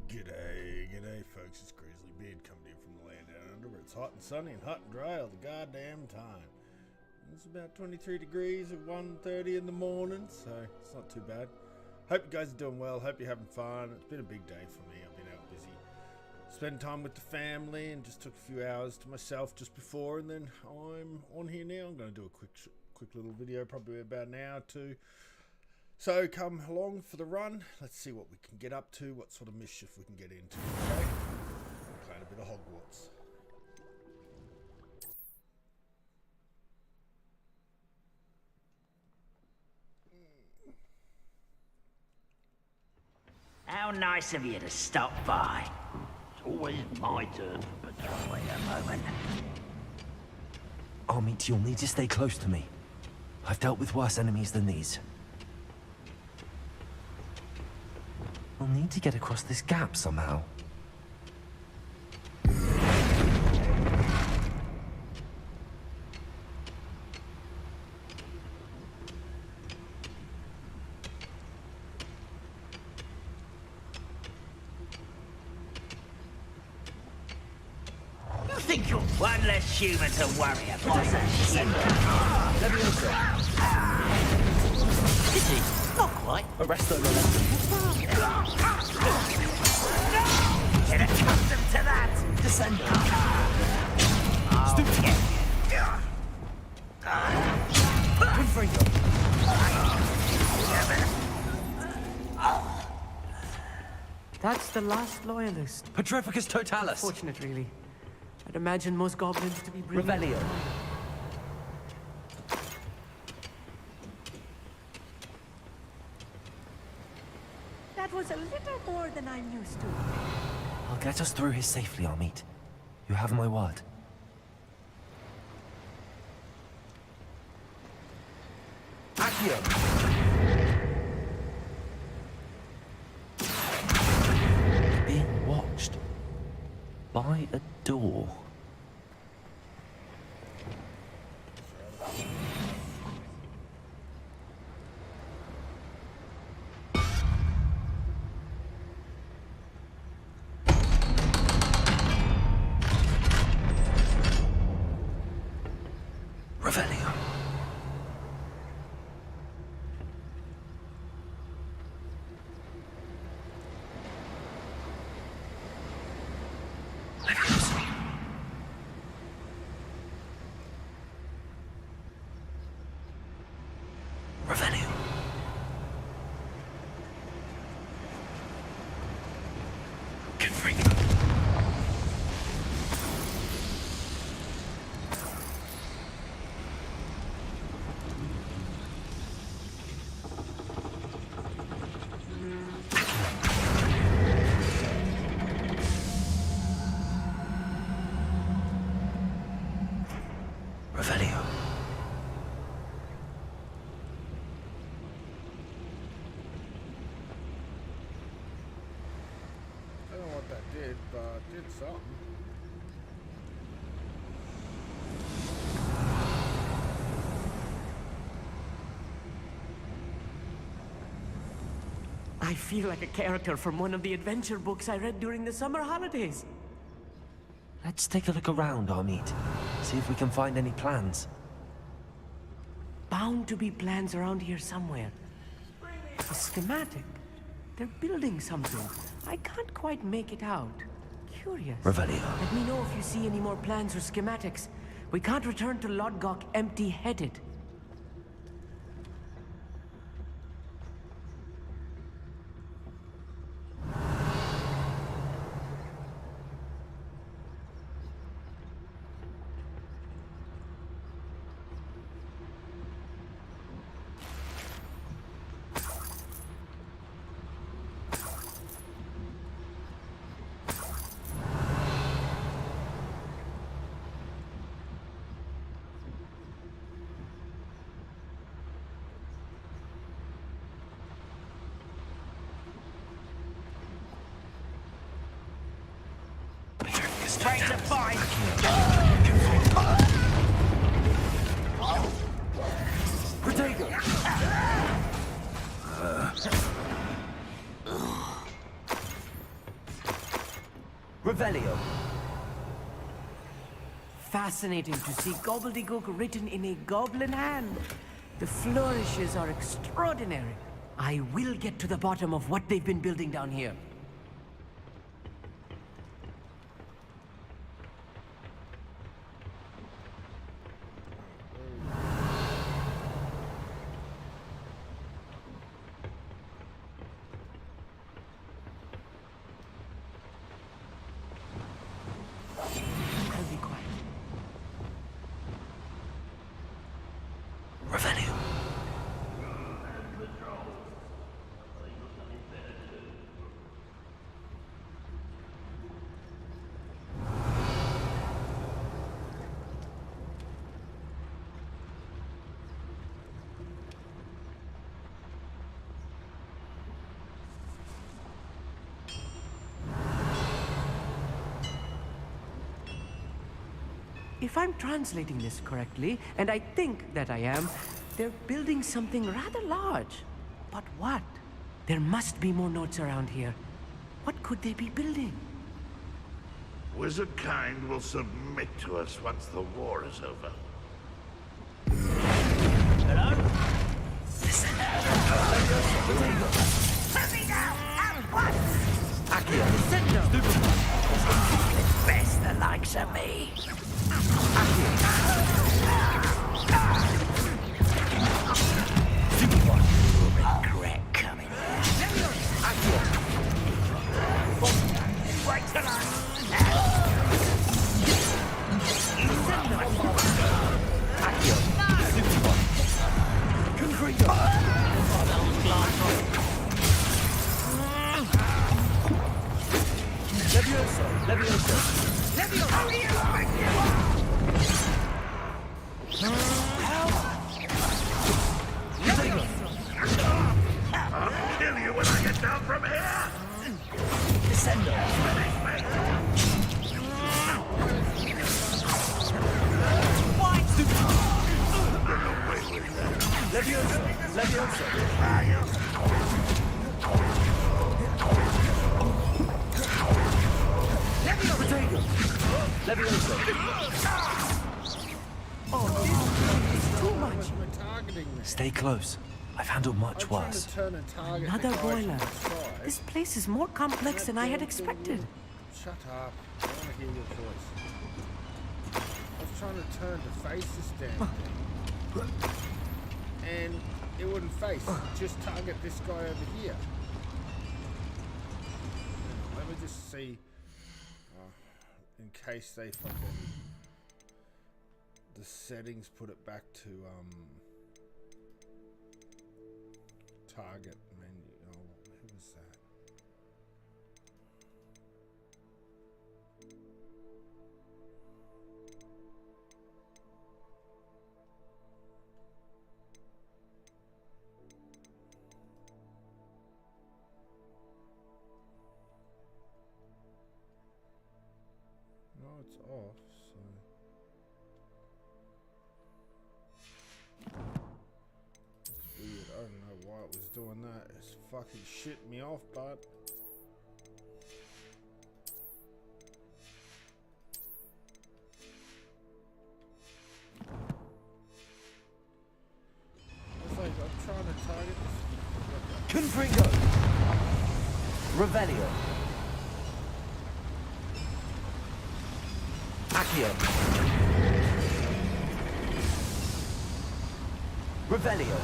G'day folks, it's Grizzly Beard coming to you from the land down under where it's hot and sunny and hot and dry all the goddamn time. It's about 23 degrees at 1:30 in the morning, so it's not too bad. Hope you guys are doing well, hope you're having fun. It's been a big day for me. I've been out busy spending time with the family and just took a few hours to myself just before, and then I'm on here now. I'm going to do a quick little video, probably about an hour or two. So come along for the run. Let's see what we can get up to, what sort of mischief we can get into. Okay? Playing a bit of Hogwarts. How nice of you to stop by. It's always my turn for patrol. Wait a moment. Amit, you'll need to stay close to me. I've dealt with worse enemies than these. We'll need to get across this gap somehow. You think you're one less human to worry about? Let me answer. Is he? Not quite. Arrest on the left. Get accustomed to that. Descend. Stupid. That's the last loyalist. Petrificus totalis. Fortunate, really. I'd imagine most goblins to be brilliant. Revelio. That was a little more than I'm used to. I'll get us through here safely, Amit. You have my word. Accio! Being watched by a door. Revelio. Leviosa. Revelio. Confringo. Revelio. I don't know what that did, but it did something. I feel like a character from one of the adventure books I read during the summer holidays. Let's take a look around, Amit. See if we can find any plans. Bound to be plans around here somewhere. A schematic. They're building something. I can't quite make it out. Curious. Revelio. Let me know if you see any more plans or schematics. We can't return to Lodgok empty-headed. Straight to fight. Protego! Revelio. Fascinating to see gobbledygook written in a goblin hand. The flourishes are extraordinary. I will get to the bottom of what they've been building down here. I'll be quiet. Revelio. If I'm translating this correctly, and I think that I am, they're building something rather large. But what? There must be more notes around here. What could they be building? Wizard kind will submit to us once the war is over. Let me now! At once! Accio. Best the likes of me. Regret coming here. Wait till I'll kill you when I get down from here! We're targeting this. Stay close. I've handled much I'm trying worse. to turn a target Another the guy boiler. from the sky. This place is more complex than I had expected. Shut up. I want to hear your voice. I was trying to turn to face this damn thing. And it wouldn't face. Just target this guy over here. Let me just see. In case they fucking... The settings put it back to, target menu. Oh, who was that? No, it's off, so... It's weird. I don't know why it was doing that. It's fucking shit me off, but... It's like I'm trying to target this... Confringo. Revelio. Accio. Revelio.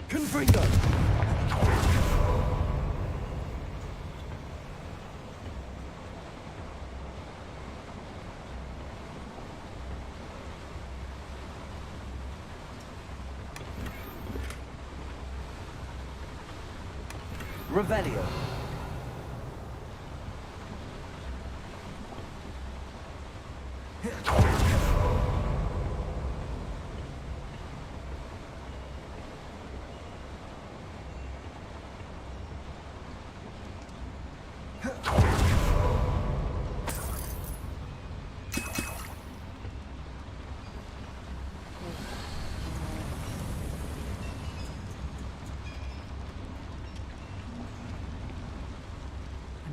Confringo. Revelio.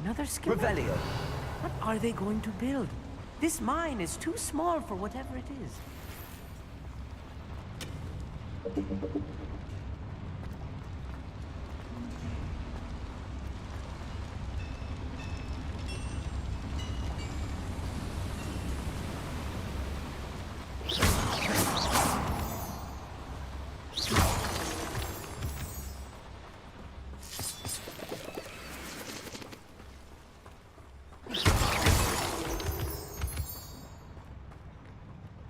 Another skill. Revelio. What are they going to build? This mine is too small for whatever it is.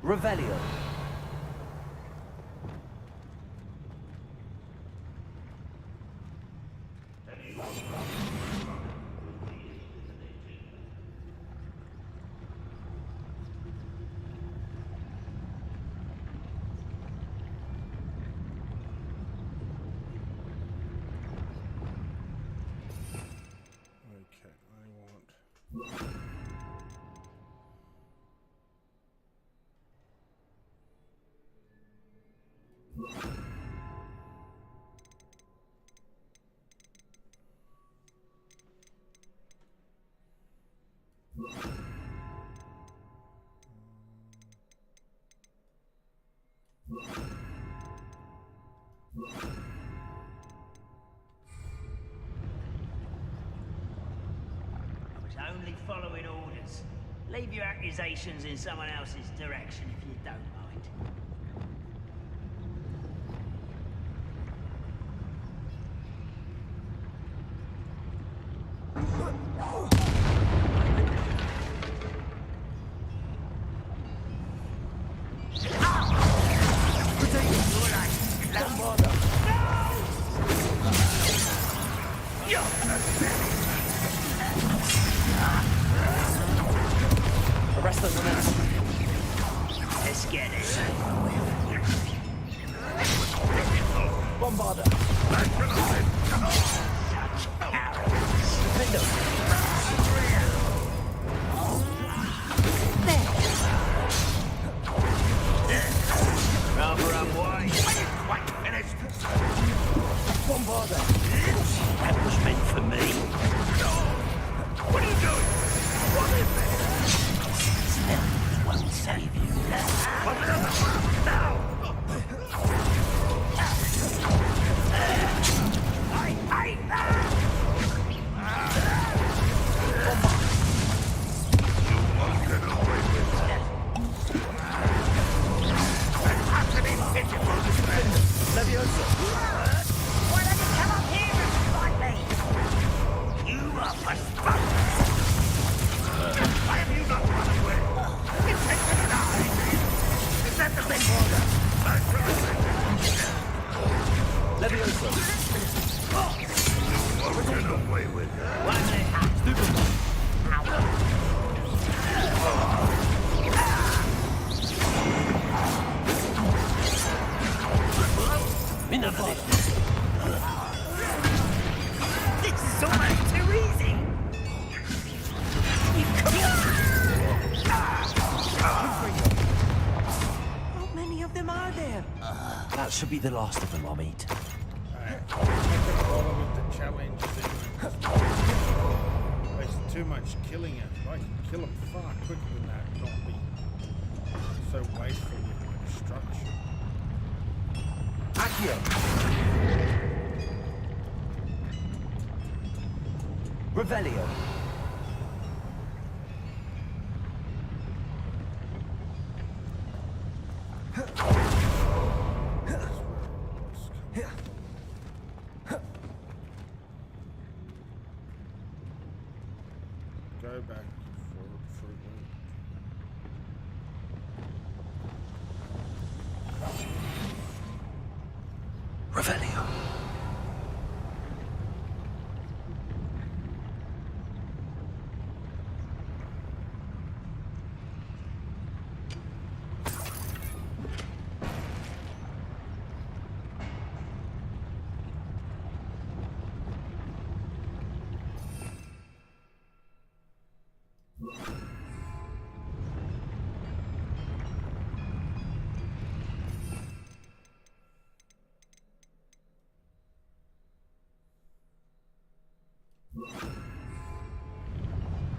Revelio. Okay, I want... I was only following orders. Leave your accusations in someone else's direction if you don't mind. Arrest them on that. Let's get it. Bombarder. Window. Rather unwise. Are you quite finished? Bombarder. That was meant for me. What are you doing? What is it? Won't save you. Put it on the ground now! I hate that! You won't get away with that. And how can he pitiful this man? Leviosa. Why don't you come up here and fight me? You are responsible. Why have you not run away? It takes an eye. Is that the big order? Leviosa. You won't get away with that. One leg. Enough of this. This is almost too easy. You come How many of them are there? That should be the last of them, I'll meet. Alright, I'm not gonna bother with the challenge thing. Wasting too much killing it. I can kill them far quicker than that, not be so wasteful with my destruction. Accio. Revelio. Go back forward for a minute. Revelio.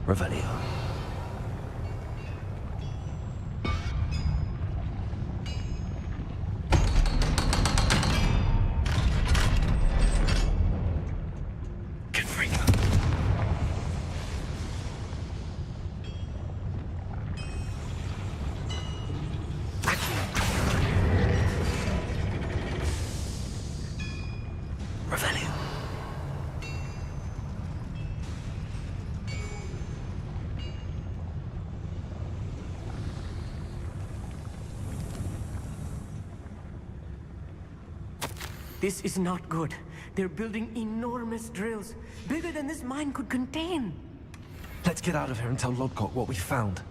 Revelio. Confringo. Revelio. This is not good. They're building enormous drills, bigger than this mine could contain. Let's get out of here and tell Lodgok what we found.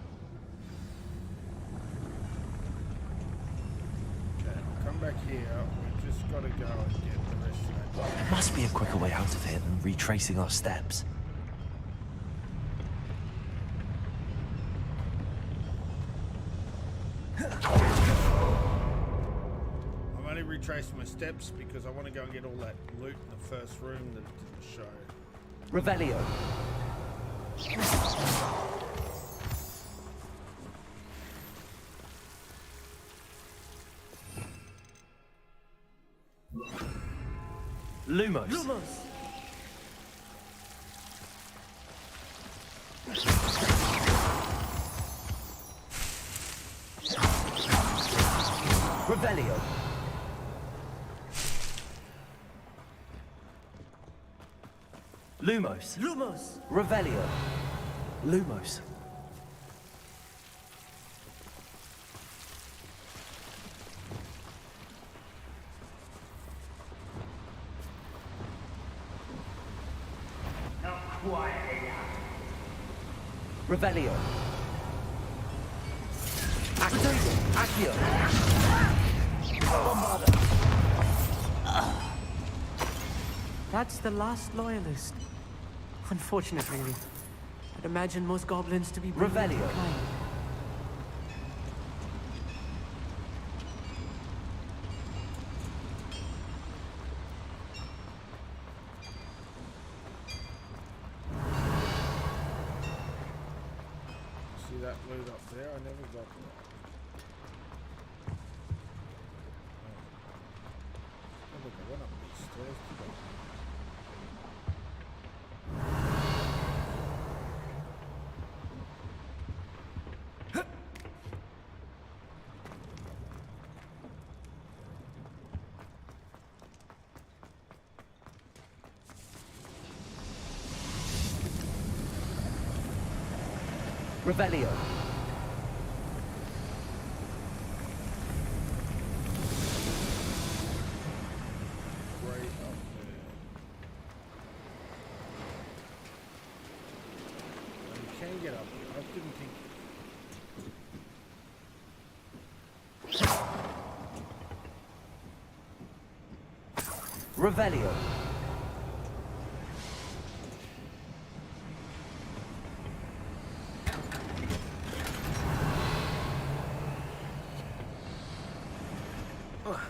Okay, come back here. We've just got to go and get the rest of that. There must be a quicker way out of here than retracing our steps. I'm only retracing my steps because I want to go and get all that loot in the first room that it didn't show. Revelio. Lumos. Lumos. Revelio. Lumos. Lumos. Revelio. Lumos. Not quite enough. Revelio. Accio. That's the last loyalist. Unfortunately, I'd imagine most goblins to be Revelio. kind. See that loot up there? I never got that. Oh, look, I went up these stairs to go. Revelio. Right up there. You can get up here. I didn't think. Revelio. Alright.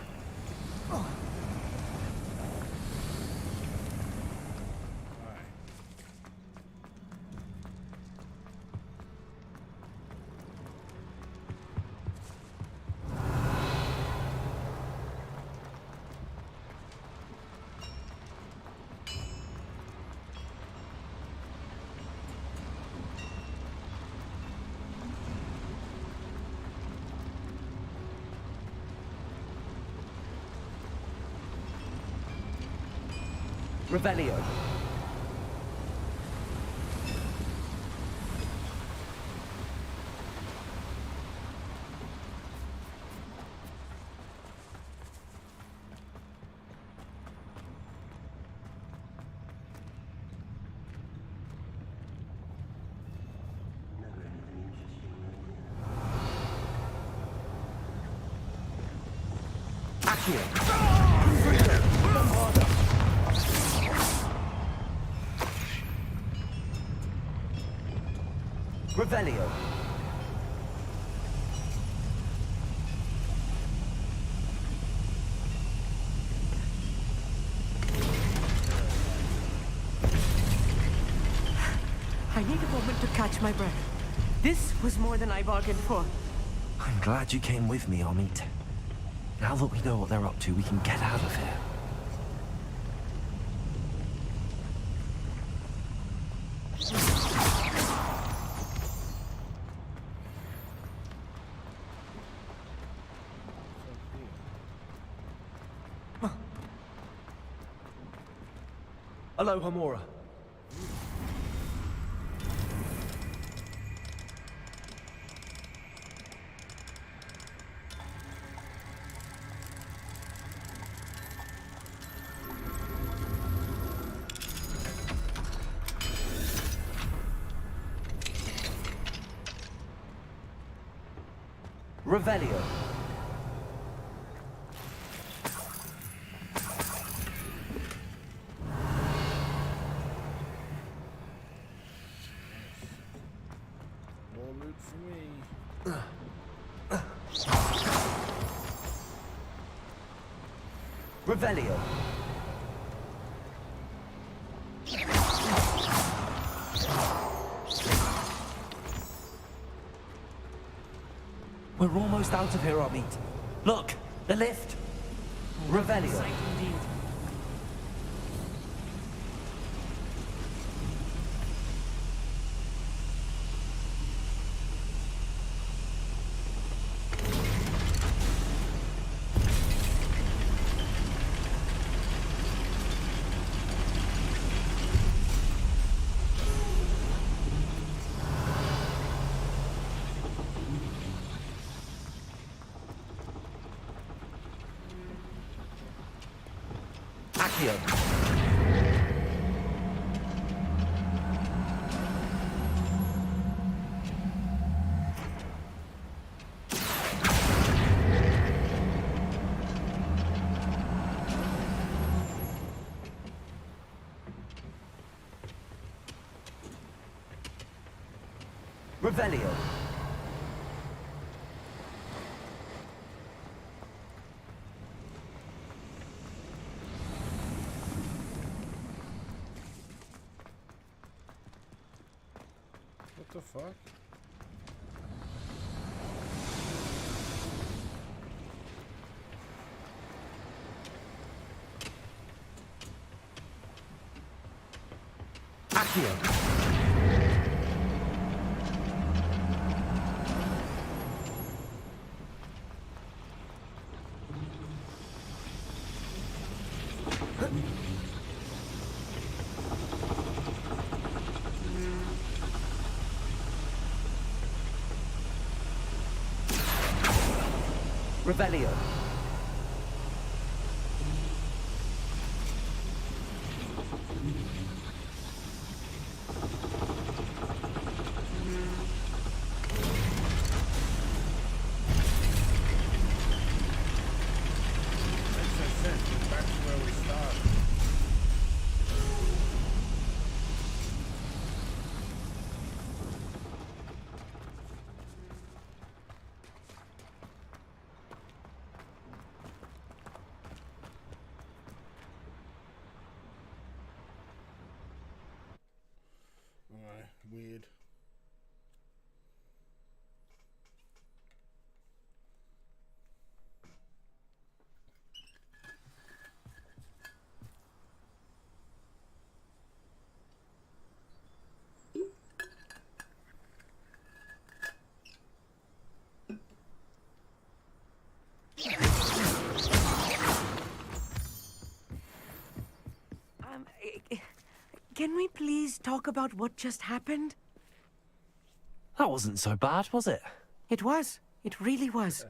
Revelio. Accio. Revelio. I need a moment to catch my breath. This was more than I bargained for. I'm glad you came with me, Amit. Now that we know what they're up to, we can get out of here. Hello, Hamura. Revelio. More loot for me. Revelio. We're almost out of here, Amit. Look, the lift. Revelio. Sight indeed. Accio. Revelio. What the fuck? Accio. Revelio. Makes no sense. We're back to where we started. Alright, weird. Can we please talk about what just happened? That wasn't so bad, was it? It was. It really was.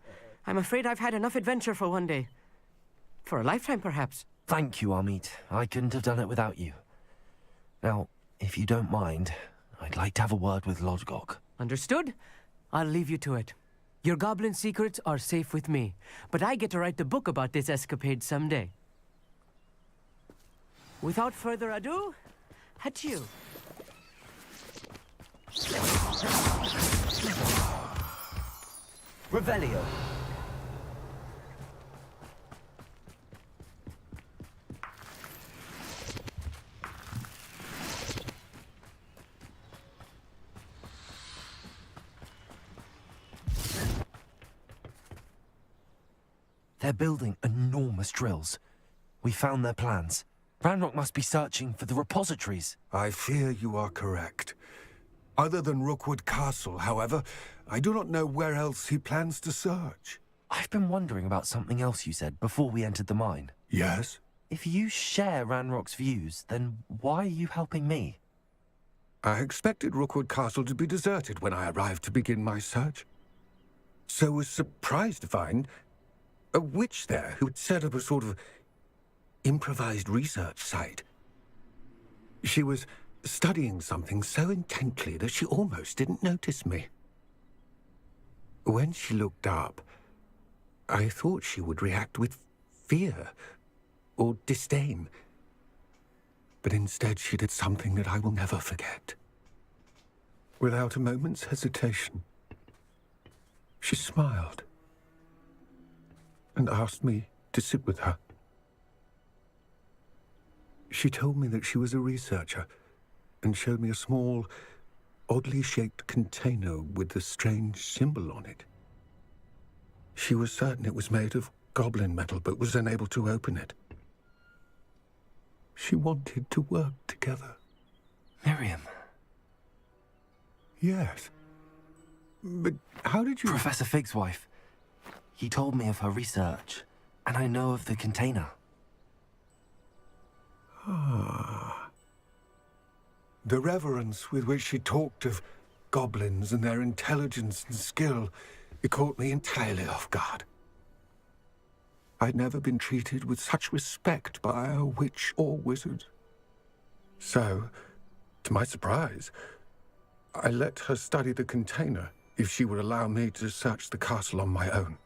I'm afraid I've had enough adventure for one day. For a lifetime, perhaps. Thank you, Amit. I couldn't have done it without you. Now, if you don't mind, I'd like to have a word with Lodgok. Understood? I'll leave you to it. Your goblin secrets are safe with me, but I get to write the book about this escapade someday. Without further ado, adieu. Revelio. They're building enormous drills. We found their plans. Ranrock must be searching for the repositories. I fear you are correct. Other than Rookwood Castle, however, I do not know where else he plans to search. I've been wondering about something else you said before we entered the mine. Yes? If you share Ranrock's views, then why are you helping me? I expected Rookwood Castle to be deserted when I arrived to begin my search. So was surprised to find a witch there who had set up a sort of improvised research site. She was studying something so intently that she almost didn't notice me. When she looked up, I thought she would react with fear or disdain. But instead she did something that I will never forget. Without a moment's hesitation, she smiled and asked me to sit with her. She told me that she was a researcher and showed me a small, oddly shaped container with a strange symbol on it. She was certain it was made of goblin metal, but was unable to open it. She wanted to work together. Miriam. Yes. But how did you... Professor Fig's wife. He told me of her research, and I know of the container. Ah. The reverence with which she talked of goblins and their intelligence and skill, it caught me entirely off guard. I'd never been treated with such respect by a witch or wizard. So, to my surprise, I let her study the container if she would allow me to search the castle on my own.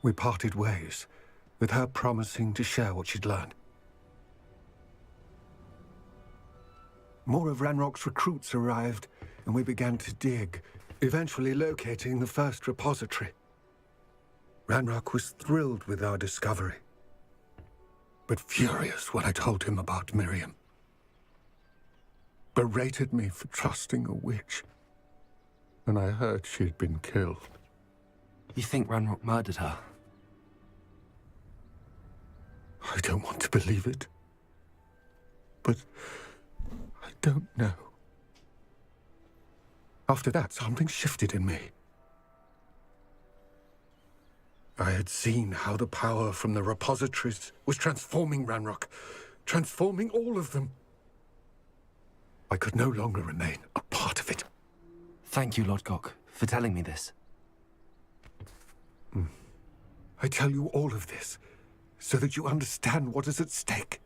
We parted ways, with her promising to share what she'd learned. More of Ranrock's recruits arrived, and we began to dig, eventually locating the first repository. Ranrock was thrilled with our discovery, but furious when I told him about Miriam. Berated me for trusting a witch, and I heard she'd been killed. You think Ranrock murdered her? I don't want to believe it, but I don't know. After that, something shifted in me. I had seen how the power from the repositories was transforming Ranrock, transforming all of them. I could no longer remain a part of it. Thank you, Lodgok, for telling me this. I tell you all of this so that you understand what is at stake.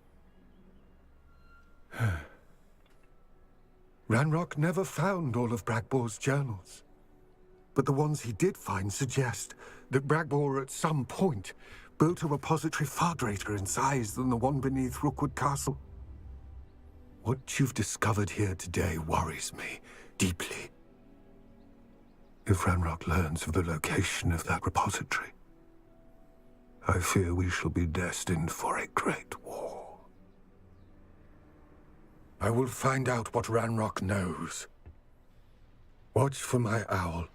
Ranrock never found all of Bragbor's journals, but the ones he did find suggest that Bragbor at some point built a repository far greater in size than the one beneath Rookwood Castle. What you've discovered here today worries me deeply. If Ranrock learns of the location of that repository, I fear we shall be destined for a great war. I will find out what Ranrock knows. Watch for my owl.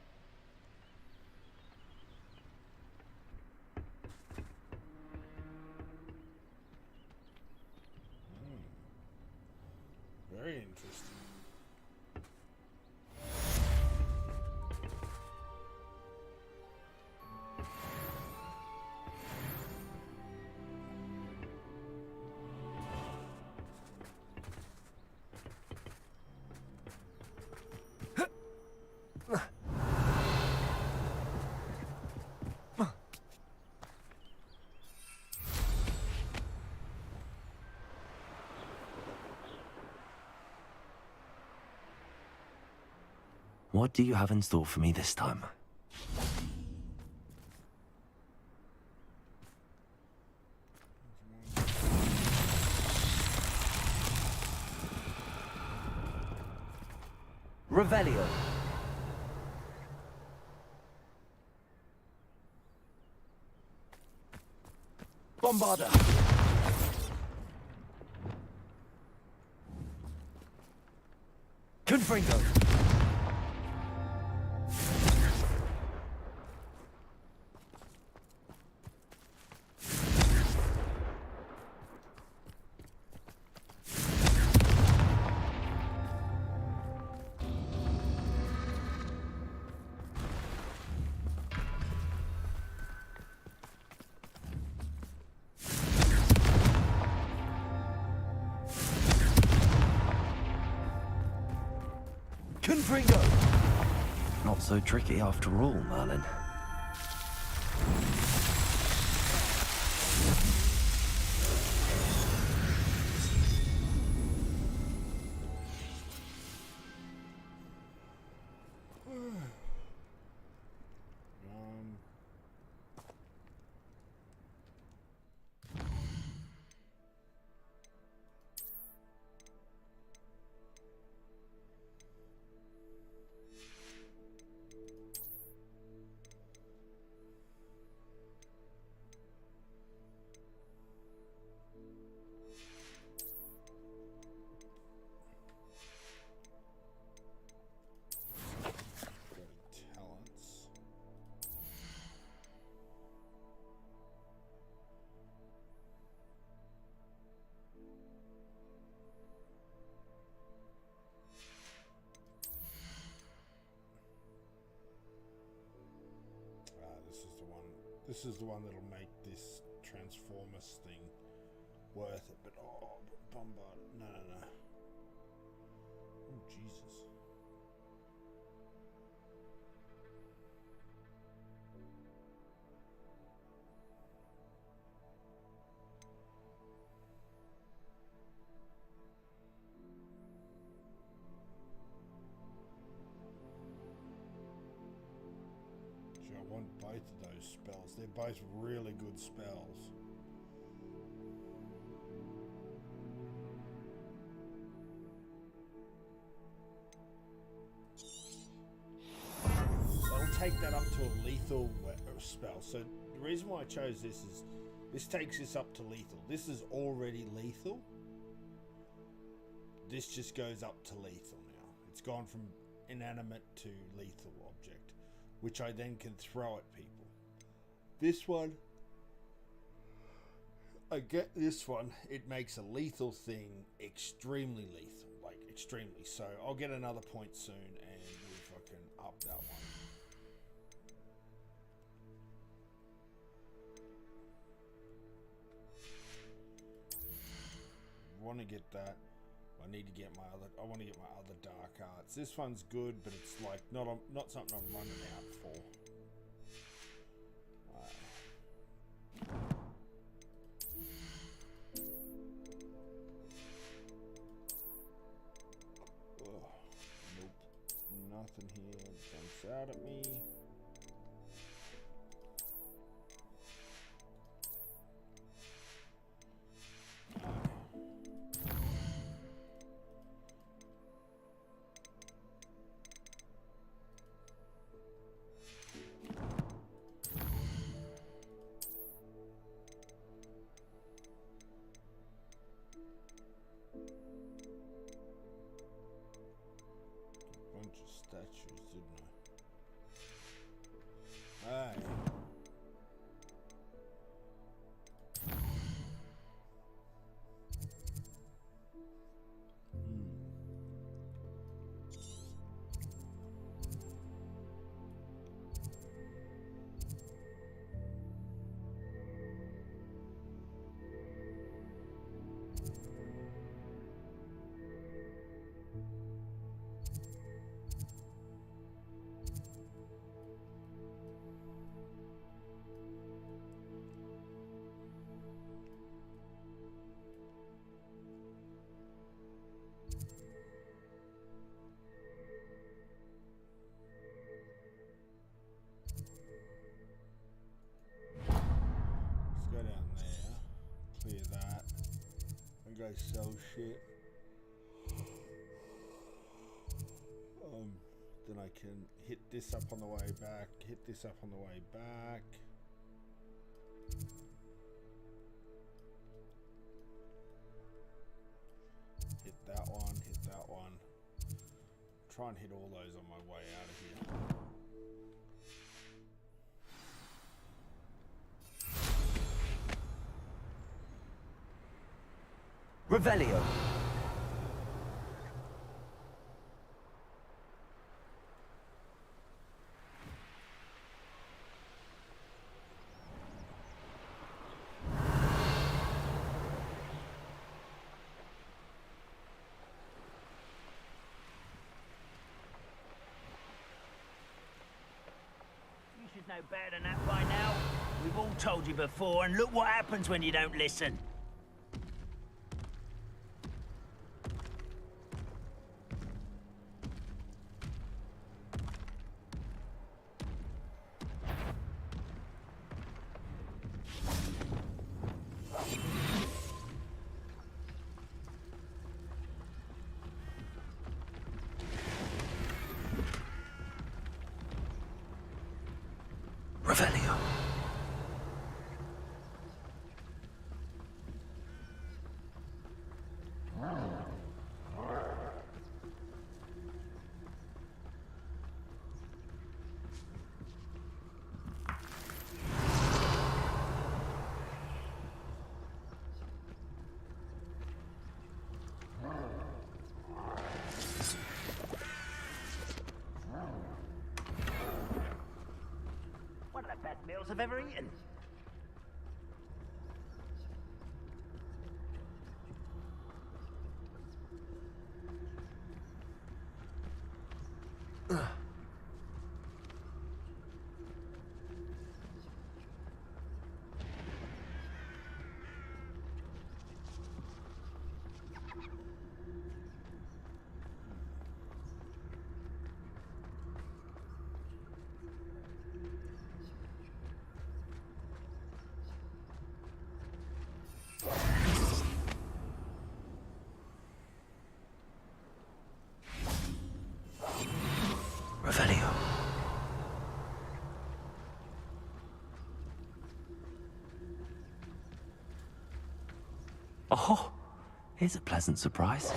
Very interesting. What do you have in store for me this time? Revelio. Bombarder! Confringo! Confringo! Not so tricky after all, Merlin. This is the one that'll make this Transformers thing worth it, but oh, Bombard, no. Oh, Jesus. I want both of those spells. They're both really good spells. I'll take that up to a lethal spell. So the reason why I chose this is this takes this up to lethal. This is already lethal. This just goes up to lethal now. It's gone from inanimate to lethal object, which I then can throw at people. This one, I get this one, it makes a lethal thing extremely lethal, like extremely. So I'll get another point soon and we'll fucking up that one. Want to get that. I need to get my other. I want to get my other dark arts. This one's good, but it's like not something I'm running out for. Nope, nothing here jumps out at me. Statues, didn't I? Aye. Go sell shit. Then I can hit this up on the way back, hit this up on the way back. try and hit all those on my way out of here. Revelio. You should know better than that by now. We've all told you before, and look what happens when you don't listen. Revelio. One of the best meals I've ever eaten. Revelio. Oh, here's a pleasant surprise.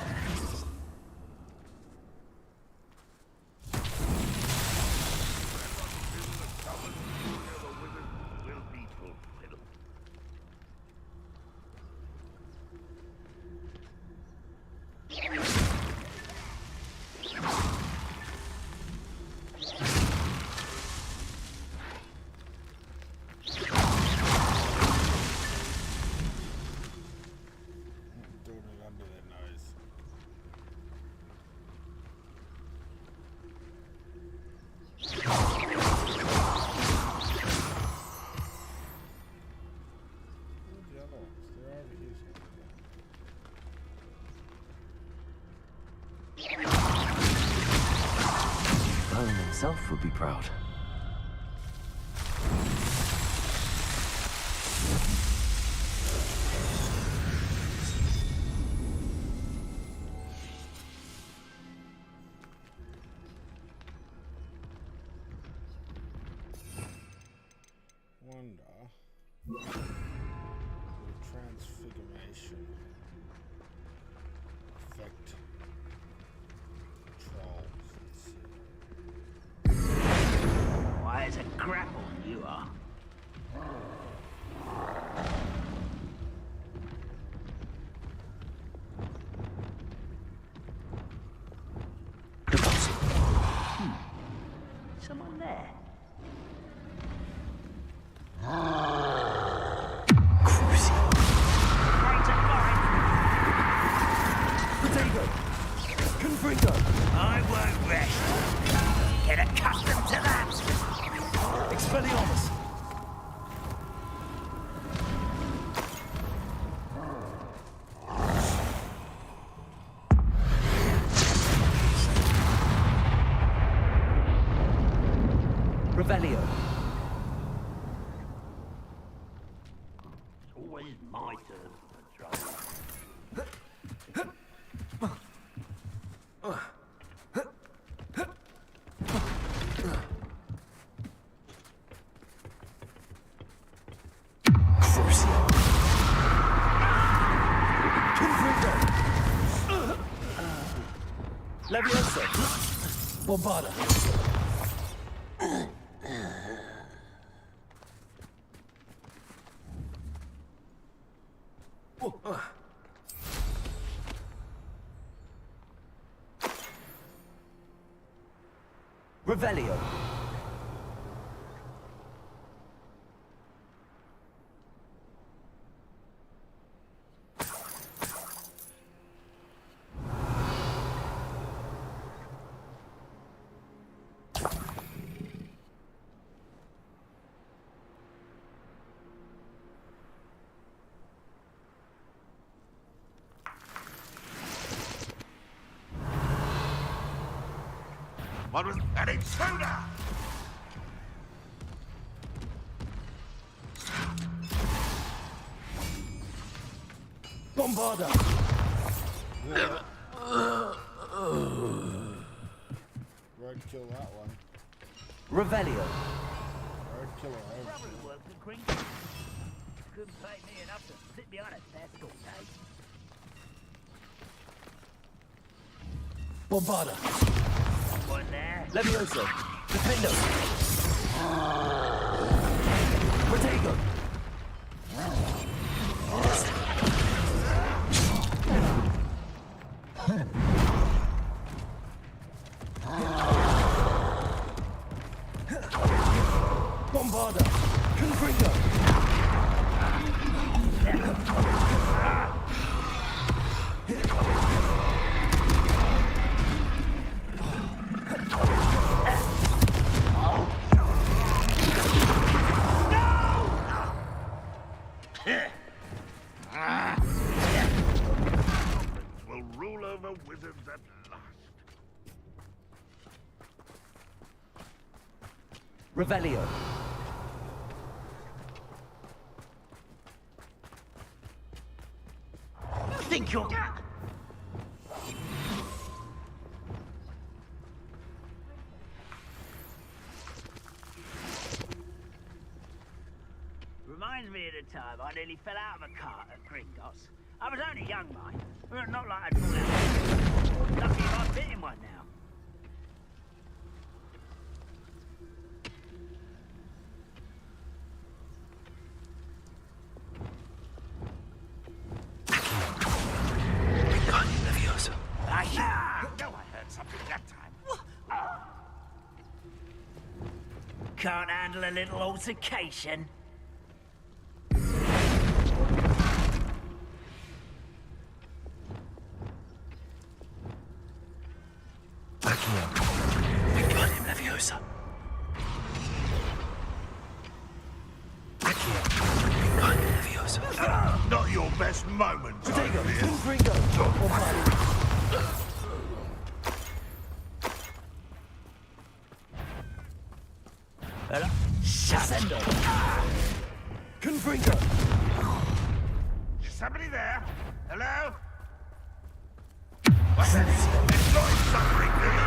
Will be fulfilled. Doing it under their nose. Where's the other ones? They're over here somewhere. Merlin himself would be proud. Wonder. The transfiguration effect trolls. Let's see. Why, it's a grapple, you are. Someone there. I won't rest. Get accustomed to that. Expelliarmus. Revelio. It's always my turn to try. Leviosa. Leviosa! Bombarda! Revelio. What was that intruder? Bombarda! Roadkill that one. Revelio. Roadkill her Probably work for Green. Couldn't pay me enough to sit behind a desk all day. Bombarda! One there. Leviosa! Defendo! Protego! Bombarda! Confringo! Will rule over wizards at last. Revelio. Think you're... Reminds me of the time I nearly fell out of a cart at Gringotts. I was only young, mind. Well, not like I'd fall out. Lucky if I fit in one now. Leviosa. No, I heard something that time. Can't handle a little altercation. We got him, Leviosa. We got him, Leviosa. Not your best moment, Protego! Tony. Confringo! Bombarda! Hello? Shatendo. Confringo! Is somebody there? Hello? What's that? It's not suffering, do you?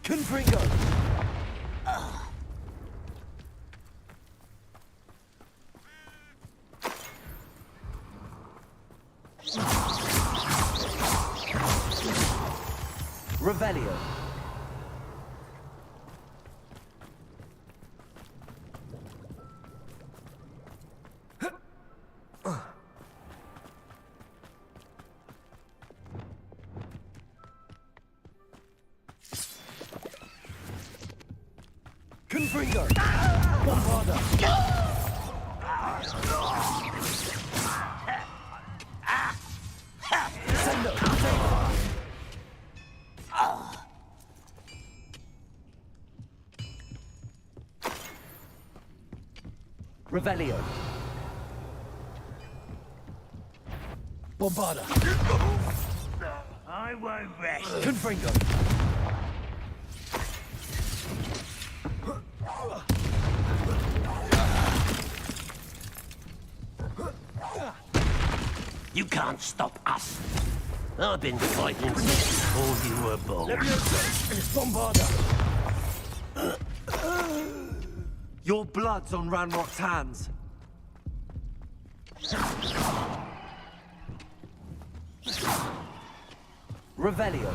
Confringo! Revelio. Confringo! Bombarda! Sendo! Revelio. Bombarda. I won't rest. Confringo. You can't stop us. I've been fighting since before you were born. Bombarda. Your blood's on Ranrock's hands. Revelio.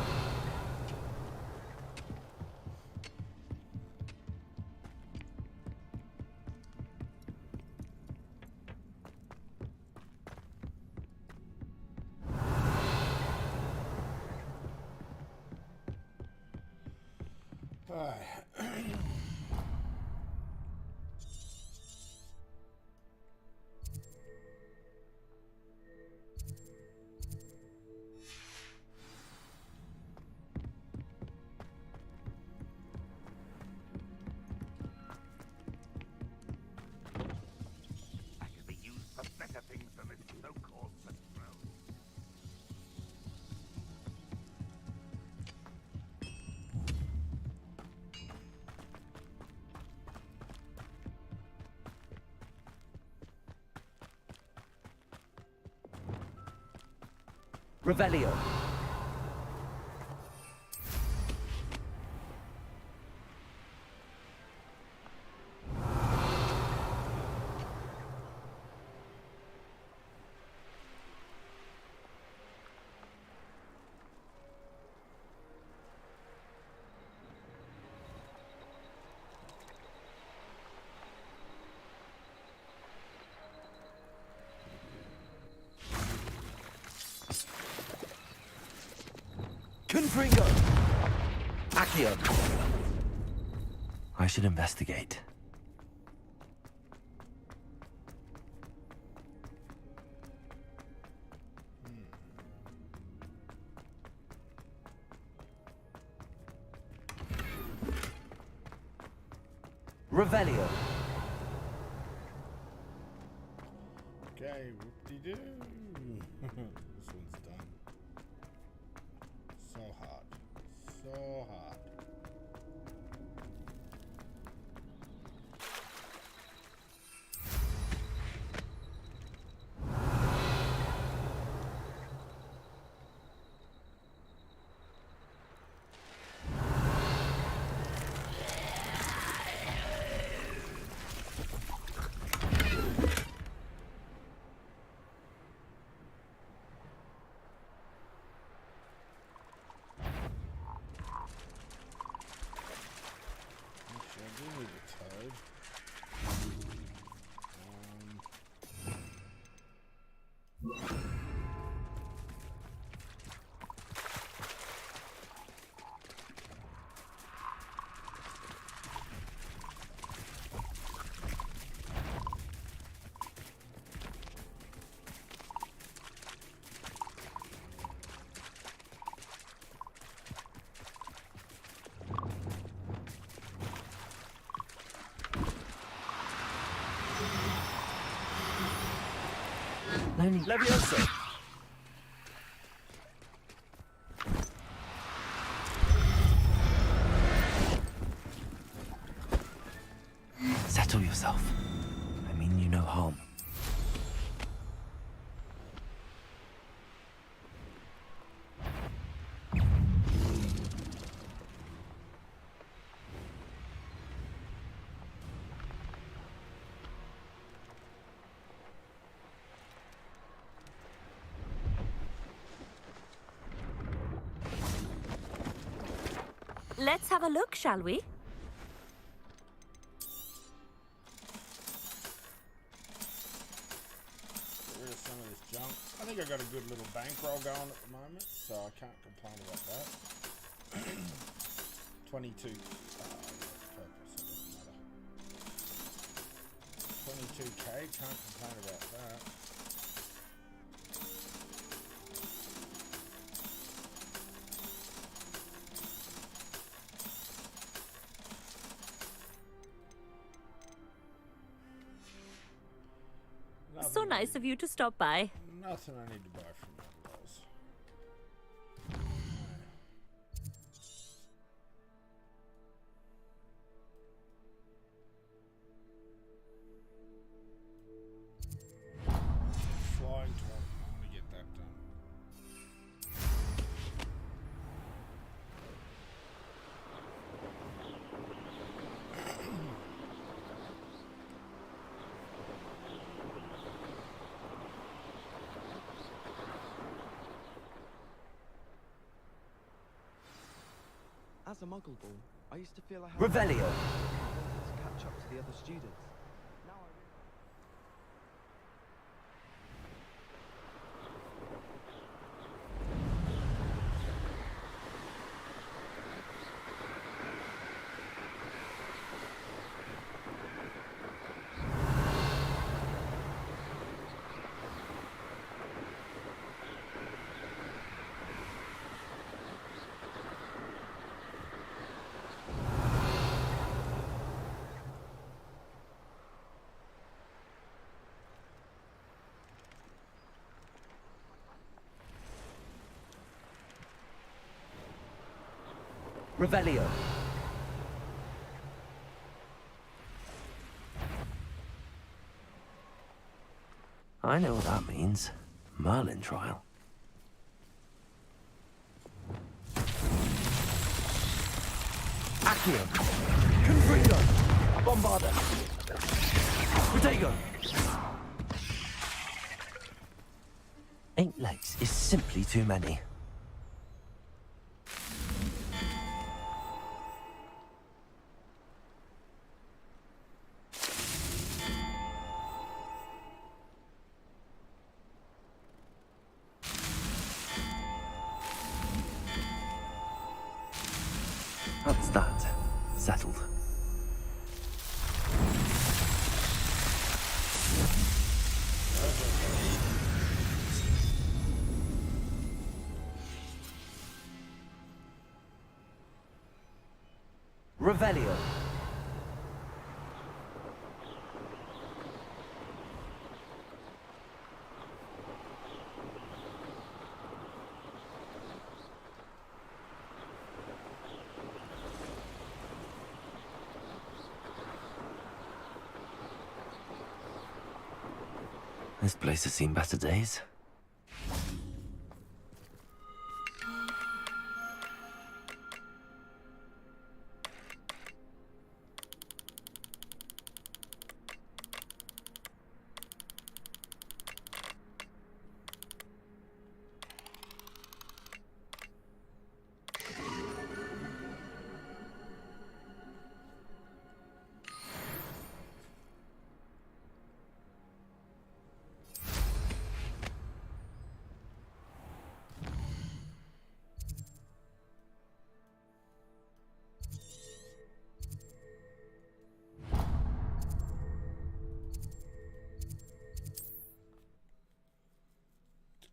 I could be used for better things than this so-called patrol. Revelio. Confringo. Accio. I should investigate. Revelio. Okay, whoop-de-doo. This one's done. So hard. So hard. Actually, I do need a toad. Levioso. Settle yourself. I mean you no harm. Let's have a look, shall we? Get rid of some of this junk. I think I got a good little bankroll going at the moment, so I can't complain about that. 22. Purpose, it doesn't matter. 22k, can't complain about that. So nice of you to stop by. Nothing I need to buy from those. Flying 20. I want to get that done. As a muggle ball, I used to feel I had Revelio. to catch up to the other students. Now I Revelio. I know what that means. Merlin trial. Accio. Confringo. Bombarda. Protego. 8 legs is simply too many. That's that. Settled. Revelio. This place has seen better days.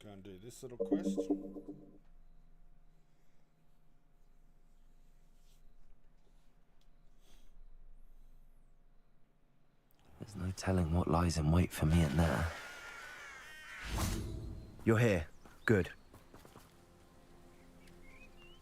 Go and do this little quest. There's no telling what lies in wait for me in there. You're here. Good.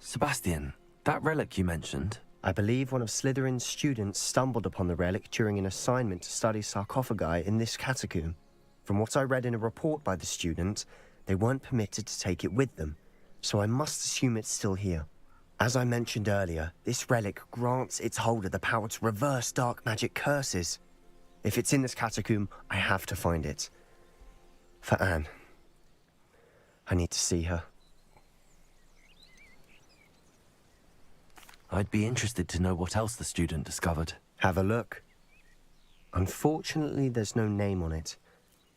Sebastian, that relic you mentioned. I believe one of Slytherin's students stumbled upon the relic during an assignment to study sarcophagi in this catacomb. From what I read in a report by the student, they weren't permitted to take it with them, so I must assume it's still here. As I mentioned earlier, this relic grants its holder the power to reverse dark magic curses. If it's in this catacomb, I have to find it. For Anne. I need to see her. I'd be interested to know what else the student discovered. Have a look. Unfortunately, there's no name on it,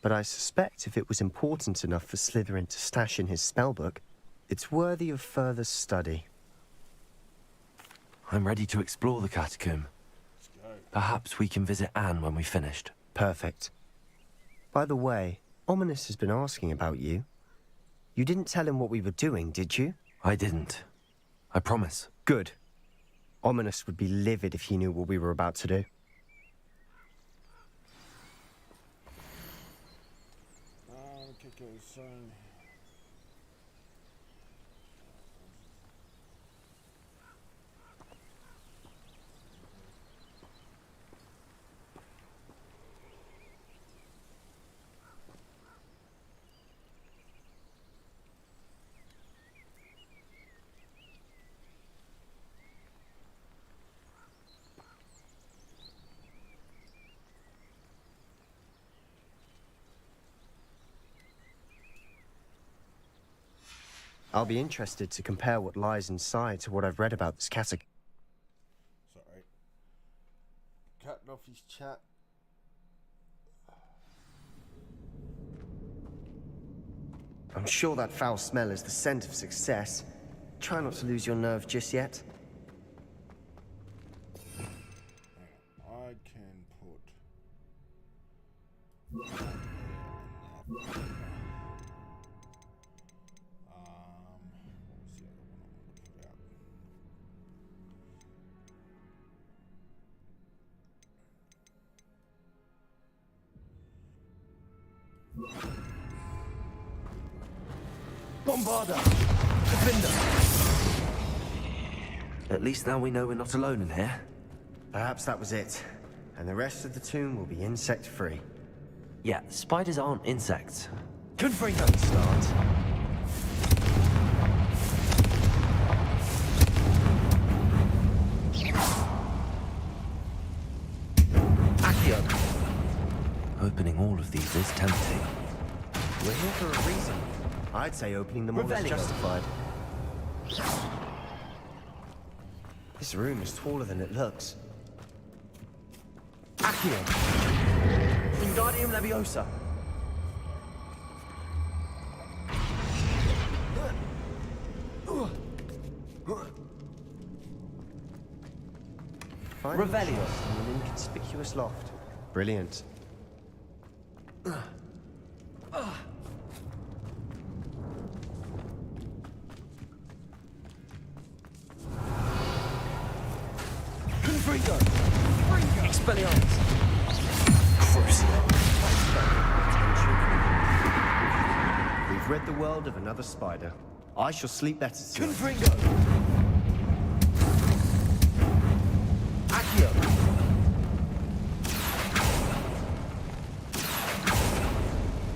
but I suspect if it was important enough for Slytherin to stash in his spellbook, it's worthy of further study. I'm ready to explore the catacomb. Perhaps we can visit Anne when we've finished. Perfect. By the way, Ominous has been asking about you. You didn't tell him what we were doing, did you? I didn't. I promise. Good. Ominous would be livid if he knew what we were about to do. I'll be interested to compare what lies inside to what I've read about this catacomb. off his chat. I'm sure that foul smell is the scent of success. Try not to lose your nerve just yet. I can put... what's the other one I want to put out? Bombarder! Defender! At least now we know we're not alone in here. Perhaps that was it. And the rest of the tomb will be insect-free. Yeah, spiders aren't insects. Confringo! Start. Accio! Opening all of these is tempting. We're here for a reason. I'd say opening them all is justified. This room is taller than it looks. Accio! Wingardium Leviosa! Revelio in an inconspicuous loft. Brilliant. Confringo! Expelliarmus! Crucio! We've rid the world of another spider. I shall sleep better tonight. Confringo! Accio!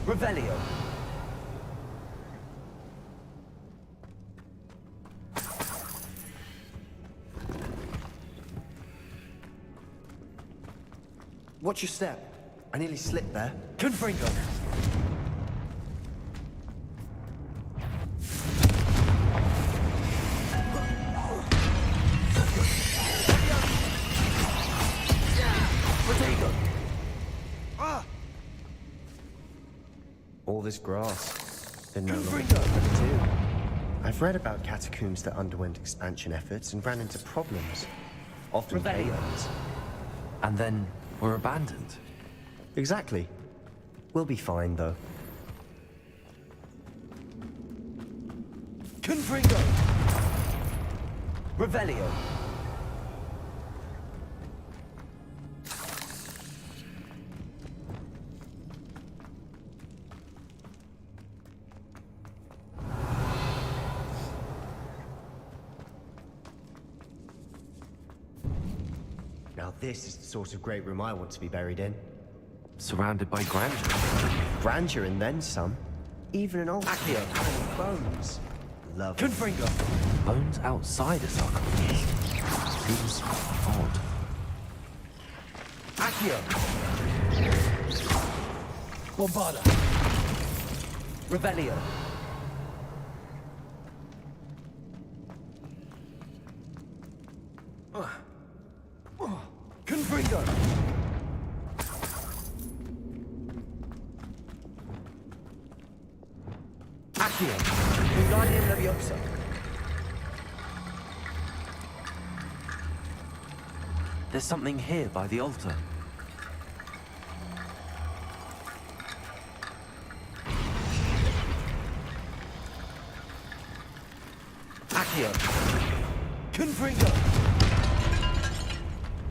Revelio! Watch your step. I nearly slipped there. Confringo! Protego! All this grass. Didn't know long Confringo! too. I've read about catacombs that underwent expansion efforts and ran into problems. Often Revelio. chaos. And then we're abandoned. Exactly. We'll be fine, though. Confringo! Revelio! Now this is the sort of great room I want to be buried in. Surrounded by grandeur. Grandeur and then some. Even an old Accio! bones. Love it. Confringo! Bones outside a sarcophagus. Seems odd. Accio! Bombarda! Revelio! Confringo! Accio! Wingardium Leviosa! There's something here by the altar. Accio! Confringo!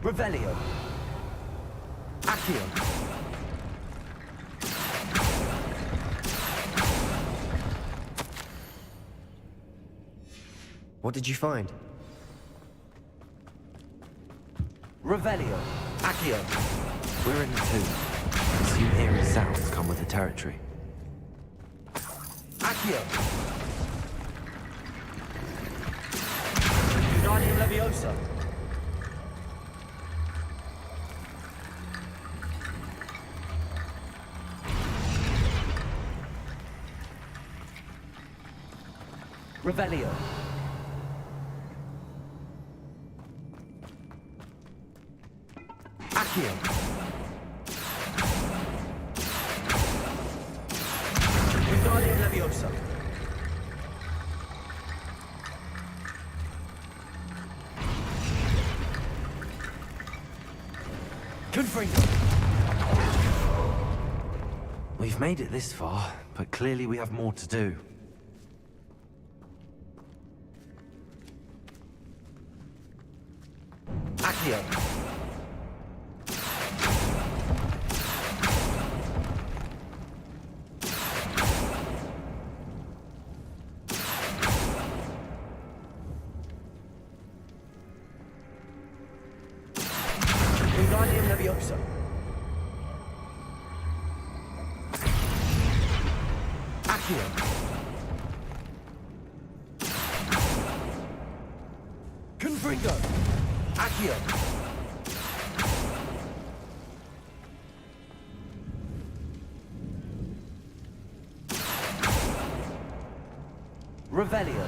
Revelio! Accio! What did you find? Revelio! Accio! We're in the tomb. Assume eerie sounds come with the territory. Accio! Wingardium Leviosa! Revelio! Accio! Accio. Wingardium Leviosa. Confringo. We've made it this far, but clearly we have more to do. Accio. Wingardium Leviosa. Accio. Confringo. Accio. Revelio.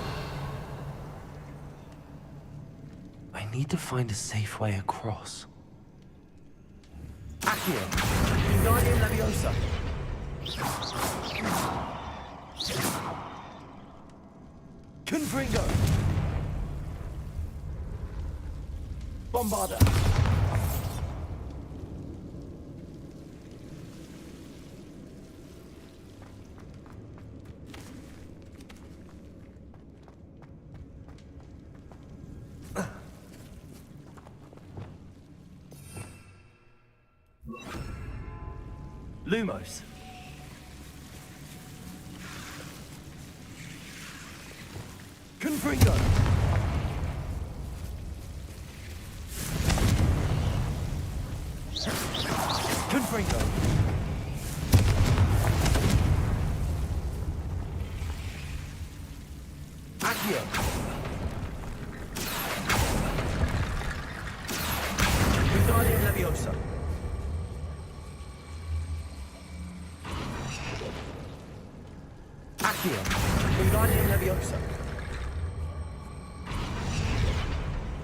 I need to find a safe way across. Accio. Wingardium Leviosa. Confringo. Bombarda. Lumos. Confringo. Confringo. Accio. Wingardium Leviosa. Accio. Wingardium Leviosa.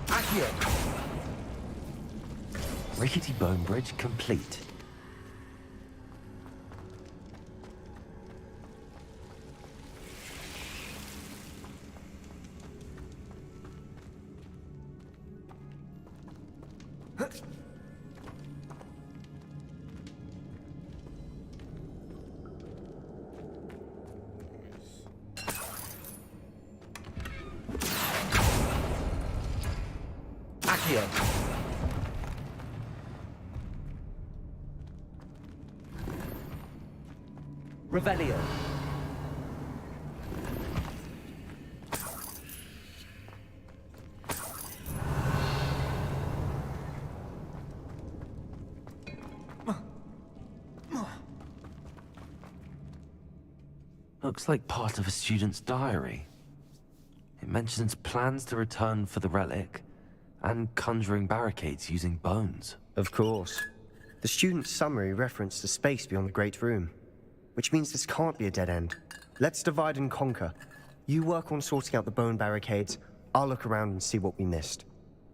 Accio. Rickety bone bridge complete. Accio. Revelio. Looks like part of a student's diary. It mentions plans to return for the relic and conjuring barricades using bones. Of course. The student's summary referenced the space beyond the Great Room, which means this can't be a dead end. Let's divide and conquer. You work on sorting out the bone barricades, I'll look around and see what we missed.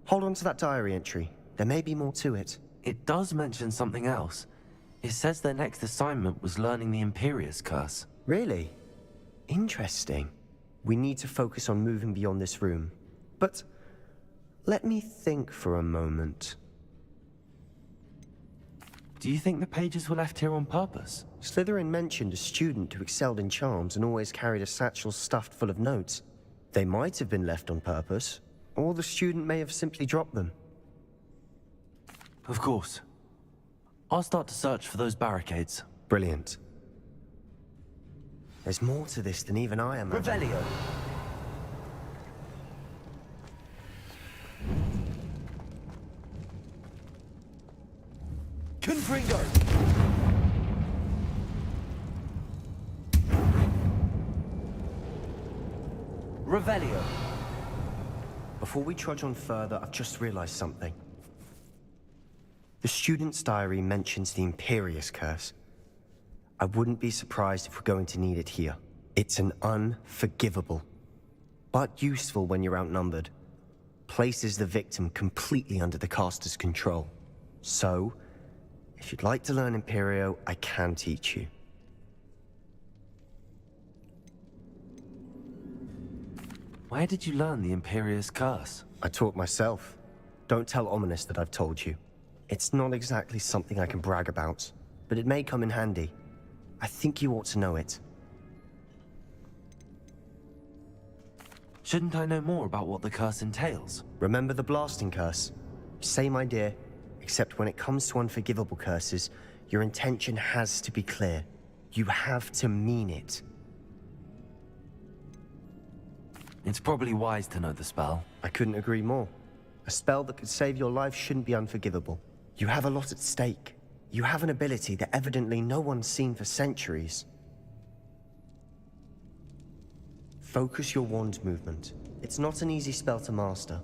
Hold on to that diary entry. There may be more to it. It does mention something else. It says their next assignment was learning the Imperius Curse. Really? Interesting. We need to focus on moving beyond this room. But let me think for a moment. Do you think the pages were left here on purpose? Slytherin mentioned a student who excelled in charms and always carried a satchel stuffed full of notes. They might have been left on purpose, or the student may have simply dropped them. Of course. I'll start to search for those barricades. Brilliant. There's more to this than even I imagine. Revelio. Confringo. Revelio. Before we trudge on further, I've just realized something. The student's diary mentions the Imperius Curse. I wouldn't be surprised if we're going to need it here. It's an unforgivable, but useful when you're outnumbered. Places the victim completely under the caster's control. So, if you'd like to learn Imperio, I can teach you. Where did you learn the Imperious Curse? I taught myself. Don't tell Ominous that I've told you. It's not exactly something I can brag about, but it may come in handy. I think you ought to know it. Shouldn't I know more about what the curse entails? Remember the blasting curse? Same idea, except when it comes to unforgivable curses, your intention has to be clear. You have to mean it. It's probably wise to know the spell. I couldn't agree more. A spell that could save your life shouldn't be unforgivable. You have a lot at stake. You have an ability that evidently no one's seen for centuries. Focus your wand movement. It's not an easy spell to master.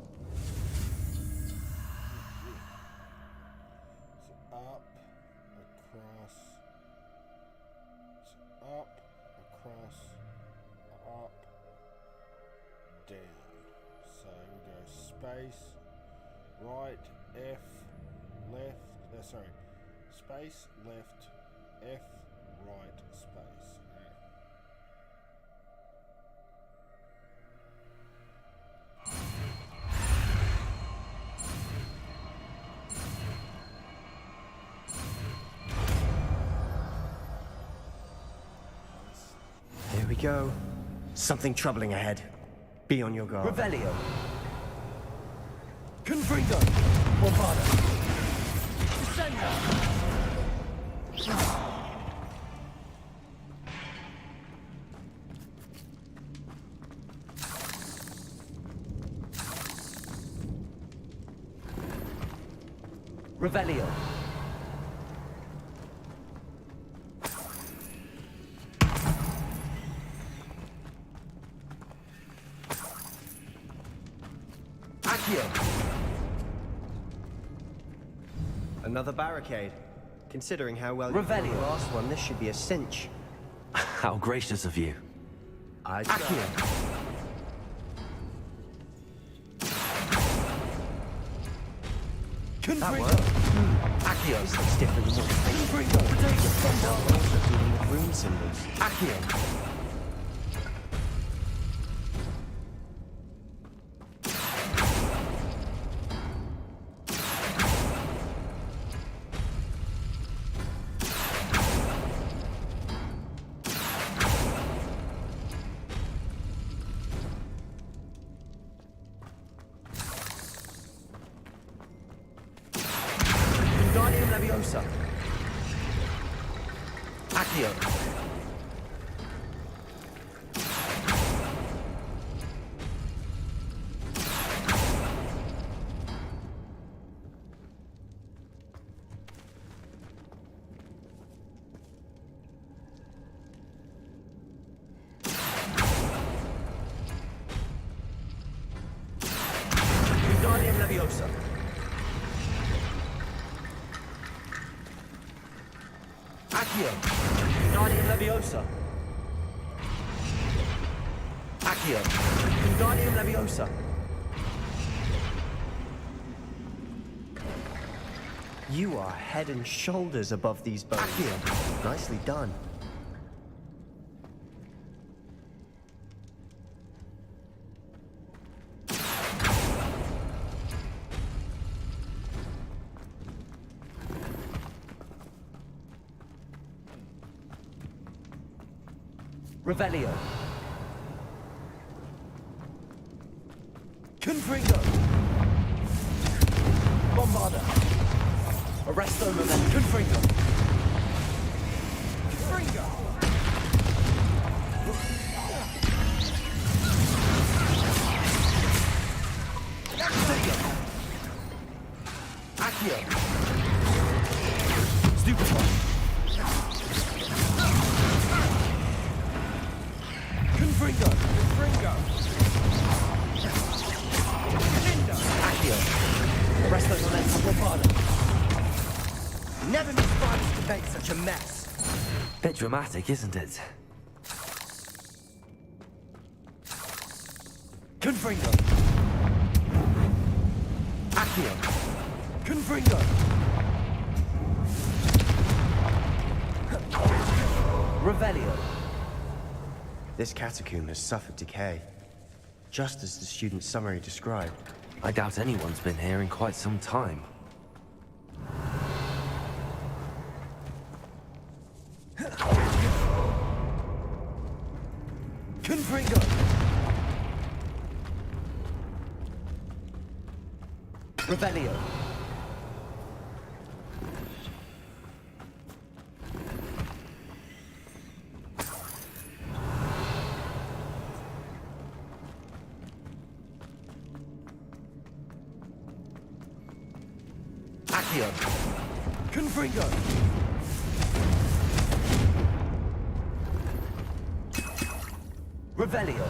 Space, right, F, left, space, left, F, right, space. Here we go. Something troubling ahead. Be on your guard. Revelio. Confringo! Bombada! Descendo! Revelio. Accio. Another barricade. Considering how well you did Revelio. the last one, this should be a cinch. How gracious of you. I Accio. That worked. Accio. This looks different than what I think. Confringo. Potato. Also dealing with rune symbols. Accio. Leviosa. Accio. Wingardium Leviosa. Accio. Wingardium Leviosa. Accio. Wingardium Leviosa. You are head and shoulders above these bones. Accio. Nicely done. Revelio. Confringo. Bombarda. Arresto Momentum. Confringo. Confringo. Accio. Stupefy. Confringo! Confringo! Linda! Accio! Arresto Momentum Bombarda! Never knew spiders could make such a mess. Bit dramatic, isn't it? Confringo! Accio! Confringo! Revelio. This catacomb has suffered decay, just as the student's summary described. I doubt anyone's been here in quite some time. Confringo. Revelio. Accio. Confringo. Revelio.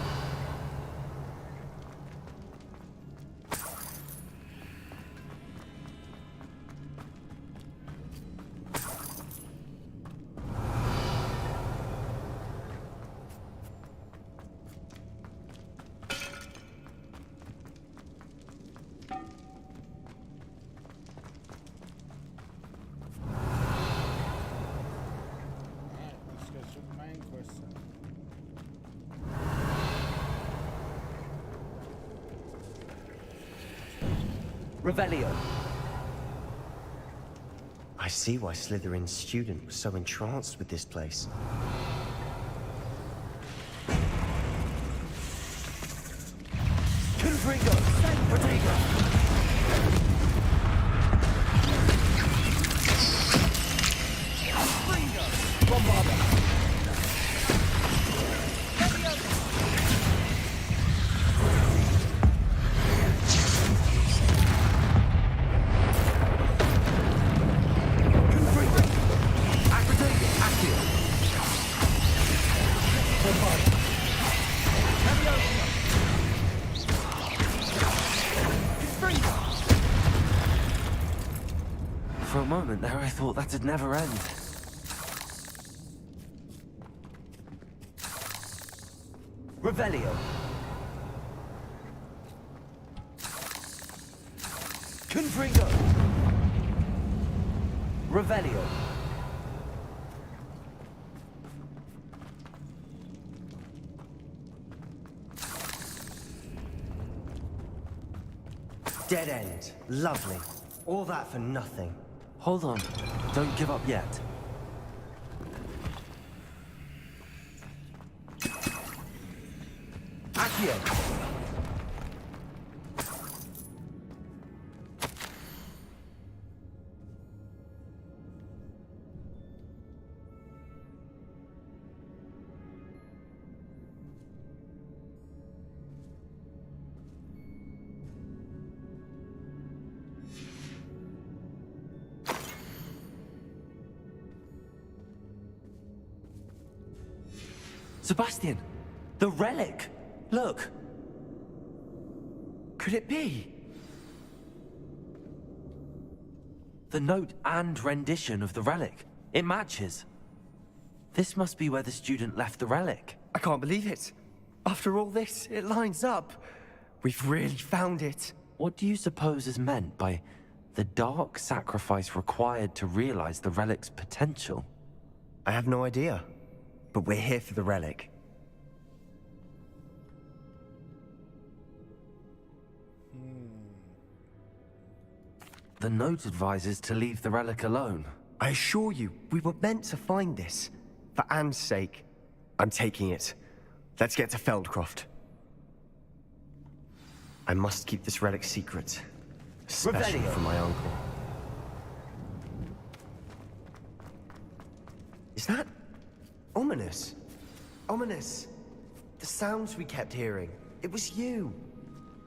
Alright, let's go to the main quest then. Revelio. I see why Slytherin's student was so entranced with this place. Confringo. Protego. Bombarda. Confringo. Acquitego. Accio. Bombarda. For a moment there, I thought that'd never end. Revelio. Confringo. Revelio. Dead end. Lovely. All that for nothing. Hold on. Don't give up yet. Accio. Sebastian! The relic! Look! Could it be? The note and rendition of the relic. It matches. This must be where the student left the relic. I can't believe it. After all this, it lines up. We've really found it. What do you suppose is meant by the dark sacrifice required to realize the relic's potential? I have no idea, but we're here for the relic. The note advises to leave the relic alone. I assure you, we were meant to find this. For Anne's sake. I'm taking it. Let's get to Feldcroft. I must keep this relic secret. Especially Revelio. from my uncle. Is that... ominous? Ominous. The sounds we kept hearing. It was you.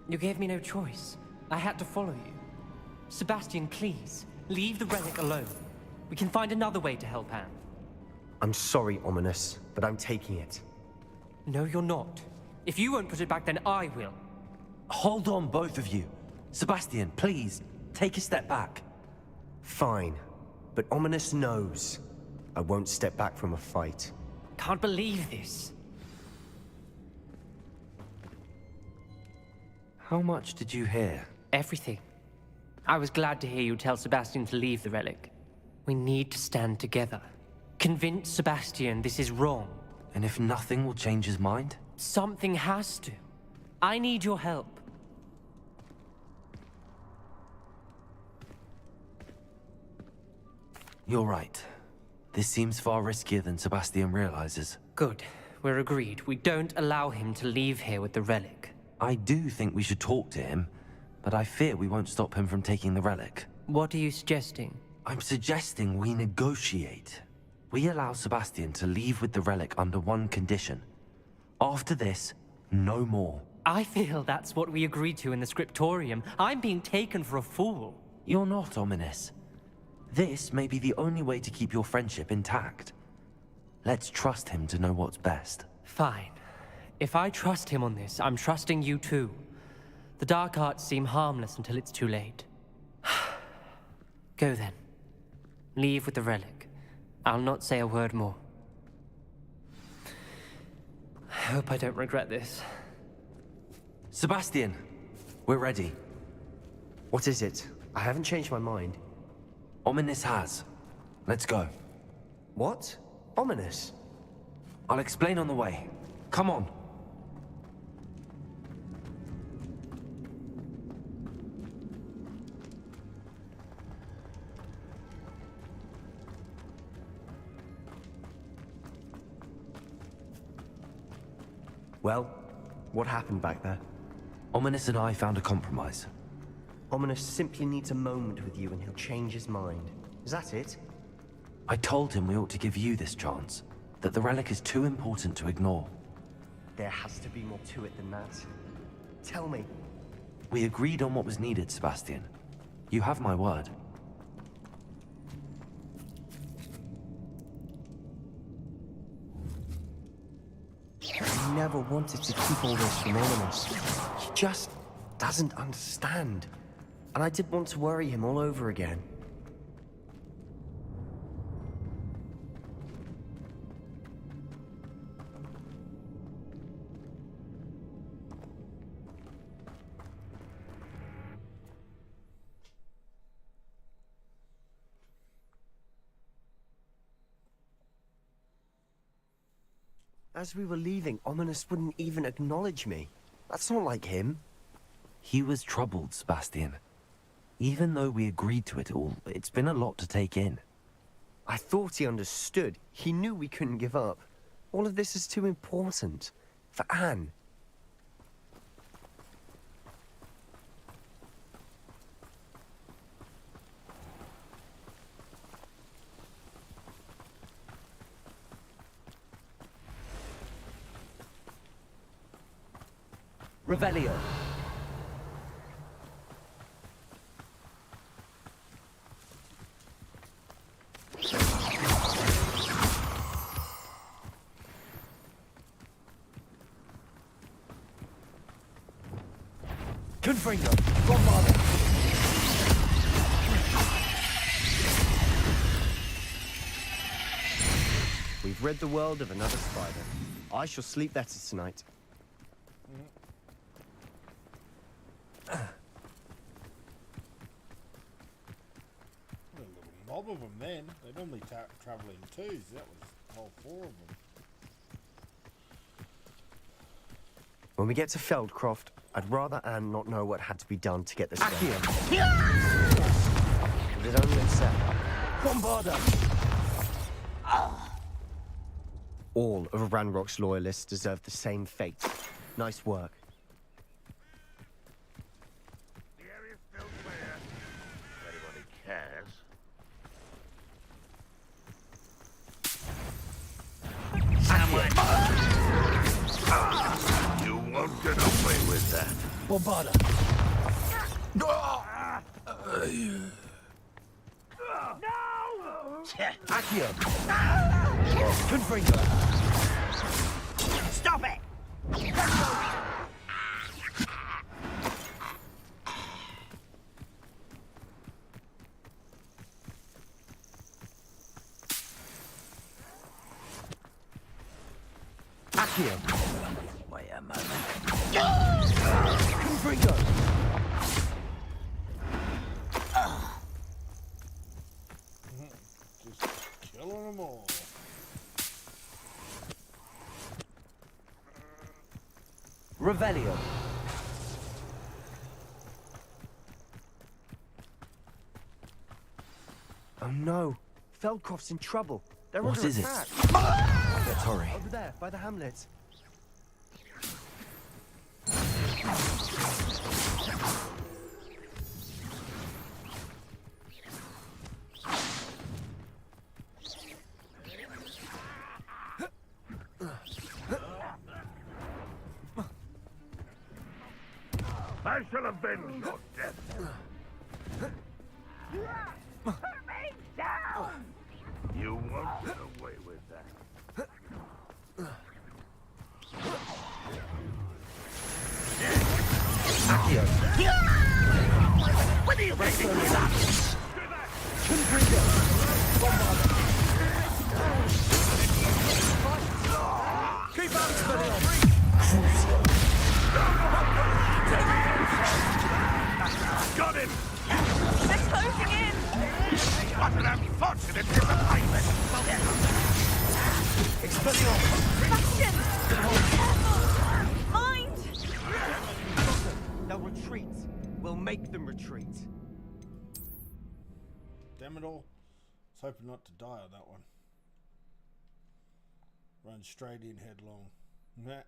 You gave me no choice. I had to follow you. Sebastian, please, leave the relic alone. We can find another way to help Anne. I'm sorry, Ominous, but I'm taking it. No, you're not. If you won't put it back, then I will. Hold on, both of you. Sebastian, please, take a step back. Fine, but Ominous knows. I won't step back from a fight. Can't believe this. How much did you hear? Everything. I was glad to hear you tell Sebastian to leave the relic. We need to stand together. Convince Sebastian this is wrong. And if nothing will change his mind? Something has to. I need your help. You're right. This seems far riskier than Sebastian realizes. Good. We're agreed. We don't allow him to leave here with the relic. I do think we should talk to him, but I fear we won't stop him from taking the relic. What are you suggesting? I'm suggesting we negotiate. We allow Sebastian to leave with the relic under one condition. After this, no more. I feel that's what we agreed to in the scriptorium. I'm being taken for a fool. You're not, Ominous. This may be the only way to keep your friendship intact. Let's trust him to know what's best. Fine. If I trust him on this, I'm trusting you too. The dark arts seem harmless until it's too late. Go then. Leave with the relic. I'll not say a word more. I hope I don't regret this. Sebastian, we're ready. What is it? I haven't changed my mind. Ominous has. Let's go. What? Ominous? I'll explain on the way. Come on. Well, what happened back there? Ominous and I found a compromise. Ominous simply needs a moment with you and he'll change his mind. Is that it? I told him we ought to give you this chance, that the relic is too important to ignore. There has to be more to it than that. Tell me. We agreed on what was needed, Sebastian. You have my word. He never wanted to keep all this from Ominous. He just doesn't understand. And I didn't want to worry him all over again. As we were leaving, Ominous wouldn't even acknowledge me. That's not like him. He was troubled, Sebastian. Even though we agreed to it all, it's been a lot to take in. I thought he understood. He knew we couldn't give up. All of this is too important. For Anne. Revelio. Confringo. Bombarded. We've rid the world of another spider. I shall sleep better tonight. A little mob of them then. They normally travel in twos. That was all four of them. When we get to Feldcroft, I'd rather Anne not know what had to be done to get this done. If it only accept. Bombarda! All of Ranrock's loyalists deserve the same fate. Nice work. The area's still clear. If anybody cares. You won't get away with that. Bombarda! No! Accio! Confringo! Stop it! Accio! Wait a moment. Confringo! Just killing them all. Revelio. Oh no, Feldcroft's in trouble. They're What under is it? attack. Sorry. Over there, by the hamlet. I shall avenge your death. Put me down! You won't get away with that. What are you making me laugh? Keep out, Spinel! Got him! They're closing in! What an unfortunate disappointment! Bastion! Careful! Mind! They'll retreat. We'll make them retreat. Damn it all. I was hoping not to die on that one. Run straight in headlong. Meh.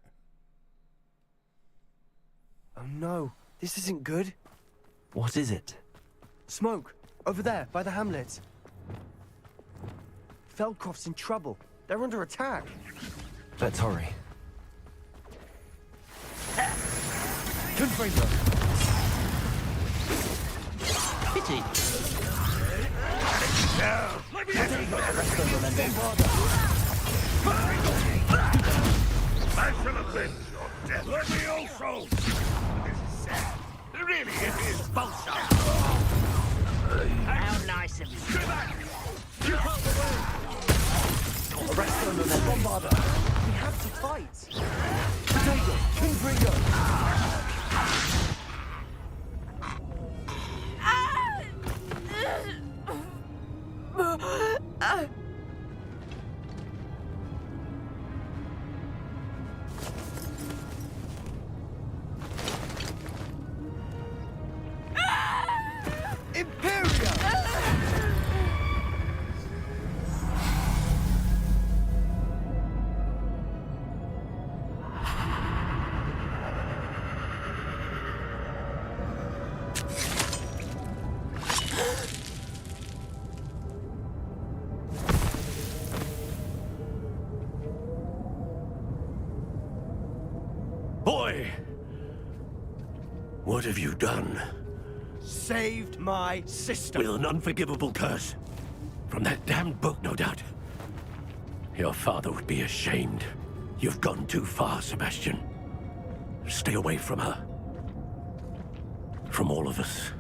Oh no, this isn't good. What is it? Smoke, over there, by the hamlet. Feldcroft's in trouble. They're under attack. Let's hurry. Confringo. Pity. I shall avenge your death. Let me also! This is sad. Really, it is bullshit. How nice of you. Arrest them and then bombarder. We have to fight. Potato, Confringo. Boy! What have you done? Saved my sister. With an unforgivable curse. From that damned book, no doubt. Your father would be ashamed. You've gone too far, Sebastian. Stay away from her. From all of us.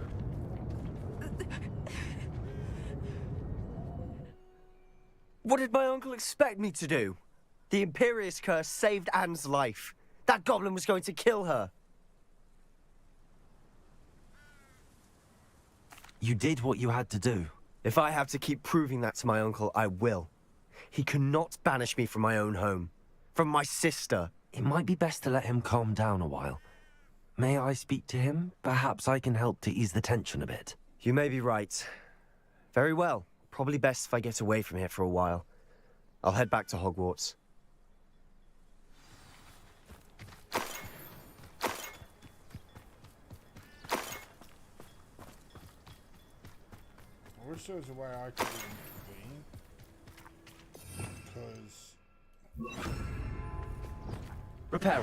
What did my uncle expect me to do? The Imperious curse saved Anne's life. That goblin was going to kill her. You did what you had to do. If I have to keep proving that to my uncle, I will. He cannot banish me from my own home. From my sister. It might be best to let him calm down a while. May I speak to him? Perhaps I can help to ease the tension a bit. You may be right. Very well. Probably best if I get away from here for a while. I'll head back to Hogwarts. I wish there was a way I could intervene. Because... Reparo.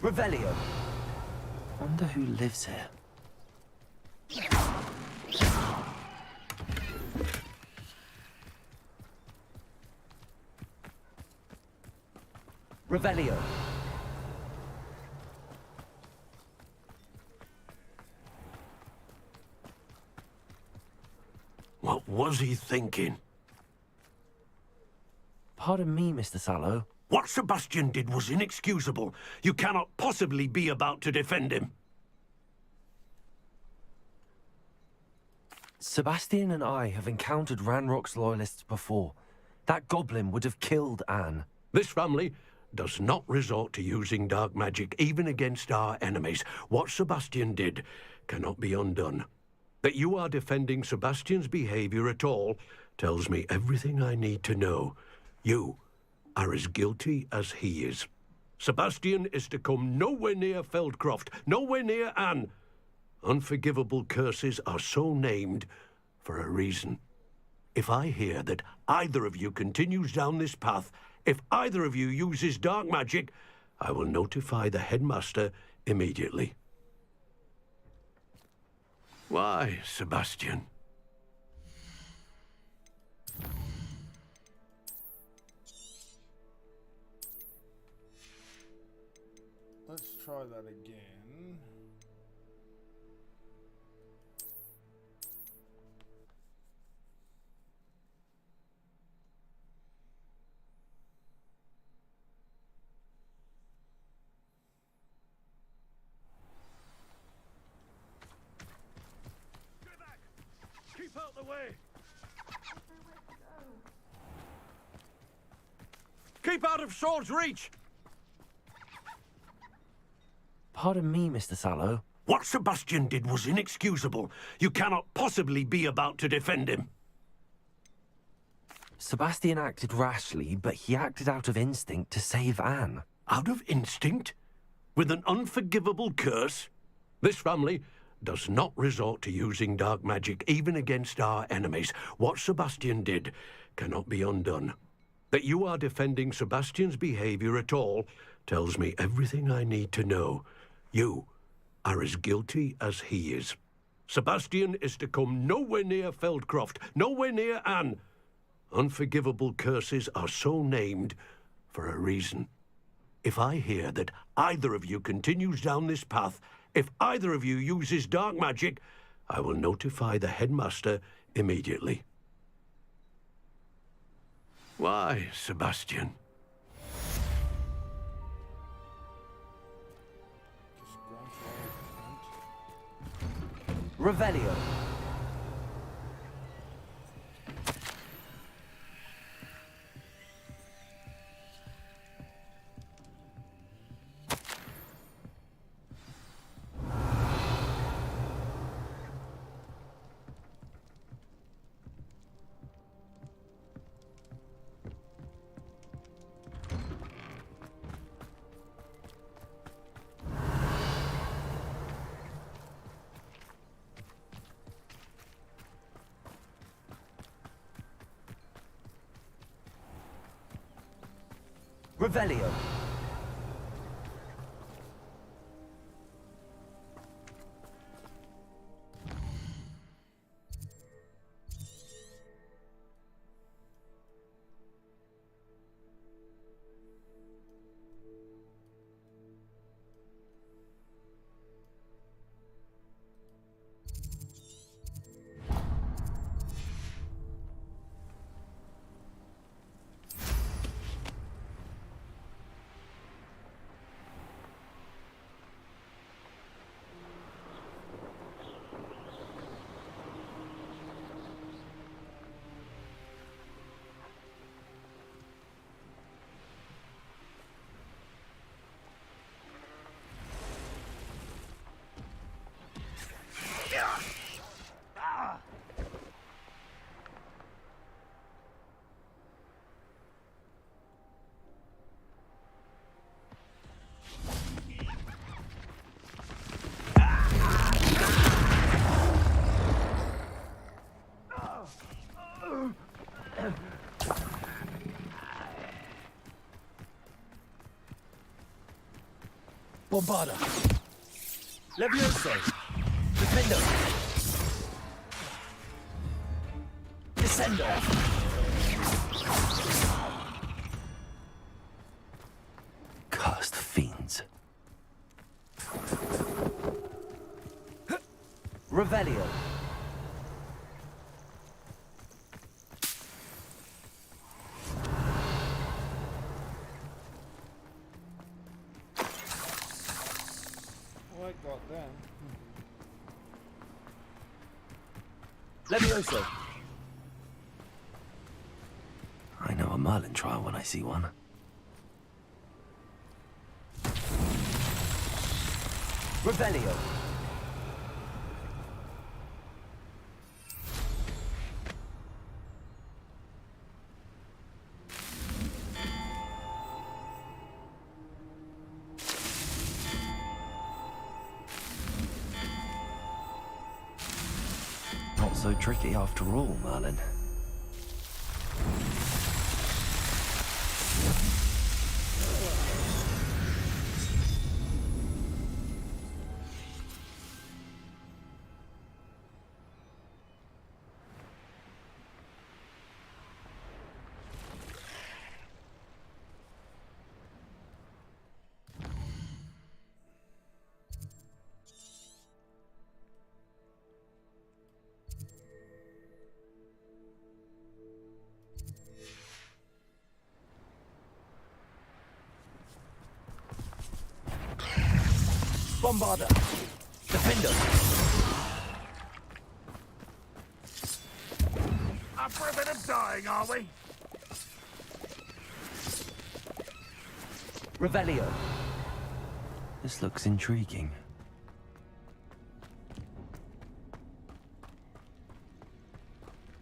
Revelio. Wonder who lives here. Revelio. was he thinking? Pardon me, Mr. Sallow. What Sebastian did was inexcusable. You cannot possibly be about to defend him. Sebastian and I have encountered Ranrock's loyalists before. That goblin would have killed Anne. This family does not resort to using dark magic even against our enemies. What Sebastian did cannot be undone. That you are defending Sebastian's behavior at all tells me everything I need to know. You are as guilty as he is. Sebastian is to come nowhere near Feldcroft, nowhere near Anne. Unforgivable curses are so named for a reason. If I hear that either of you continues down this path, if either of you uses dark magic, I will notify the headmaster immediately. Why, Sebastian? Let's try that again. Keep out the way! Keep out of Sword's reach! Pardon me, Mr. Sallow. What Sebastian did was inexcusable. You cannot possibly be about to defend him. Sebastian acted rashly, but he acted out of instinct to save Anne. Out of instinct? With an unforgivable curse? This family does not resort to using dark magic even against our enemies. What Sebastian did cannot be undone. That you are defending Sebastian's behavior at all tells me everything I need to know. You are as guilty as he is. Sebastian is to come nowhere near Feldcroft, nowhere near Anne. Unforgivable curses are so named for a reason. If I hear that either of you continues down this path, if either of you uses dark magic, I will notify the headmaster immediately. Why, Sebastian? Revelio. Revelio. Bombarda. Levioso. Defendo. Descendo. Cursed fiends. Revelio. Levioso. I know a Merlin trial when I see one. Revelio. Not so tricky after all, Merlin. Bombarder. Defender. Up for a bit of dying, are we? Revelio. This looks intriguing.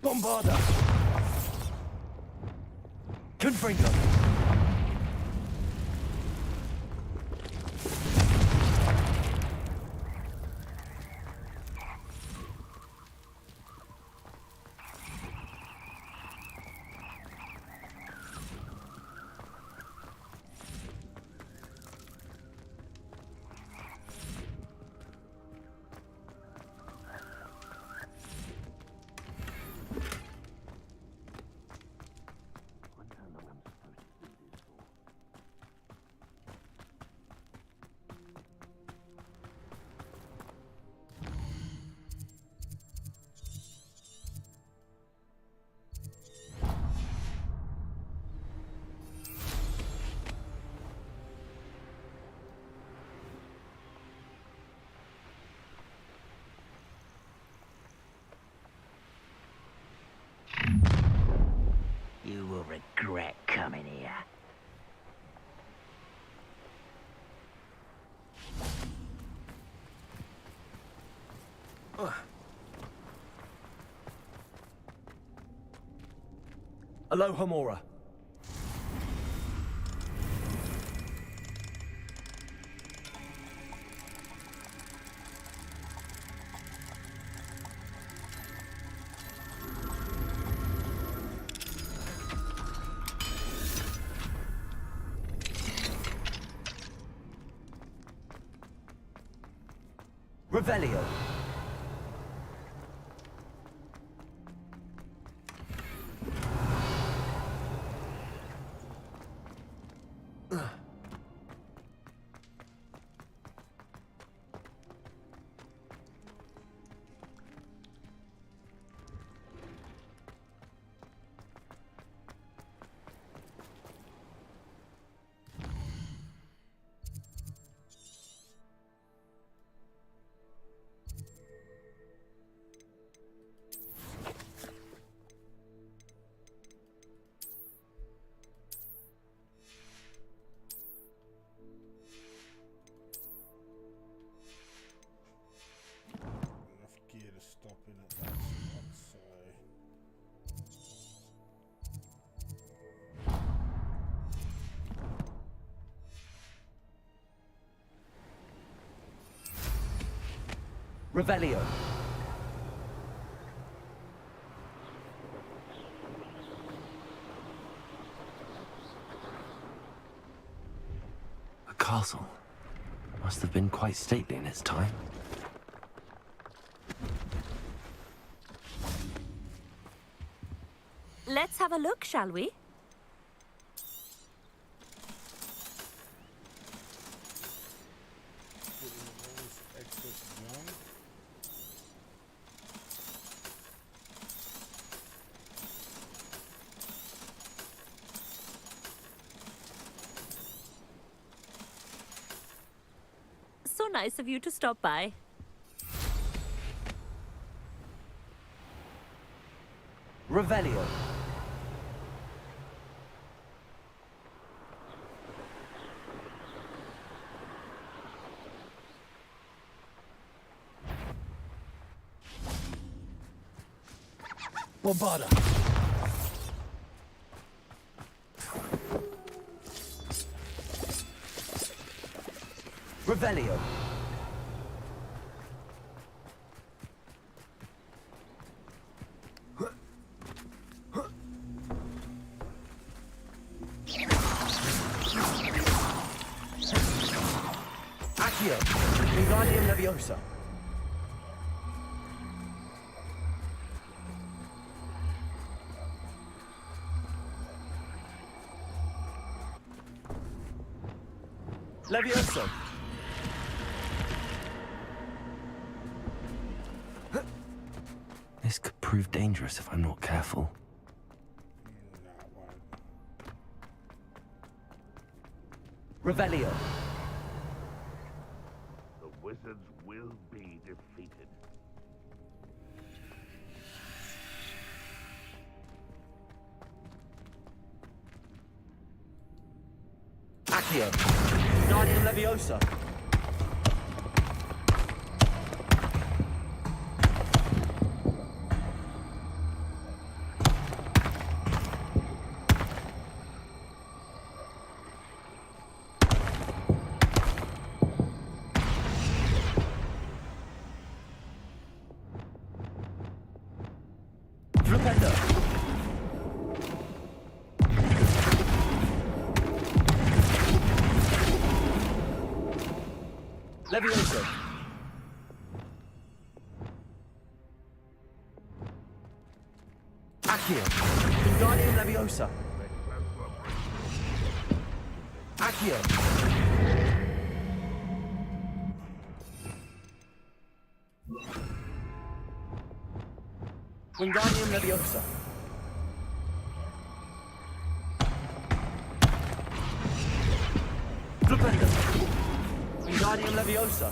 Bombarder. Confringo. You will regret coming here. Alohomora. Revelio. Enough gear to stop in at that spot, so. Revelio. A castle. Must have been quite stately in its time. Let's have a look, shall we? So nice of you to stop by. Revelio. Bombarda. Revelio. Accio. Wingardium Leviosa. Levioso. This could prove dangerous if I'm not careful. Revelio. The wizards will be defeated. Accio. Wingardium Leviosa. Flipendo. Levioso. Accio. Wingardium Leviosa. Accio. Wingardium Leviosa. Flipendo. Wingardium Leviosa.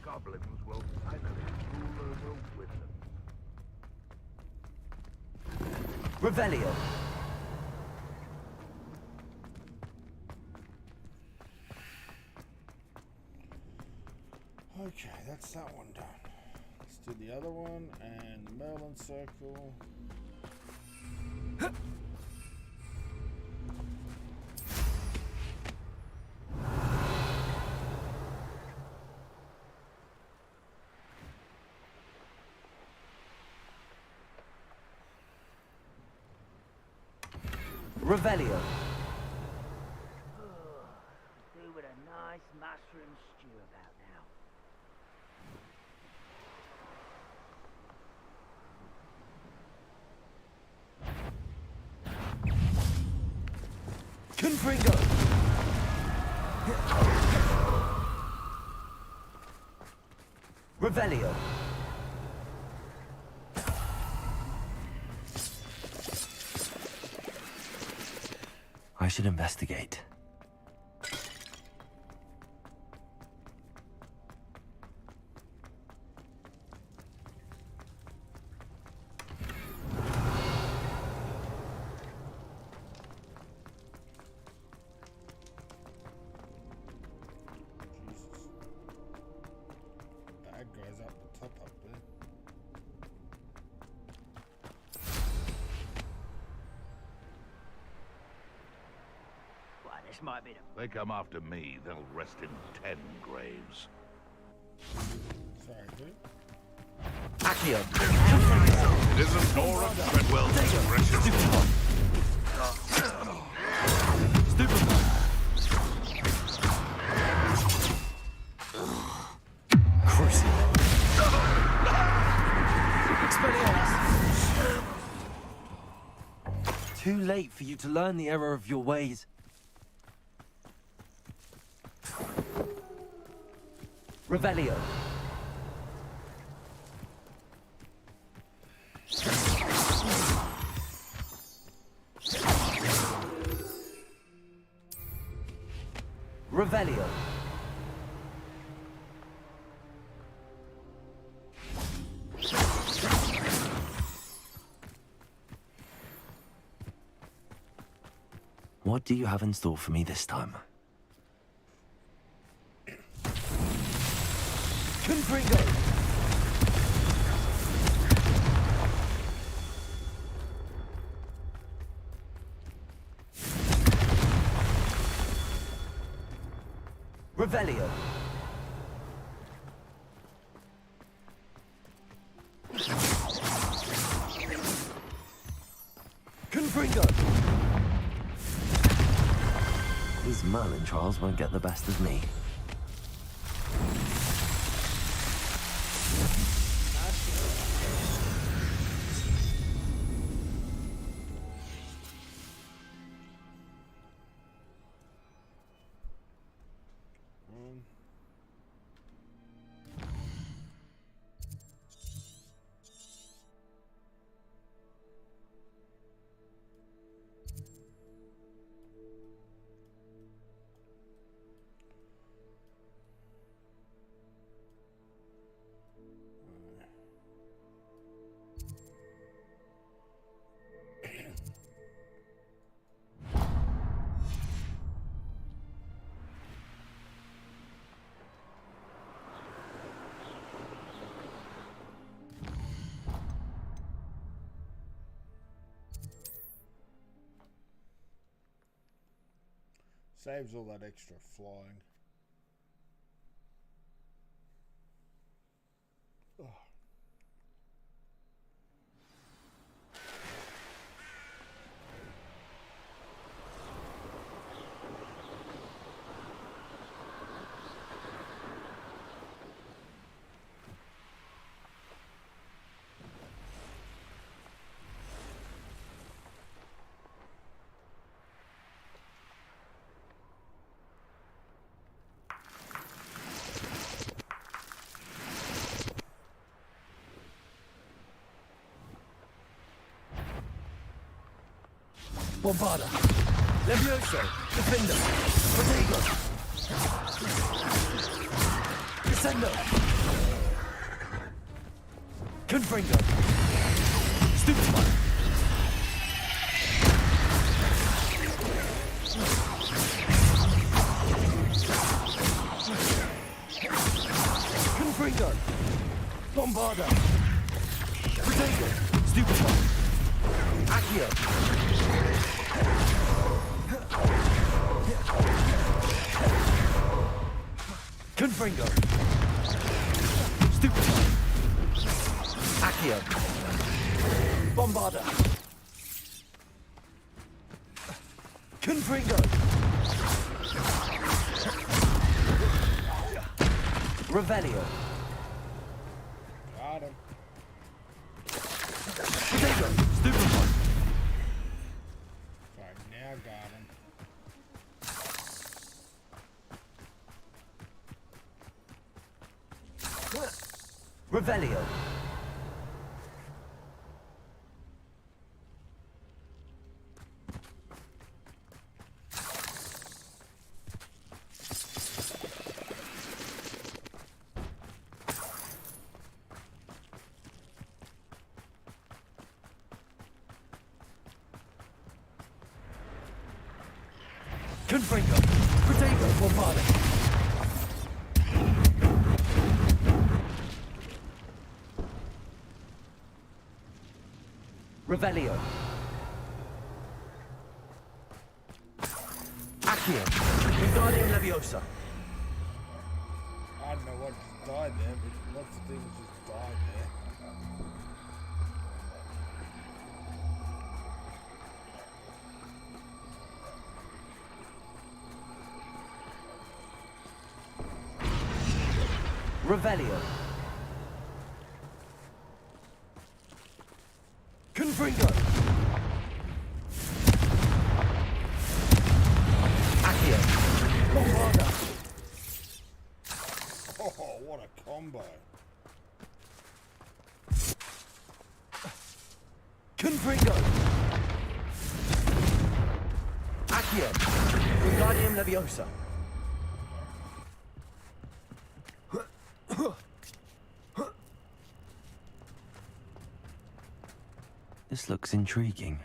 Goblins will finally rule over wizards. Revelio. Okay, that's that one done. Let's do the other one and Merlin Circle. Revelio. Do with a nice mushroom stew about now. Confringo. Revelio. I should investigate. Jesus. Bad guys up the top up there. Well, this might be the... They come after me, they'll rest in 10 graves. Sorry, dude. Accio. It isn't Nora Treadwell's precious. Stupefy. too late for you to learn the error of your ways. Revelio. Revelio. What do you have in store for me this time? Confringo. Revelio. Confringo. These Merlin trials won't get the best of me. Saves all that extra flying. Oh. Bombarda. Levioso. Defender. Protego. Descendo. Confringo. Stupefy. Confringo. Bombarda. Protego. Stupefy. Accio. Confringo. Stupefy. Accio. Bombarda. Confringo. Revelio. Got him. Protego. Stupefy. Right, now got him. Revelio. Confringo. Protego. Bombarda. Revelio. Accio. Wingardium Leviosa. I don't know what just died there, but lots of things just died there. Revelio. Confringo. combo. Confringo! Accio! Wingardium Leviosa! This looks intriguing.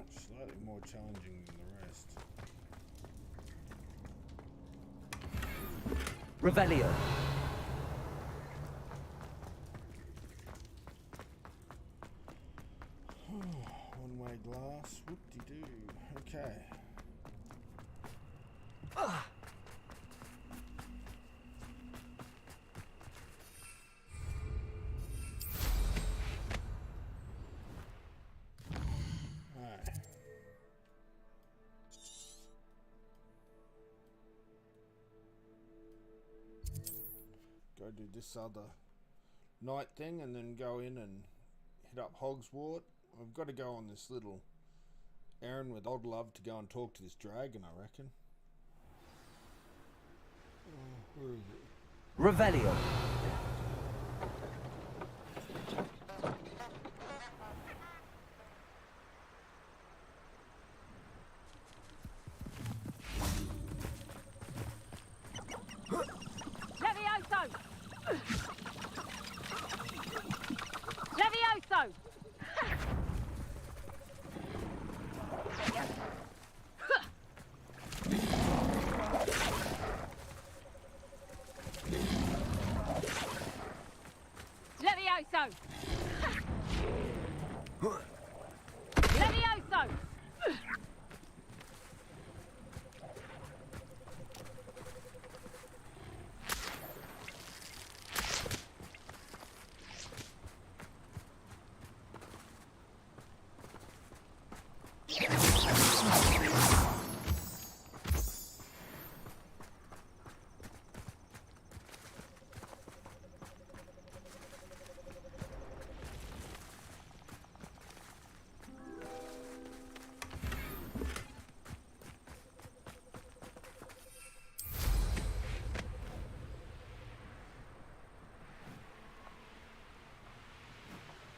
Slightly more challenging than the rest. Revelio! One-way glass. Whoop-de-doo. Okay. Go do this other night thing and then go in and hit up Hogwarts. We've got to go on this little errand with Odd Love to go and talk to this dragon, I reckon. Where is it? Revelio! Levioso! Levioso! Levioso!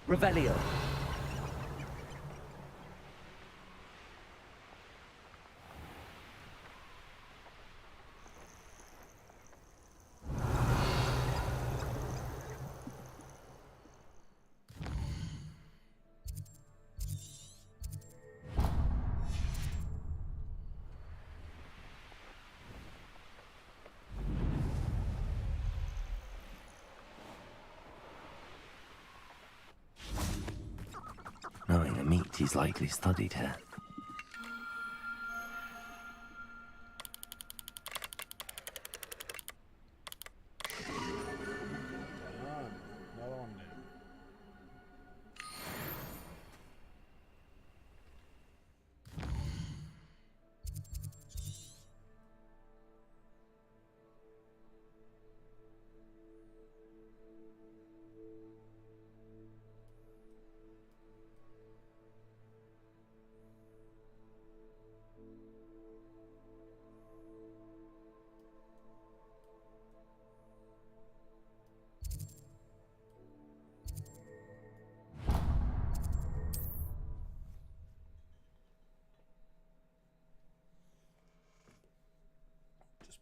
Revelio! Knowing the meat he's likely studied here. Another one there.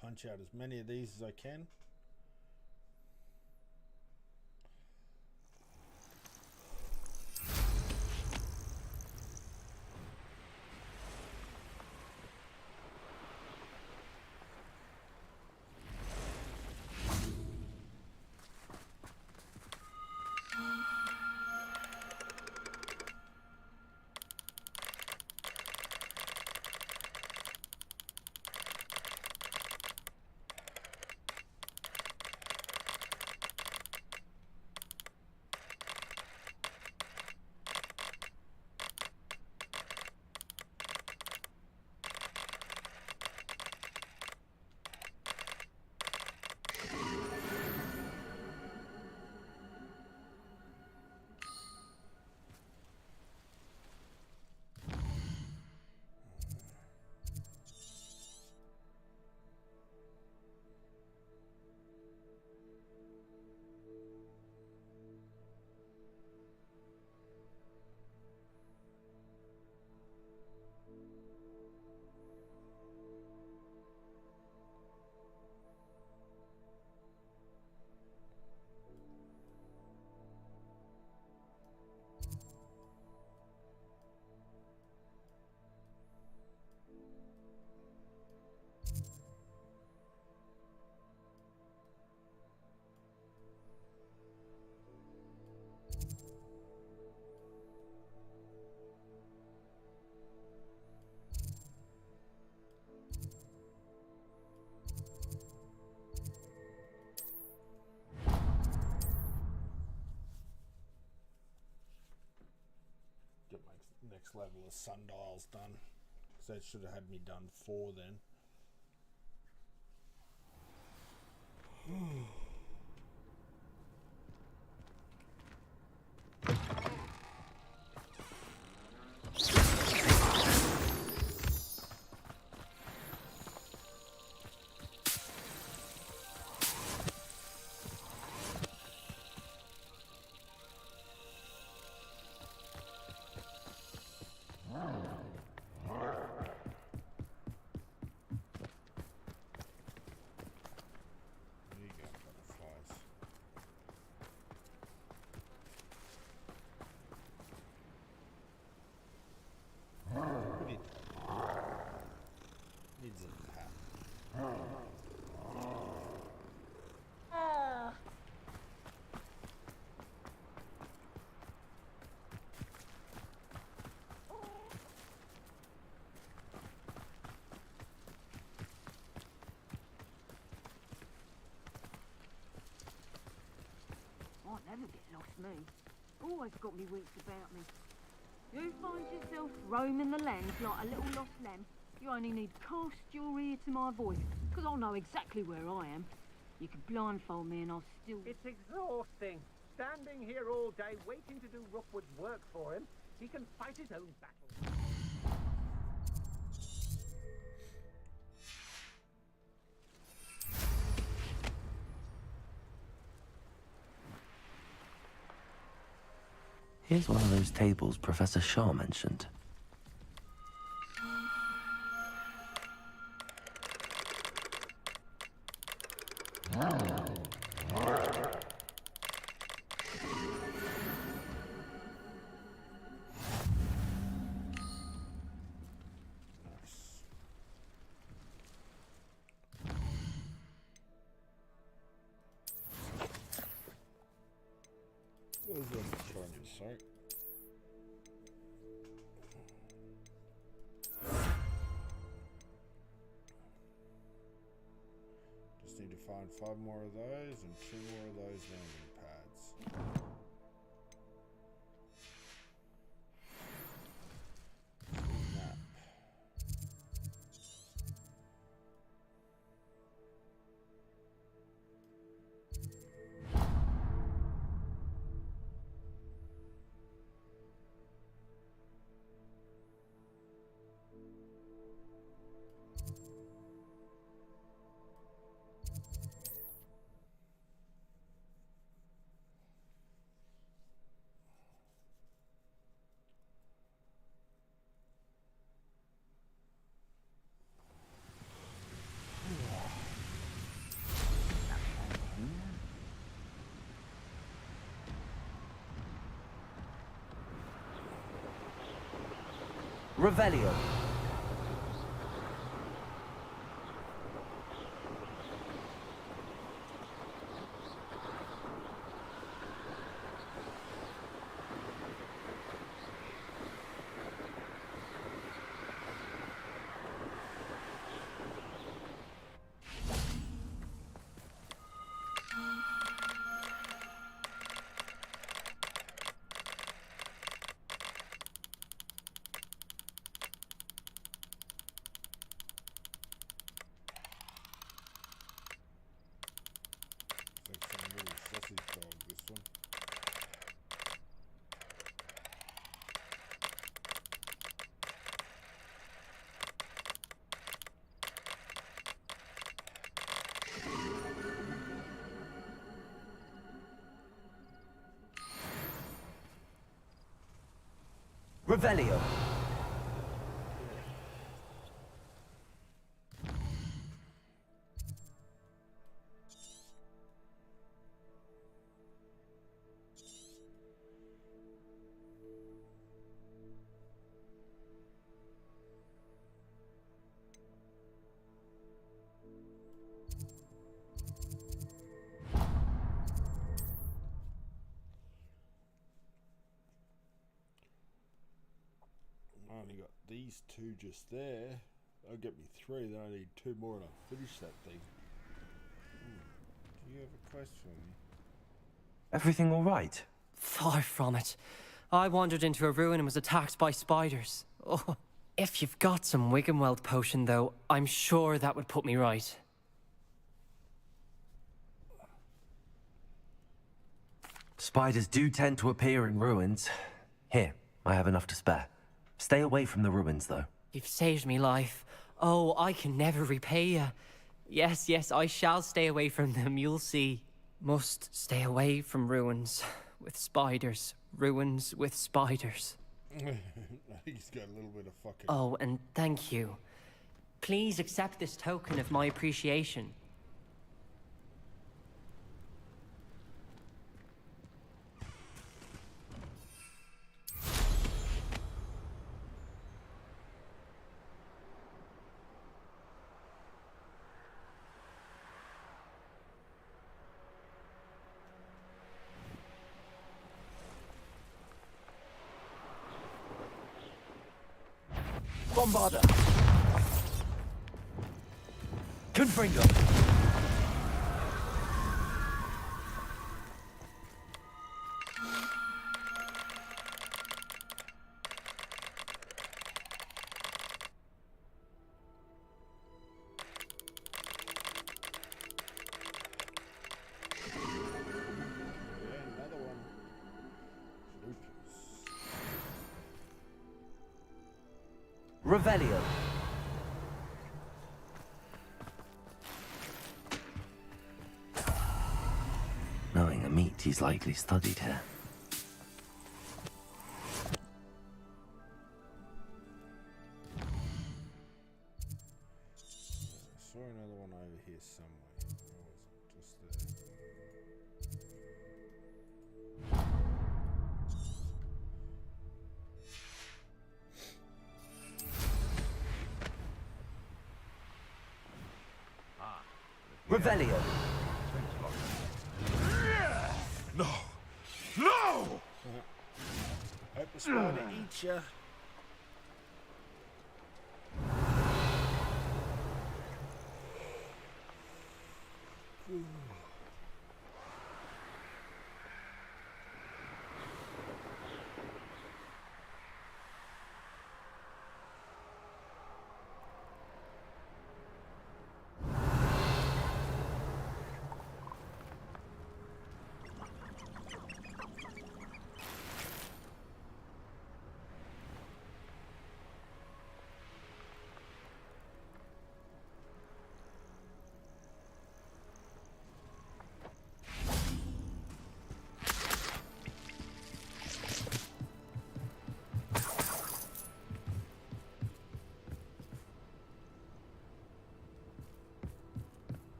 Punch out as many of these as I can. next level of sundials done. So it should have had me done 4 then. Needs a hat. I'll never get lost, me. Always got me wits about me. You find yourself roaming the lands like a little lost lamb, you only need to cast your ear to my voice, because I'll know exactly where I am. You can blindfold me and I'll still... It's exhausting. Standing here all day waiting to do Rookwood's work for him. He can fight his own battles. Here's one of those tables Professor Shaw mentioned. Those are the charges, sorry. Just need to find 5 more of those and 2 more of those landing pads. Map. Revelio. Revelio. I only got these 2 just there. That'll get me 3, then I need 2 more and I'll finish that thing. Do you have a quest for me? Everything all right? Far from it. I wandered into a ruin and was attacked by spiders. Oh, if you've got some Wiggenweld potion, though, I'm sure that would put me right. Spiders do tend to appear in ruins. Here, I have enough to spare. Stay away from the ruins, though. You've saved me life. Oh, I can never repay you. Yes, yes, I shall stay away from them, you'll see. Must stay away from ruins with spiders. Ruins with spiders. He's got a little bit of fucking... Oh, and thank you. Please accept this token of my appreciation. Bombarder. Confringo. Another one. Revelio. Knowing a meat he's likely studied here. I saw another one over here somewhere. Or was it just there? Revelio. No! No! Hope the spider eats ya.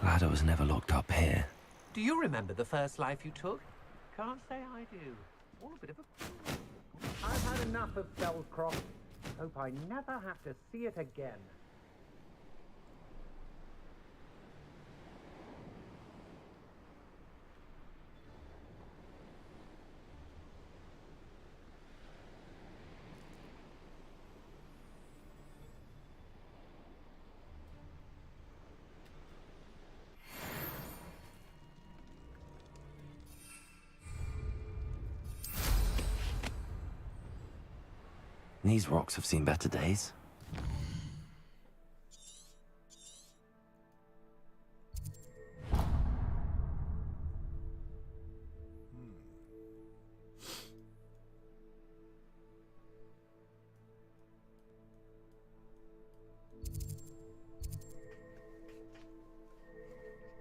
Glad I was never locked up here. Do you remember the first life you took? Can't say I do. All a bit of a... I've had enough of Fellcroft. Hope I never have to see it again. These rocks have seen better days.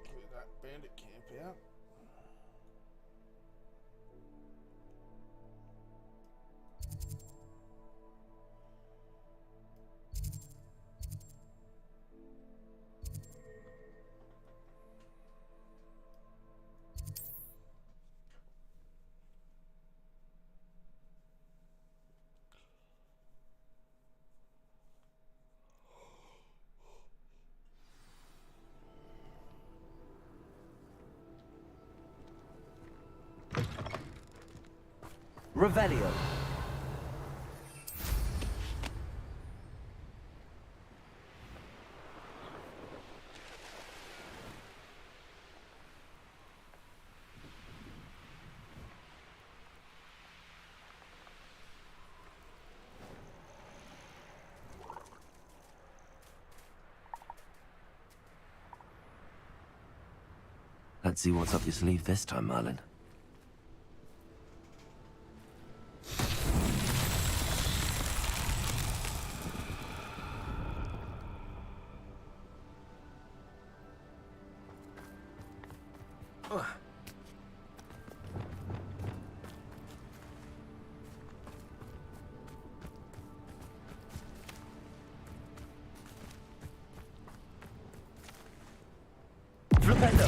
Clear that bandit camp out. Revelio. Let's see what's up your sleeve this time, Merlin. Flipendo.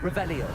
Revelio.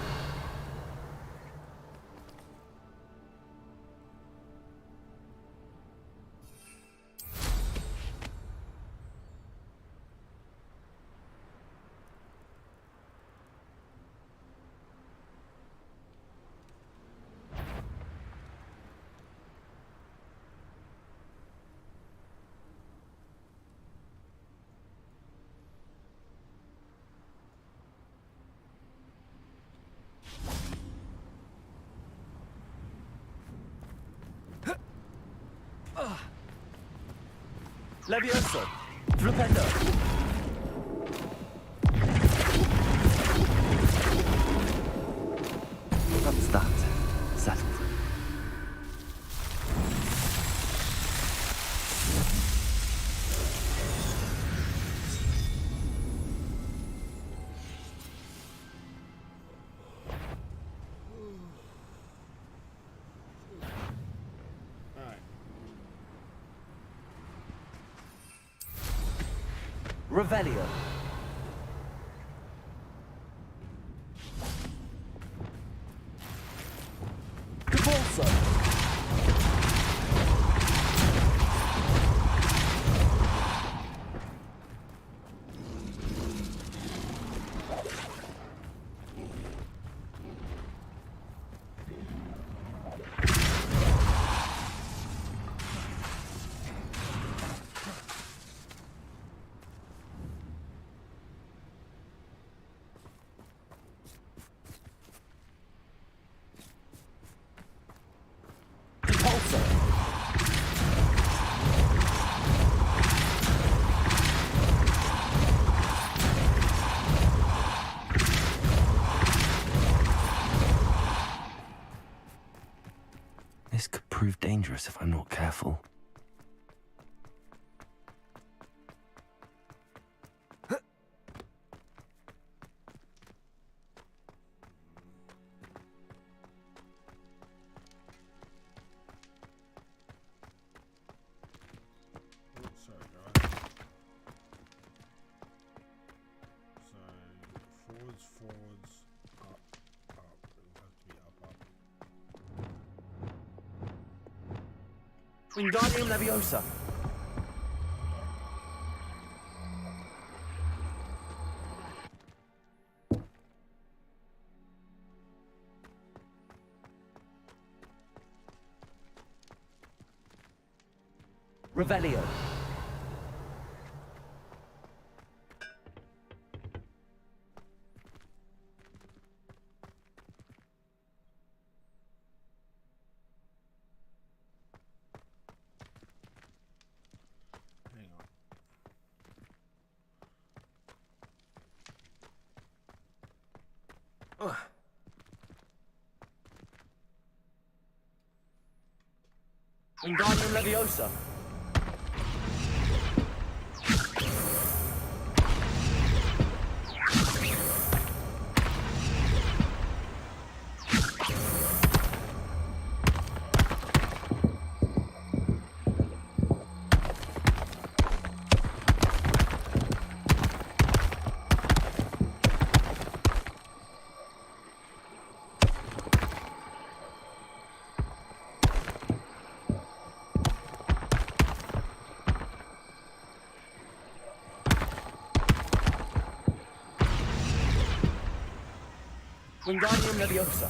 Levioso. Flipendo. That's that. Settled. Revelio. Capulso. This could prove dangerous if I'm not careful. Forwards, up, up. It has to be up, up. Wingardium Leviosa. Revelio. Hang on. Wingardium Leviosa. Wingardium Leviosa.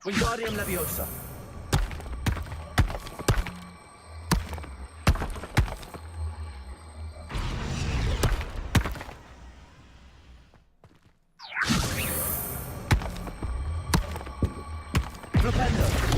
Wingardium Leviosa. Flipendo.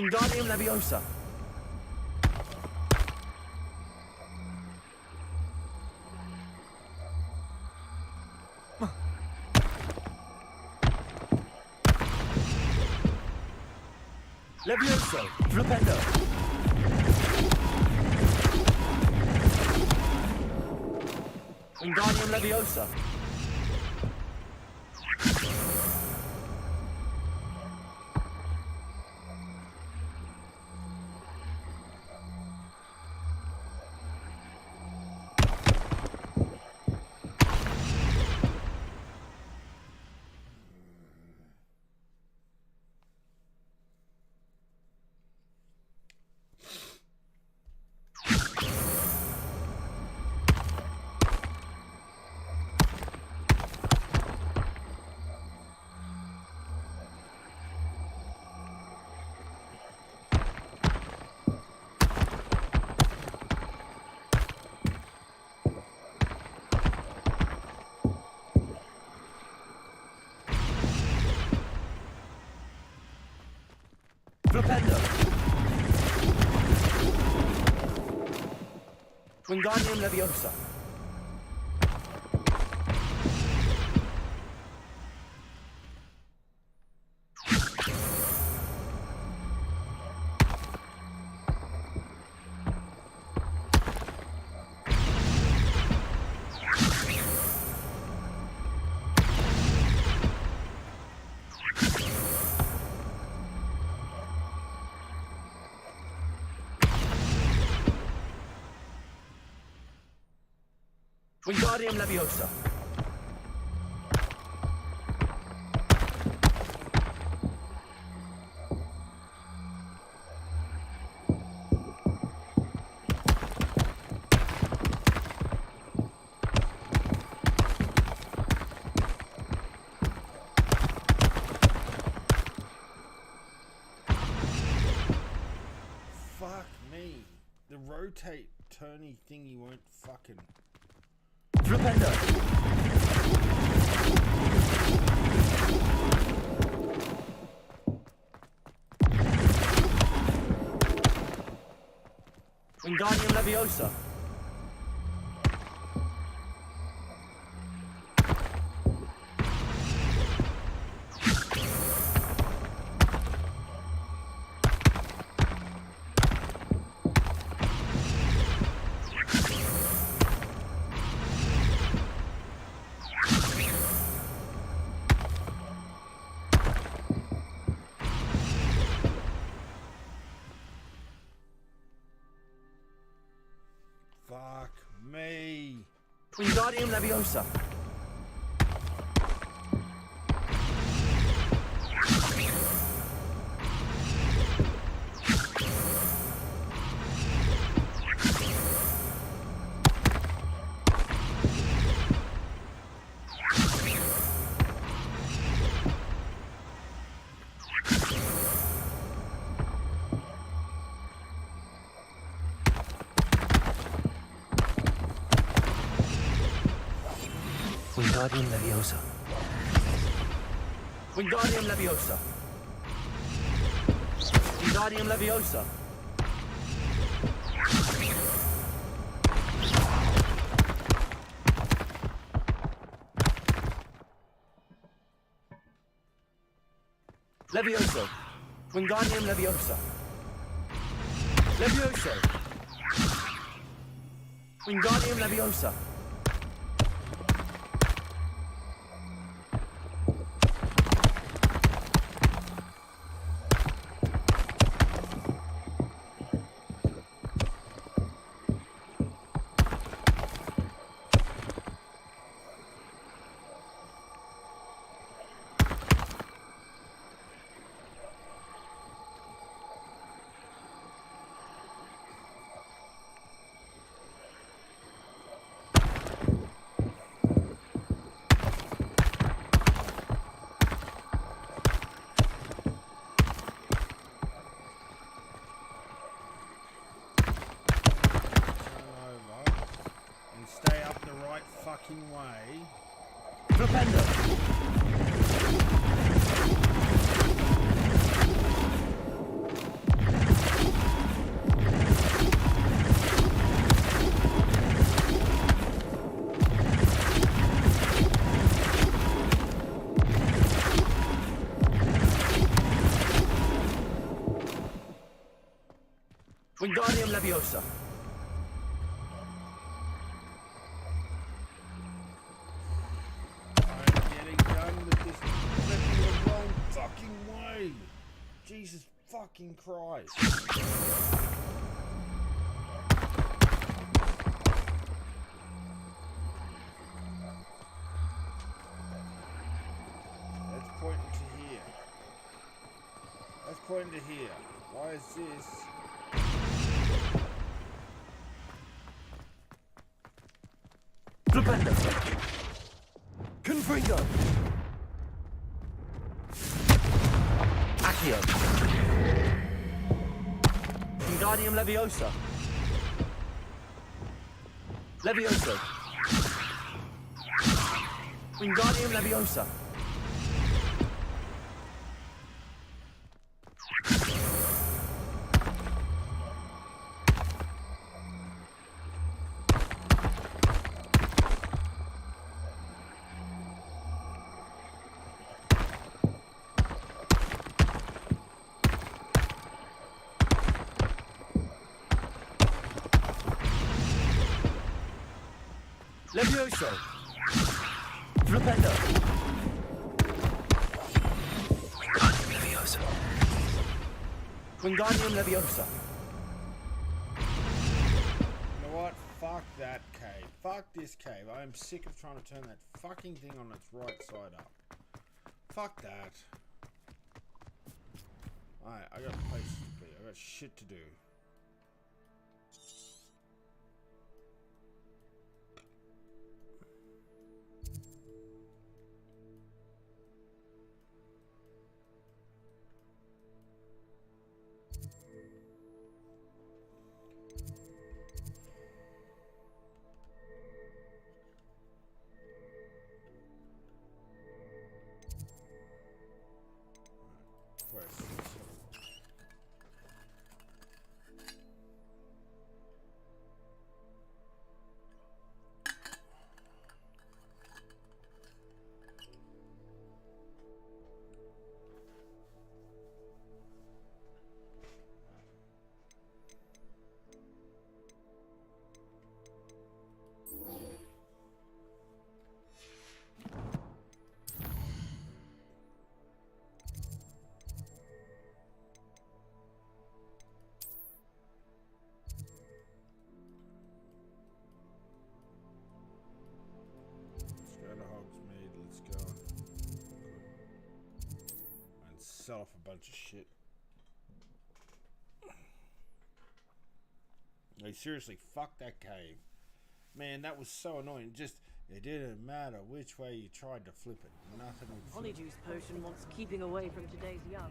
Wingardium Leviosa. Levioso. Flipendo. Wingardium Leviosa. Flipendo. Wingardium Leviosa. Wingardium Leviosa. Fuck me. The rotate turny thingy won't fucking... Flipendo. Leviosa. Fuck me. Wingardium Leviosa. Wingardium Leviosa. Wingardium Leviosa. Wingardium Leviosa. Levioso. Wingardium Leviosa. Levioso. Wingardium Leviosa. Stay up the right fucking way. Flipendo. Wingardium Leviosa. Jesus fucking Christ. Let's point to here. Let's point to here. Why is this? Flipendo. Confringo. Accio. Wingardium Leviosa. Levioso. Wingardium Leviosa. Levioso. Flipendo. Wingardium Leviosa. Wingardium Leviosa. You know what? Fuck that cave. Fuck this cave. I am sick of trying to turn that fucking thing on its right side up. Fuck that. Alright, I got places to be. I got shit to do. sell off a bunch of shit. Like, seriously, fuck that cave. Man, that was so annoying. Just, it didn't matter which way you tried to flip it. Nothing would flip. Honeyjuice potion wants keeping away from today's young.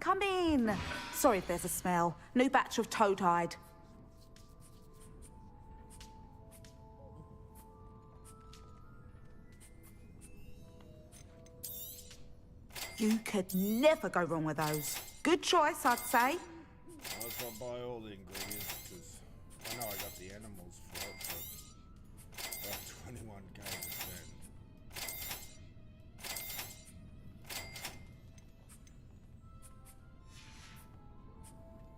Come in. Sorry if there's a smell. New batch of toad-hide. You could never go wrong with those. Good choice, I'd say. I was gonna buy all the ingredients because I know I got the animals for it, but I have 21k to spend.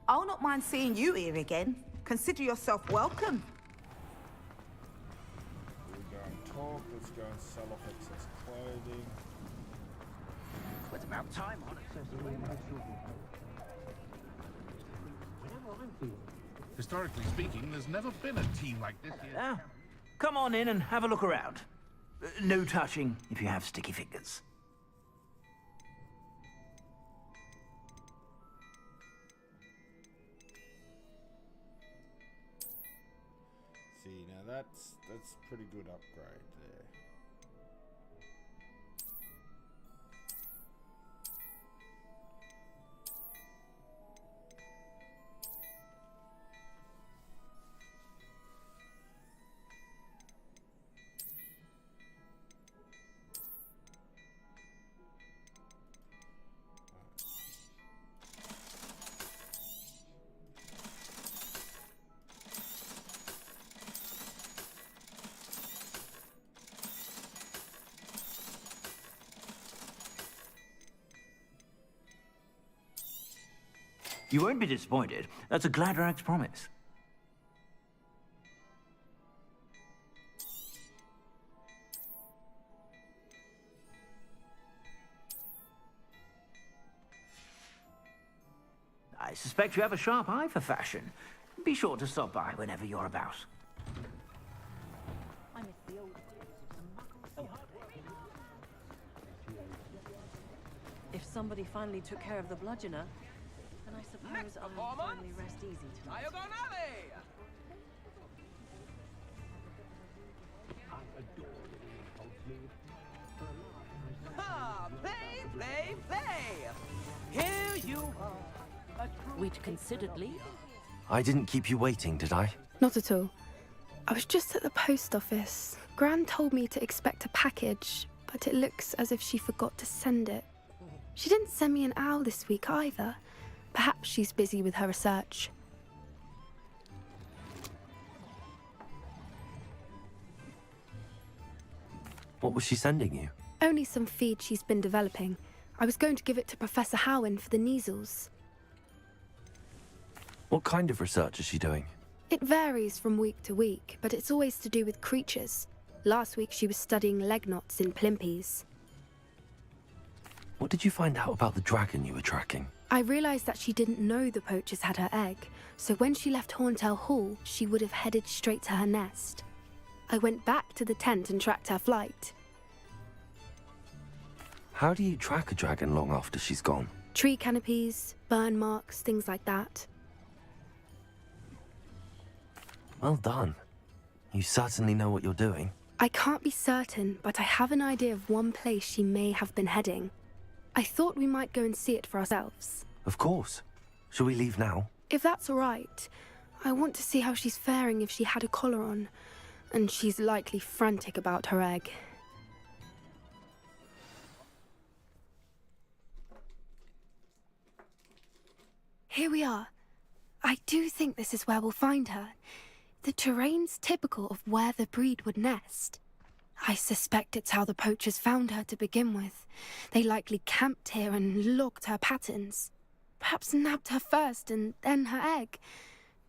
I'll not mind seeing you here again. Consider yourself welcome. We'll go and talk. Let's go and sell off excess clothing. It's about time, Historically speaking, there's never been a team like this here. Come on in and have a look around. No touching if you have sticky fingers. See, now that's pretty good upgrade there. You won't be disappointed. That's a Gladrax promise. I suspect you have a sharp eye for fashion. Be sure to stop by whenever you're about. I miss the old days. If somebody finally took care of the bludgeoner, then I suppose I'll finally rest easy tonight. Here you are. We'd considered leaving. I didn't keep you waiting, did I? Not at all. I was just at the post office. Gran told me to expect a package, but it looks as if she forgot to send it. She didn't send me an owl this week either. Perhaps she's busy with her research. What was she sending you? Only some feed she's been developing. I was going to give it to Professor Howen for the measles. What kind of research is she doing? It varies from week to week, but it's always to do with creatures. Last week she was studying leg knots in plimpies. What did you find out about the dragon you were tracking? I realised that she didn't know the poachers had her egg, so when she left Horntail Hall, she would have headed straight to her nest. I went back to the tent and tracked her flight. How do you track a dragon long after she's gone? Tree canopies, burn marks, things like that. Well done. You certainly know what you're doing. I can't be certain, but I have an idea of one place she may have been heading. I thought we might go and see it for ourselves. Of course. Shall we leave now? If that's all right. I want to see how she's faring if she had a collar on. And she's likely frantic about her egg. Here we are. I do think this is where we'll find her. The terrain's typical of where the breed would nest. I suspect it's how the poachers found her to begin with. They likely camped here and logged her patterns. Perhaps nabbed her first and then her egg.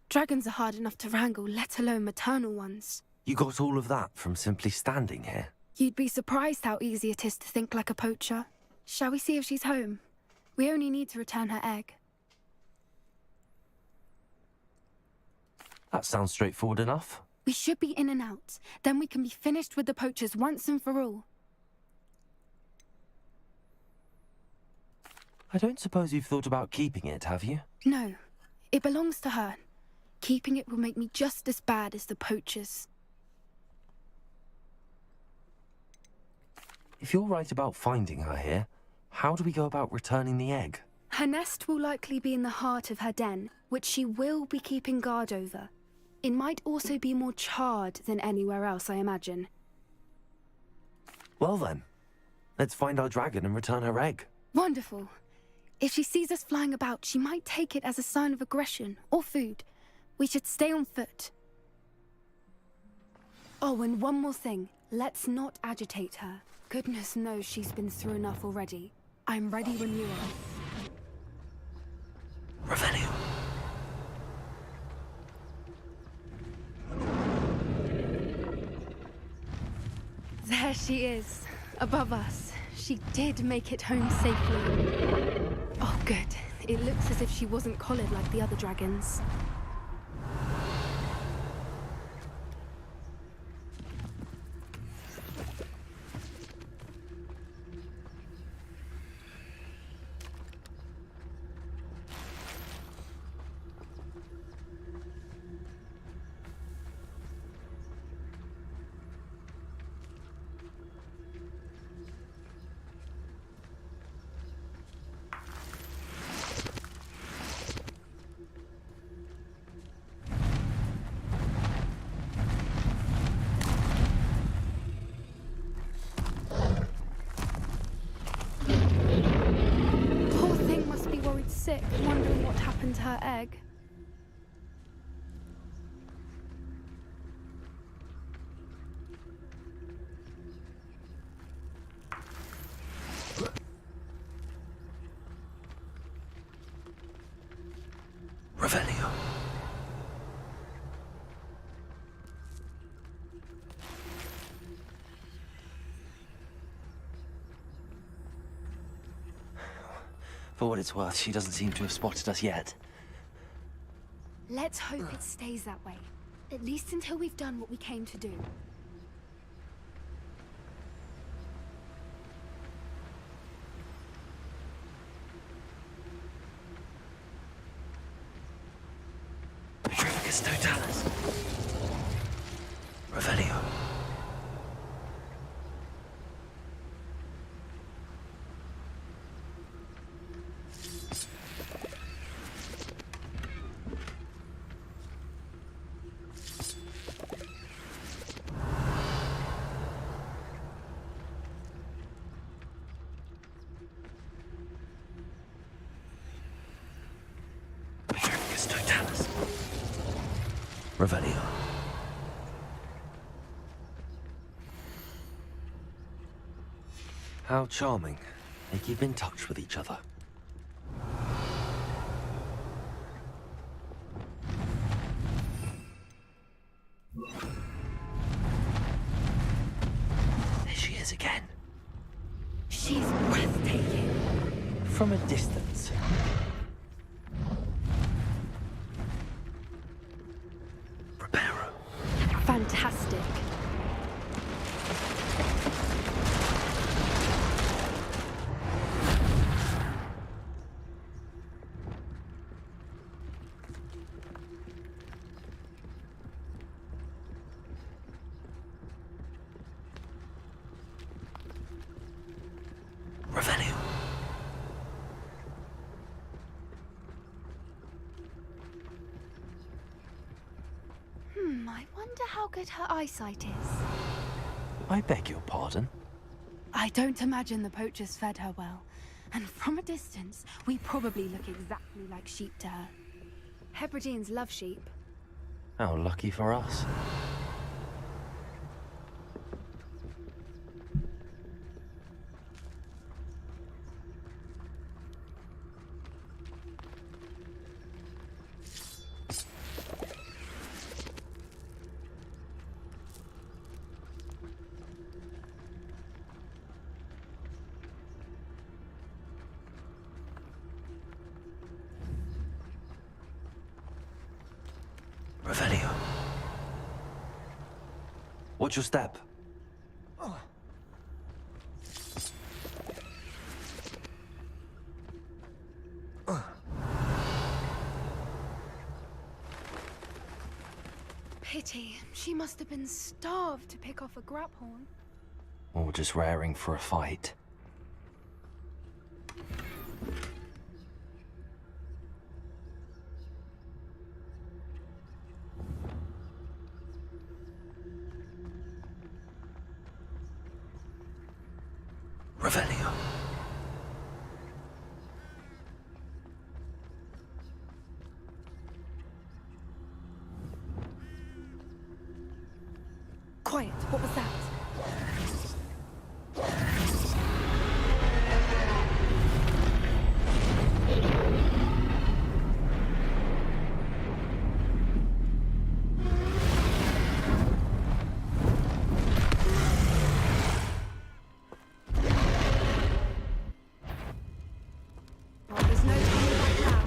Dragons are hard enough to wrangle, let alone maternal ones. You got all of that from simply standing here? You'd be surprised how easy it is to think like a poacher. Shall we see if she's home? We only need to return her egg. That sounds straightforward enough. We should be in and out. Then we can be finished with the poachers once and for all. I don't suppose you've thought about keeping it, have you? No, it belongs to her. Keeping it will make me just as bad as the poachers. If you're right about finding her here, how do we go about returning the egg? Her nest will likely be in the heart of her den, which she will be keeping guard over. It might also be more charred than anywhere else, I imagine. Well then, let's find our dragon and return her egg. Wonderful. If she sees us flying about, she might take it as a sign of aggression or food. We should stay on foot. Oh, and one more thing. Let's not agitate her. Goodness knows she's been through enough already. I'm ready when you are. Revelio. There she is, above us. She did make it home safely. Oh, good. It looks as if she wasn't collared like the other dragons. Sick, wondering what happened to her egg. Revelio. For what it's worth, she doesn't seem to have spotted us yet. Let's hope it stays that way. At least until we've done what we came to do. Petrificus totalis. Revelio. Revelio. How charming. They keep in touch with each other. There she is again. She's breathtaking. From a distance. Fantastic. Revelio. I wonder how good her eyesight is. I beg your pardon? I don't imagine the poachers fed her well. And from a distance, we probably look exactly like sheep to her. Hebrideans love sheep. How lucky for us. Revelio. Watch your step. Pity. She must have been starved to pick off a graphorn. Or just raring for a fight. Revelio. Quiet. What was that? Well, there's no turning back now.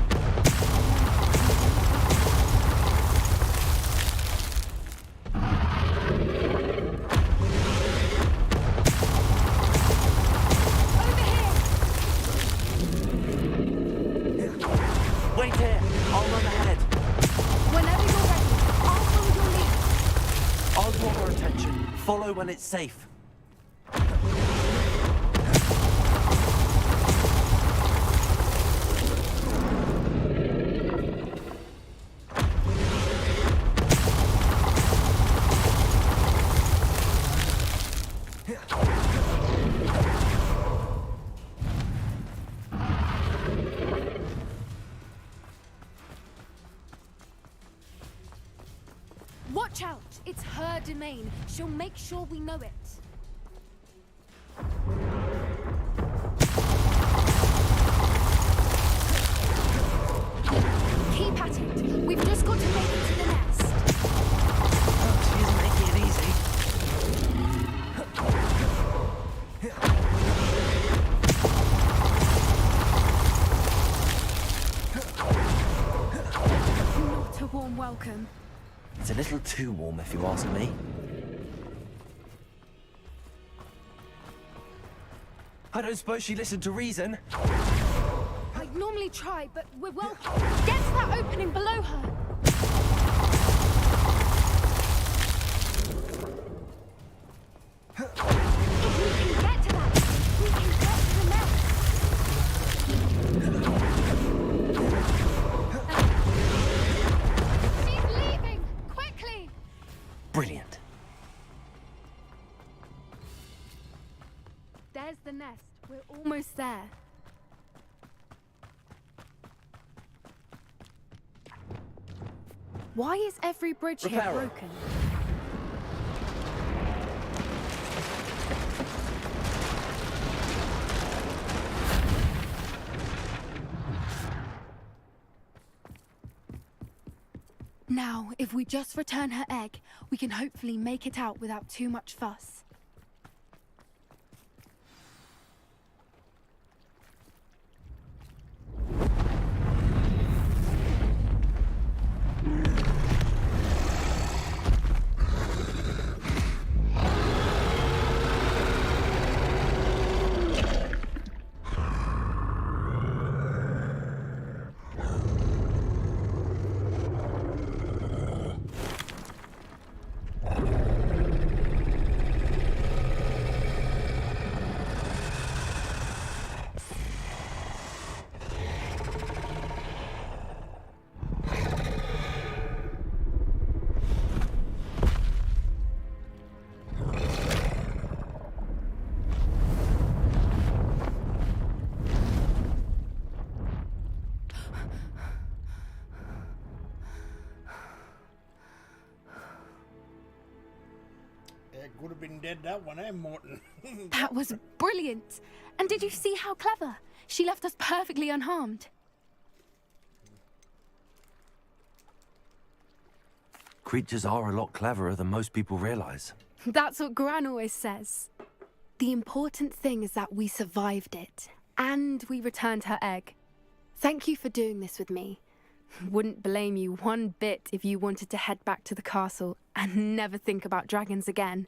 Wait here. I'll run ahead. Whenever you're ready, I'll follow your lead. I'll draw her attention. Follow when it's safe. Watch out! It's her domain. She'll make sure we know it. Keep at it. We've just got to make it to the nest. She isn't making it easy. Not a warm welcome. It's a little too warm, if you ask me. I don't suppose she listened to reason. I'd normally try, but we're well... Get to that opening below her! If we can get to that, we can get to the nest. She's leaving! Quickly! Brilliant. There's the nest. We're almost there. Why is every bridge here Repair her. broken? Now, if we just return her egg, we can hopefully make it out without too much fuss. Could have been dead, that one, eh, Morton? That was brilliant! And did you see how clever? She left us perfectly unharmed. Creatures are a lot cleverer than most people realize. That's what Gran always says. The important thing is that we survived it, and we returned her egg. Thank you for doing this with me. Wouldn't blame you one bit if you wanted to head back to the castle and never think about dragons again.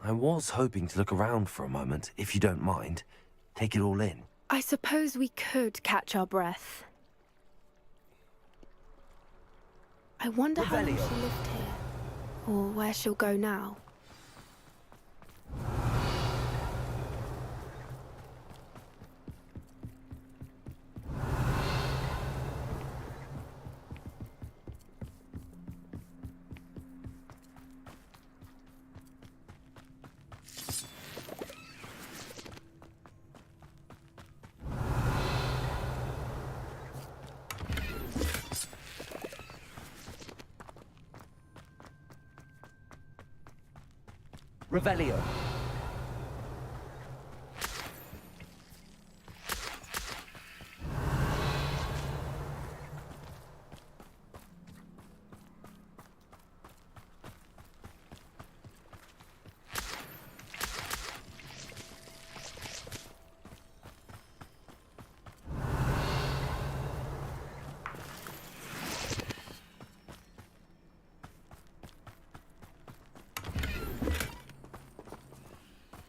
I was hoping to look around for a moment, if you don't mind. Take it all in. I suppose we could catch our breath. I wonder how long she lived here, or where she'll go now. Revelio.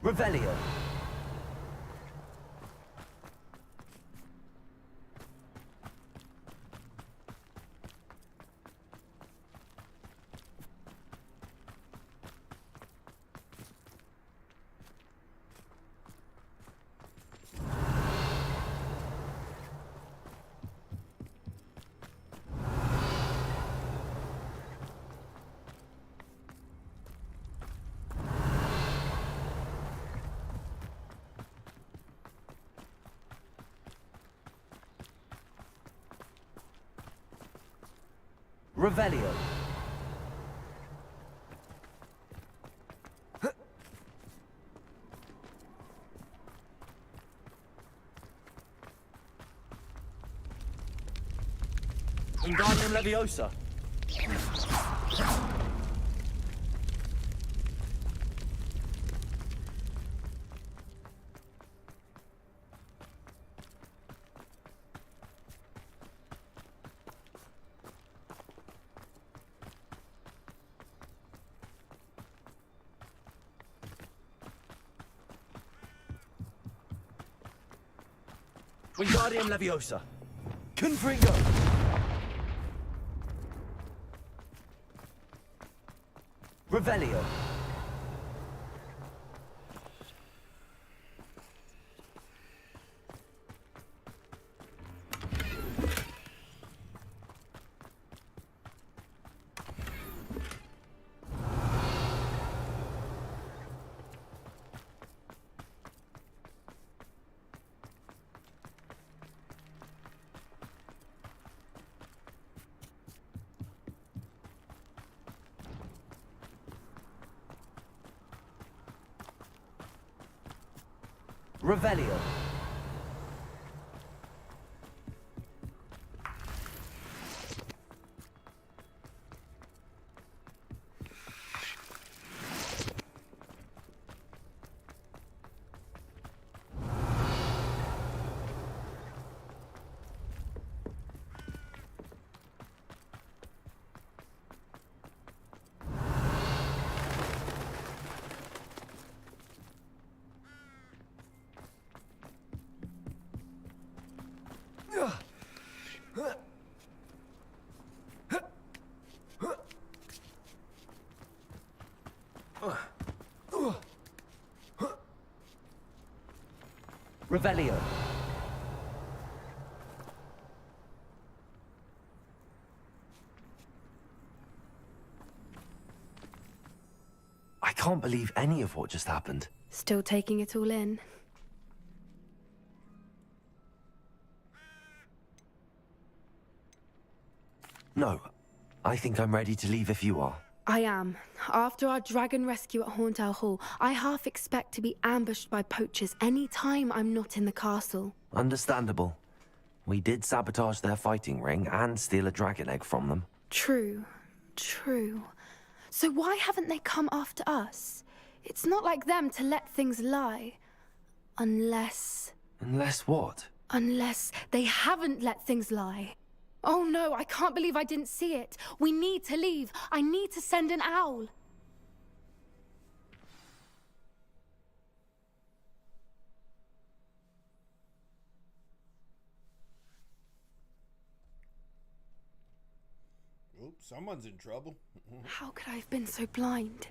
Revelio. Revelio. Wingardium Leviosa. Wingardium Leviosa. Confringo. Revelio. Revelio. Revelio. I can't believe any of what just happened. Still taking it all in. No, I think I'm ready to leave if you are. I am. After our dragon rescue at Hauntow Hall, I half expect to be ambushed by poachers any time I'm not in the castle. Understandable. We did sabotage their fighting ring and steal a dragon egg from them. True, true. So why haven't they come after us? It's not like them to let things lie. Unless... Unless what? Unless they haven't let things lie. Oh no, I can't believe I didn't see it. We need to leave. I need to send an owl. Oops, someone's in trouble. How could I have been so blind?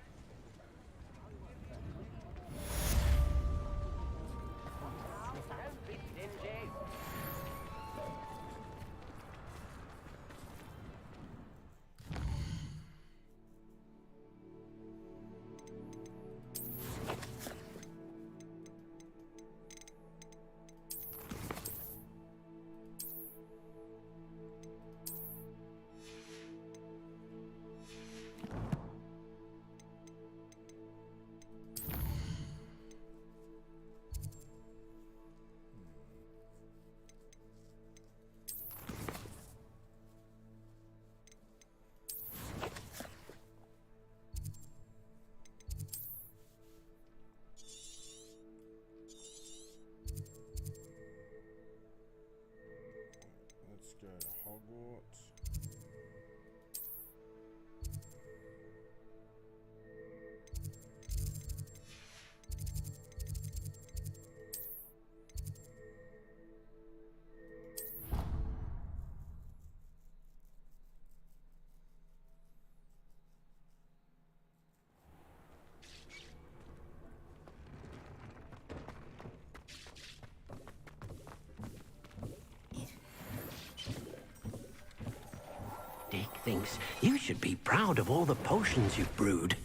Let's go to Hogwarts. Dick thinks you should be proud of all the potions you've brewed.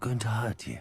going to hurt you.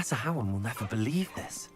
Professor Howard will never believe this.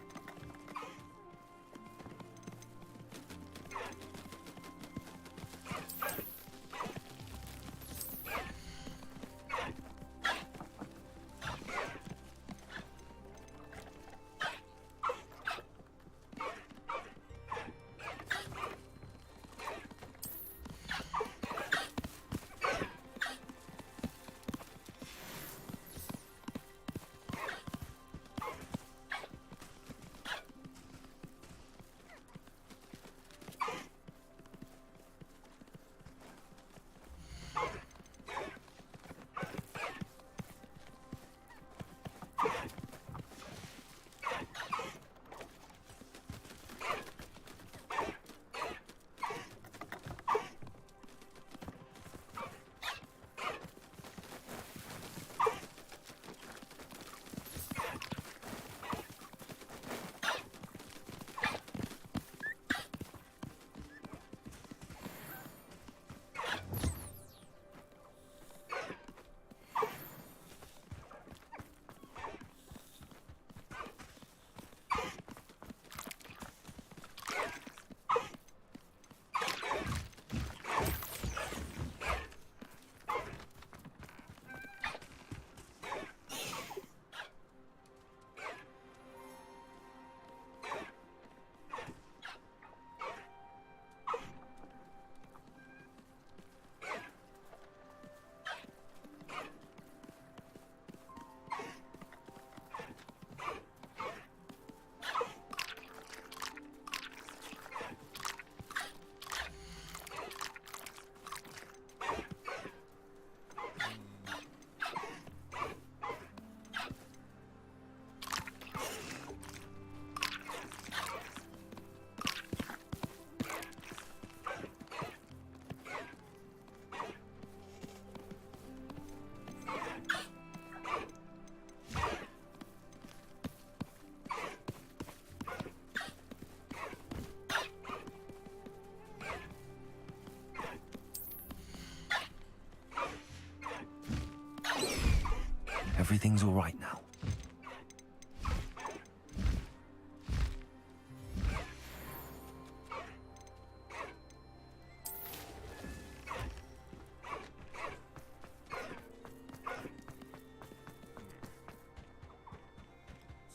everything's all right now.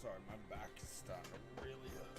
Sorry, my back is starting to really hurt.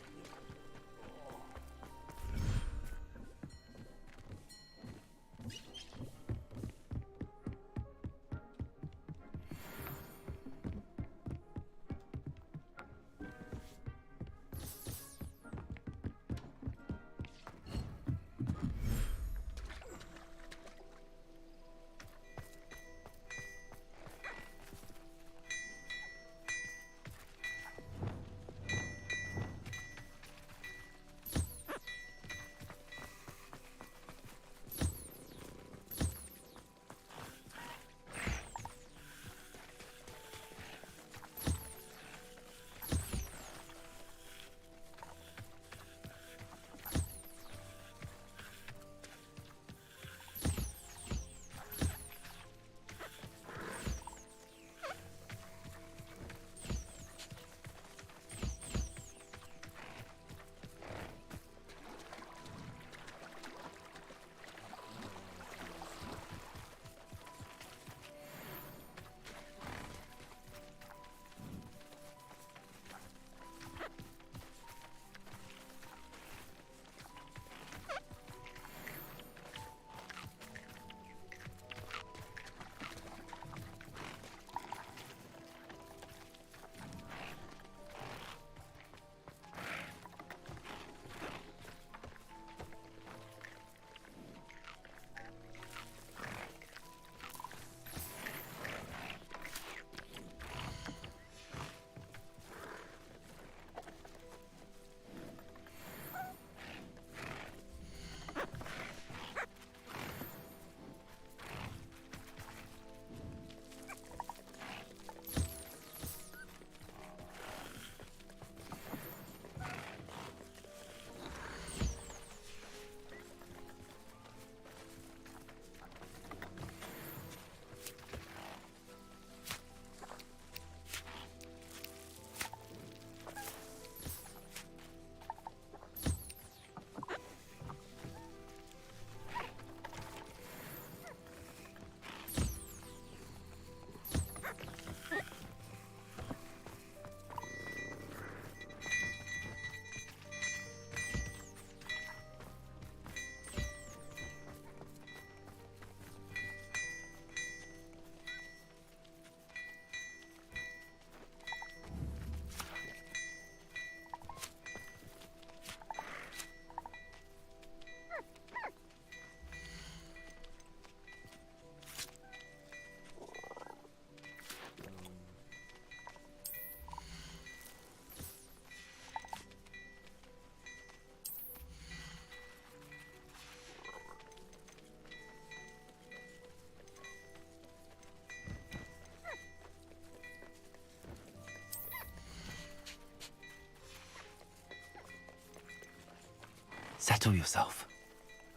Settle yourself.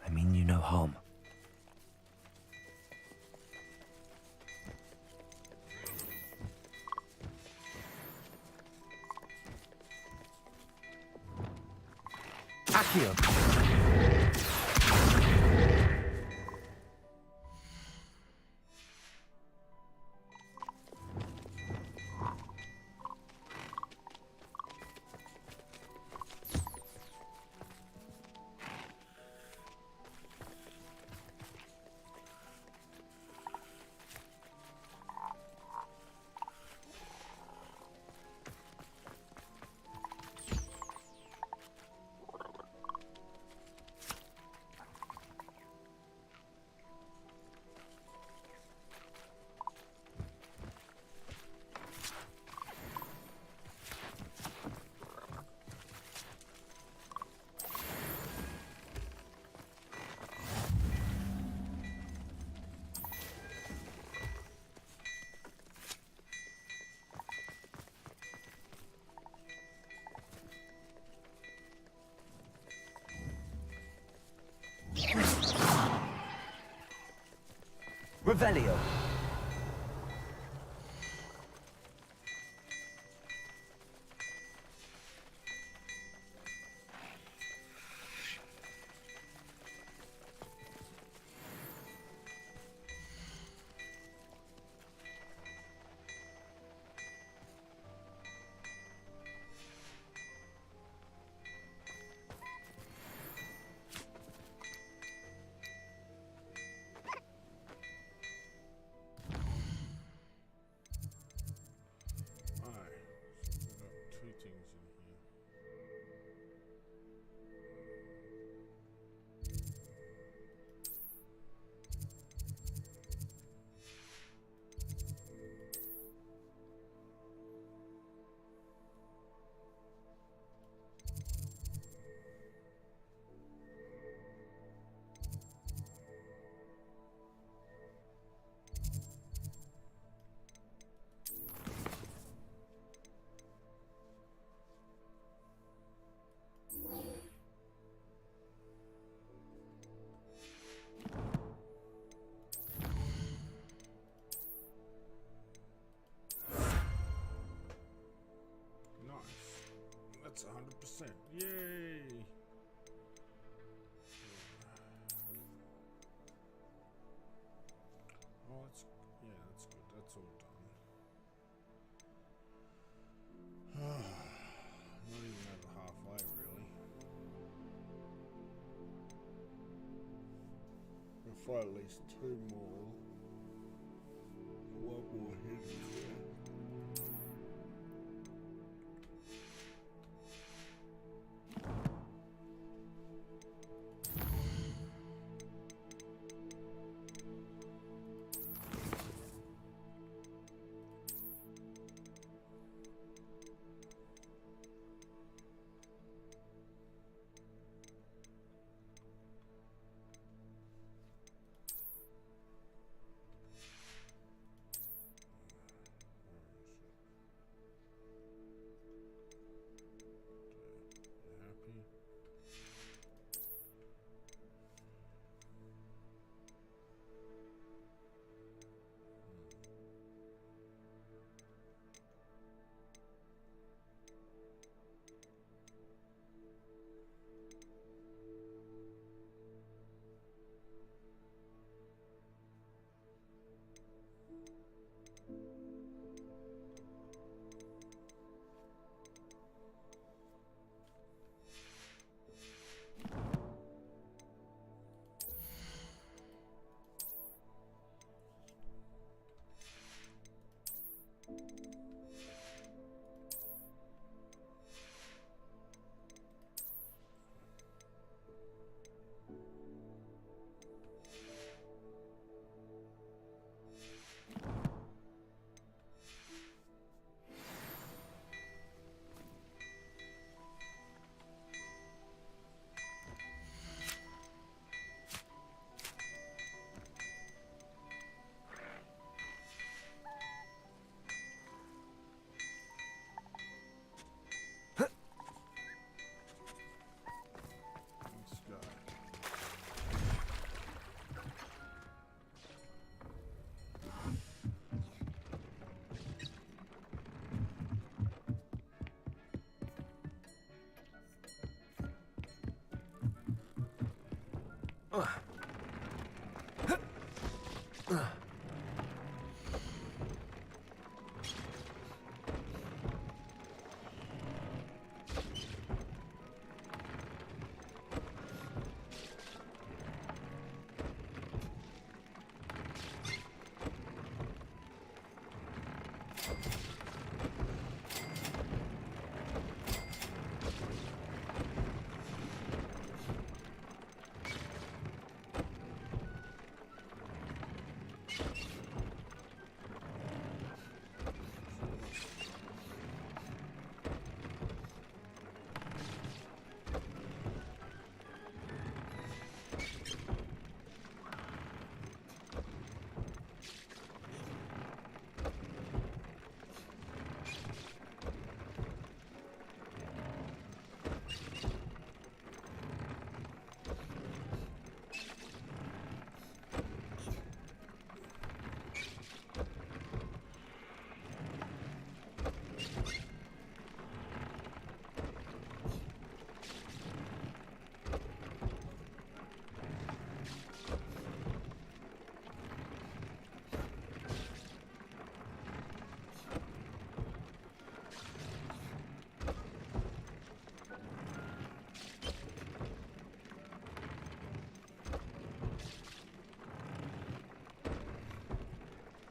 I mean you no harm. Accio! Revelio. That's 100%. Yay! Oh, that's good. That's all done. Not even over halfway, really. We'll fight at least 2 more. One more hit.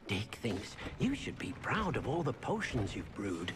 Dick thinks you should be proud of all the potions you've brewed.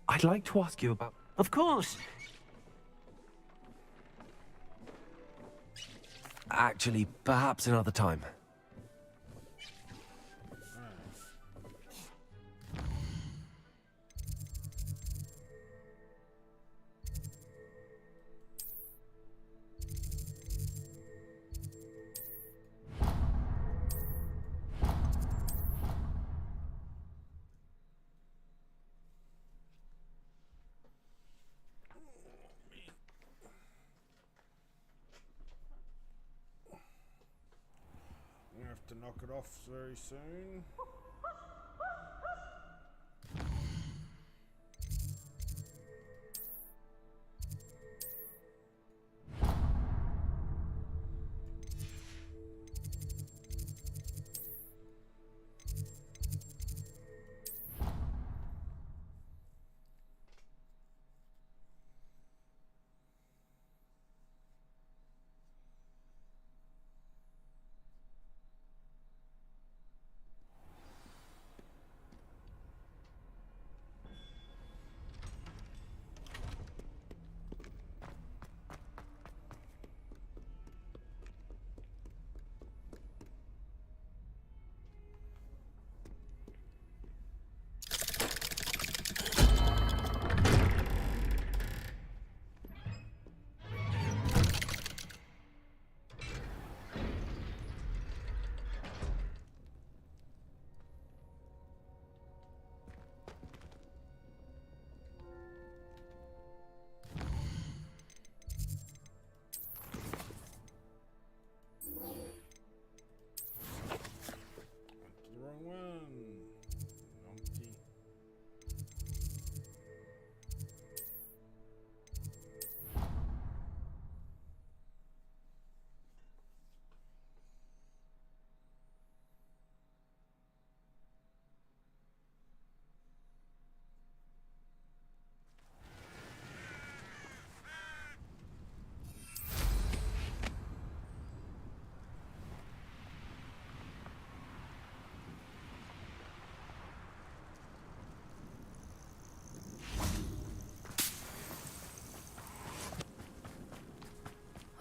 I'd like to ask you about... Of course. Actually, perhaps another time. To knock it off very soon.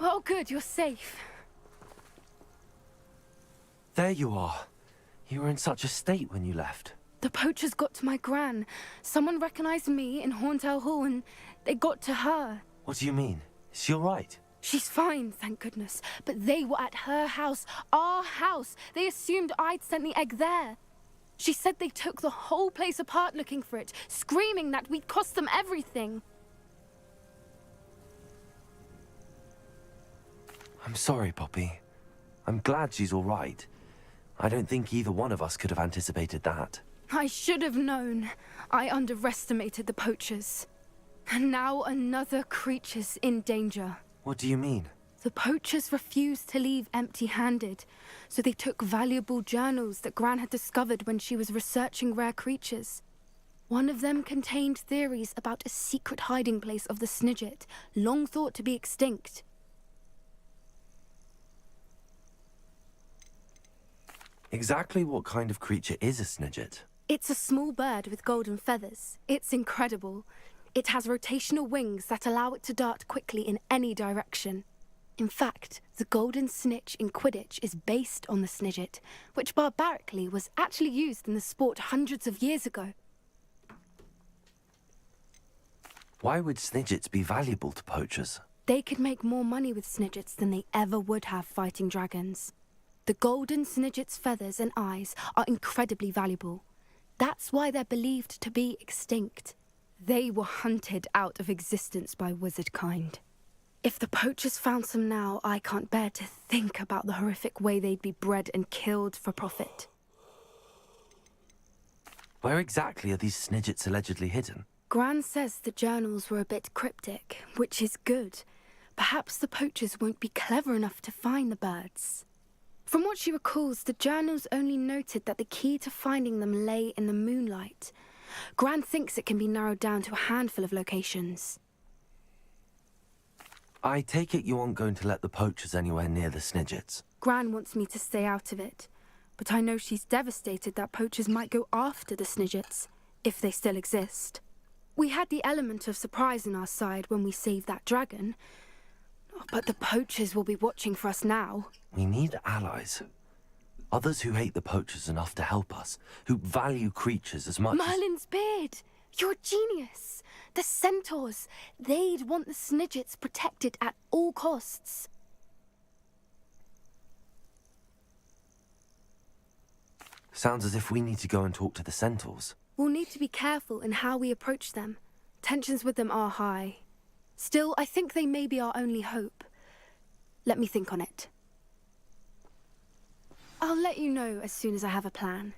Oh, good, you're safe. There you are. You were in such a state when you left. The poachers got to my gran. Someone recognized me in Horntail Hall and they got to her. What do you mean? Is she all right? She's fine, thank goodness. But they were at her house, our house. They assumed I'd sent the egg there. She said they took the whole place apart looking for it, screaming that we'd cost them everything. I'm sorry, Poppy. I'm glad she's all right. I don't think either one of us could have anticipated that. I should have known. I underestimated the poachers. And now another creature's in danger. What do you mean? The poachers refused to leave empty-handed, so they took valuable journals that Gran had discovered when she was researching rare creatures. One of them contained theories about a secret hiding place of the Snidget, long thought to be extinct. Exactly what kind of creature is a Snidget? It's a small bird with golden feathers. It's incredible. It has rotational wings that allow it to dart quickly in any direction. In fact, the golden snitch in Quidditch is based on the Snidget, which barbarically was actually used in the sport hundreds of years ago. Why would Snidgets be valuable to poachers? They could make more money with Snidgets than they ever would have fighting dragons. The golden Snidget's feathers and eyes are incredibly valuable. That's why they're believed to be extinct. They were hunted out of existence by wizard kind. If the poachers found some now, I can't bear to think about the horrific way they'd be bred and killed for profit. Where exactly are these Snidgets allegedly hidden? Gran says the journals were a bit cryptic, which is good. Perhaps the poachers won't be clever enough to find the birds. From what she recalls, the journals only noted that the key to finding them lay in the moonlight. Gran thinks it can be narrowed down to a handful of locations. I take it you aren't going to let the poachers anywhere near the Snidgets? Gran wants me to stay out of it, but I know she's devastated that poachers might go after the Snidgets, if they still exist. We had the element of surprise on our side when we saved that dragon. But the poachers will be watching for us now. We need allies. Others who hate the poachers enough to help us, who value creatures as much Merlin's beard! You're a genius! The centaurs! They'd want the Snidgets protected at all costs. Sounds as if we need to go and talk to the centaurs. We'll need to be careful in how we approach them. Tensions with them are high. Still, I think they may be our only hope. Let me think on it. I'll let you know as soon as I have a plan.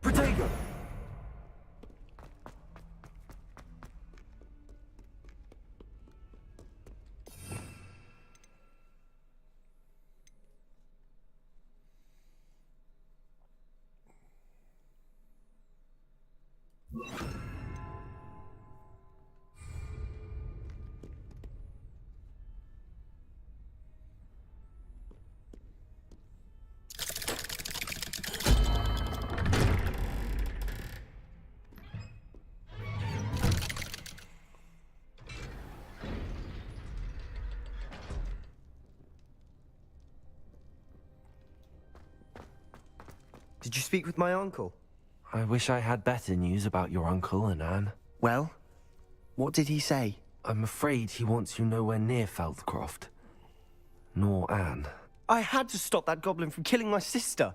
Protego! Did you speak with my uncle? I wish I had better news about your uncle and Anne. Well, what did he say? I'm afraid he wants you nowhere near Feldcroft. Nor Anne. I had to stop that goblin from killing my sister.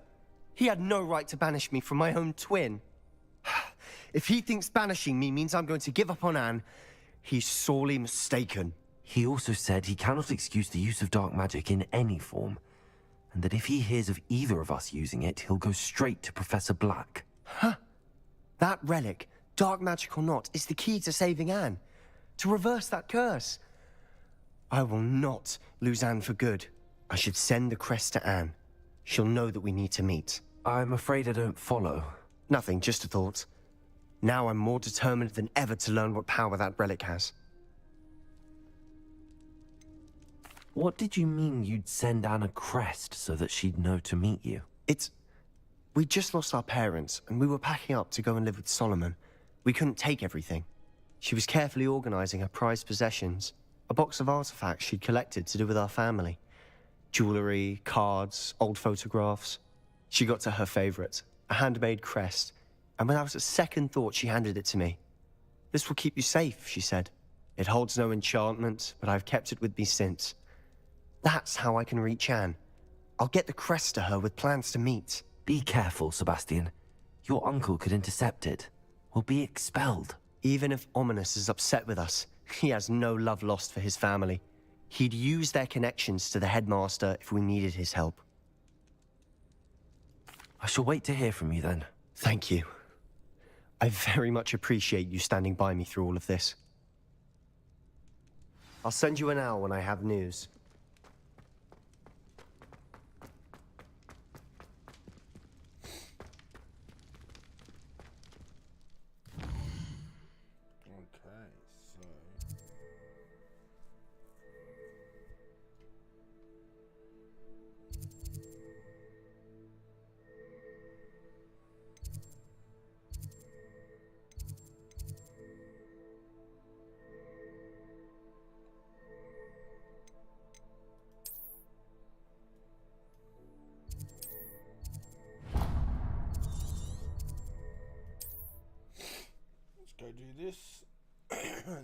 He had no right to banish me from my own twin. If he thinks banishing me means I'm going to give up on Anne, he's sorely mistaken. He also said he cannot excuse the use of dark magic in any form, and that if he hears of either of us using it, he'll go straight to Professor Black. Huh. That relic, dark magic or not, is the key to saving Anne. To reverse that curse. I will not lose Anne for good. I should send the crest to Anne. She'll know that we need to meet. I'm afraid I don't follow. Nothing, just a thought. Now I'm more determined than ever to learn what power that relic has. What did you mean you'd send Anne a crest so that she'd know to meet you? We just lost our parents, and we were packing up to go and live with Solomon. We couldn't take everything. She was carefully organizing her prized possessions, a box of artifacts she'd collected to do with our family. Jewelry, cards, old photographs. She got to her favorite, a handmade crest, and when I was at second thought, she handed it to me. "This will keep you safe," she said. "It holds no enchantment, but I've kept it with me since. That's how I can reach Anne. I'll get the crest to her with plans to meet." Be careful, Sebastian. Your uncle could intercept it. We'll be expelled. Even if Ominous is upset with us, he has no love lost for his family. He'd use their connections to the headmaster if we needed his help. I shall wait to hear from you then. Thank you. I very much appreciate you standing by me through all of this. I'll send you an owl when I have news.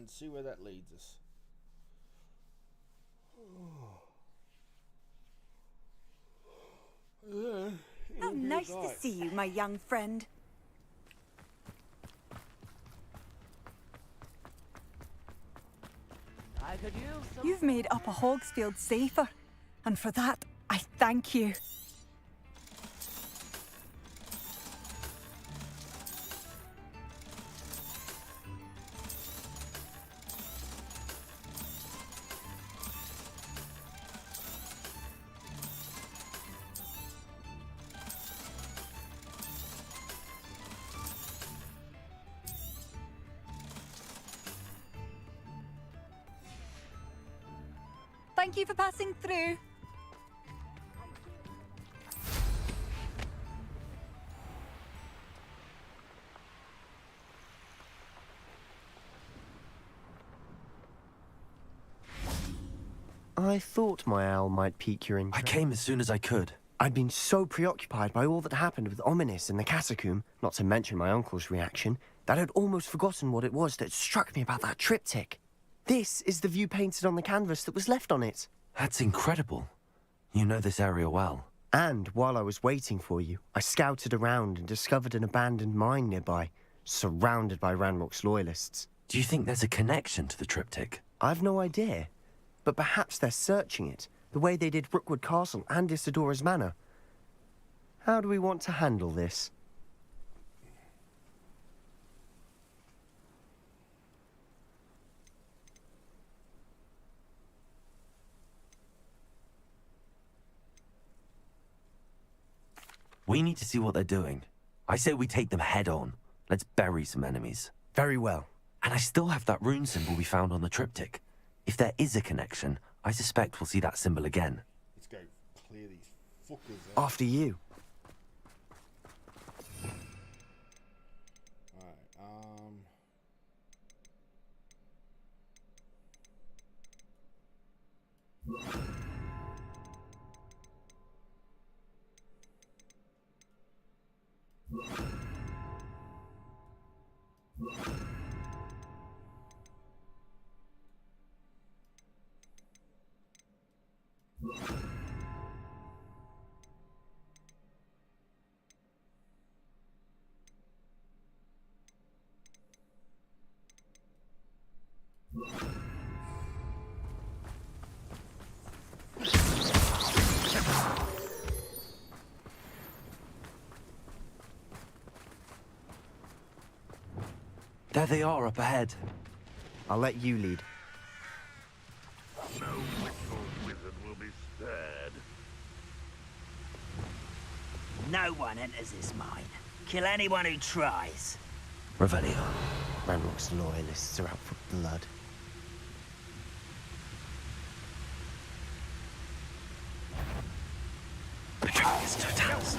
and see where that leads us. How nice to see you, my young friend. I could use some... You've made Upper Hogsfield safer, and for that, I thank you. Thank you for passing through. I thought my owl might pique your interest. I came as soon as I could. I'd been so preoccupied by all that happened with Ominis and the catacomb, not to mention my uncle's reaction, that I'd almost forgotten what it was that struck me about that triptych. This is the view painted on the canvas that was left on it. That's incredible. You know this area well. And while I was waiting for you, I scouted around and discovered an abandoned mine nearby, surrounded by Ranrock's loyalists. Do you think there's a connection to the triptych? I've no idea, but perhaps they're searching it, the way they did Rookwood Castle and Isidora's Manor. How do we want to handle this? We need to see what they're doing. I say we take them head on. Let's bury some enemies. Very well. And I still have that rune symbol we found on the triptych. If there is a connection, I suspect we'll see that symbol again. Let's go clear these fuckers out. After you. There they are up ahead. I'll let you lead. No witch or wizard will be spared. No one enters this mine. Kill anyone who tries. Revelio. Ranrock's loyalists are out for blood. Betrayers Totalis.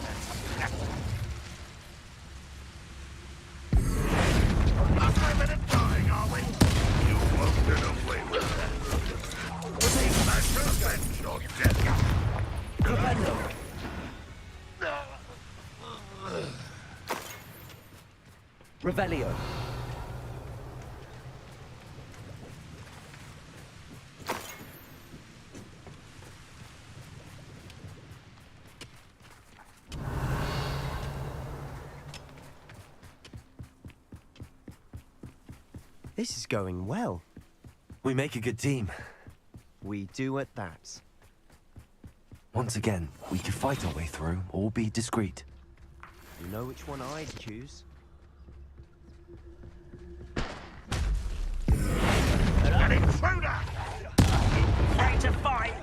Last 5 minutes dying, are we? You won't get away with that. Take back to avenge your death. Revelio. Revelio. This is going well. We make a good team. We do at that. Once again, we can fight our way through or be discreet. You know which one I'd choose. An intruder! Ready to fight!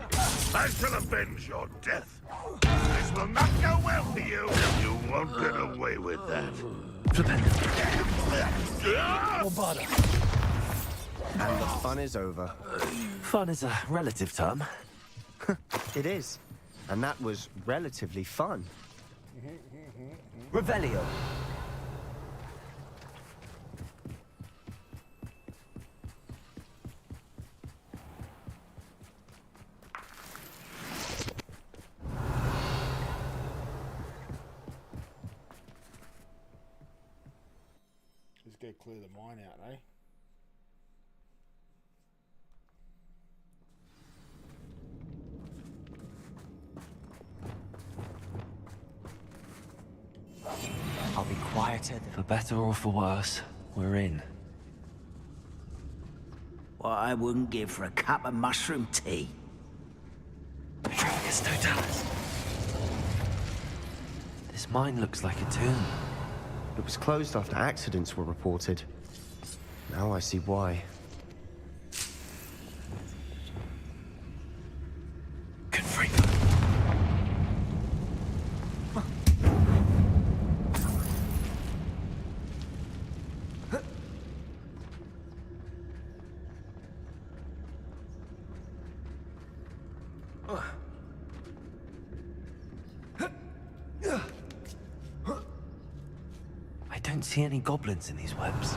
I shall avenge your death. This will not go well for you. You won't get away with that. And the fun is over. Fun is a relative term. It is. And that was relatively fun. Revelio. Let's go clear the mine out, eh? quieter. For better or for worse, we're in. What I wouldn't give for a cup of mushroom tea. Petronius Totalis. This mine looks like a tomb. It was closed after accidents were reported. Now I see why. Confringo. I don't see any goblins in these webs.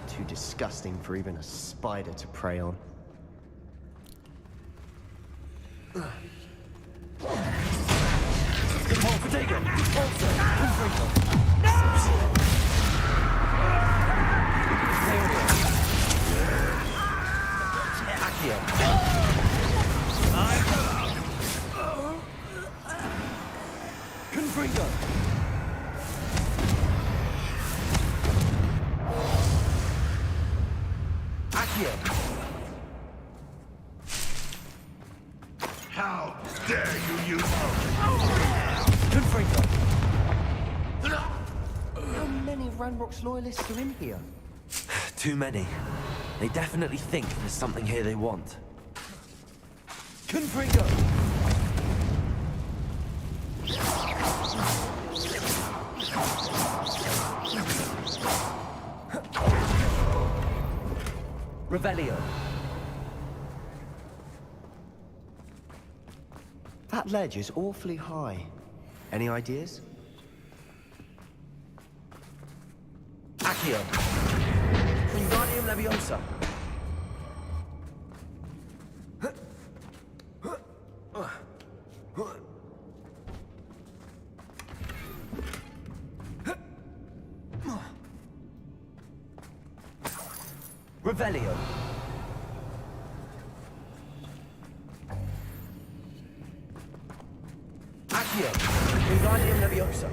Too disgusting for even a spider to prey on. How dare you use How many Ranrock's loyalists are in here? Too many. They definitely think there's something here they want. Confringo! Revelio. That ledge is awfully high. Any ideas? Accio. Wingardium Leviosa. Revelio. Accio. Wingardium Leviosa.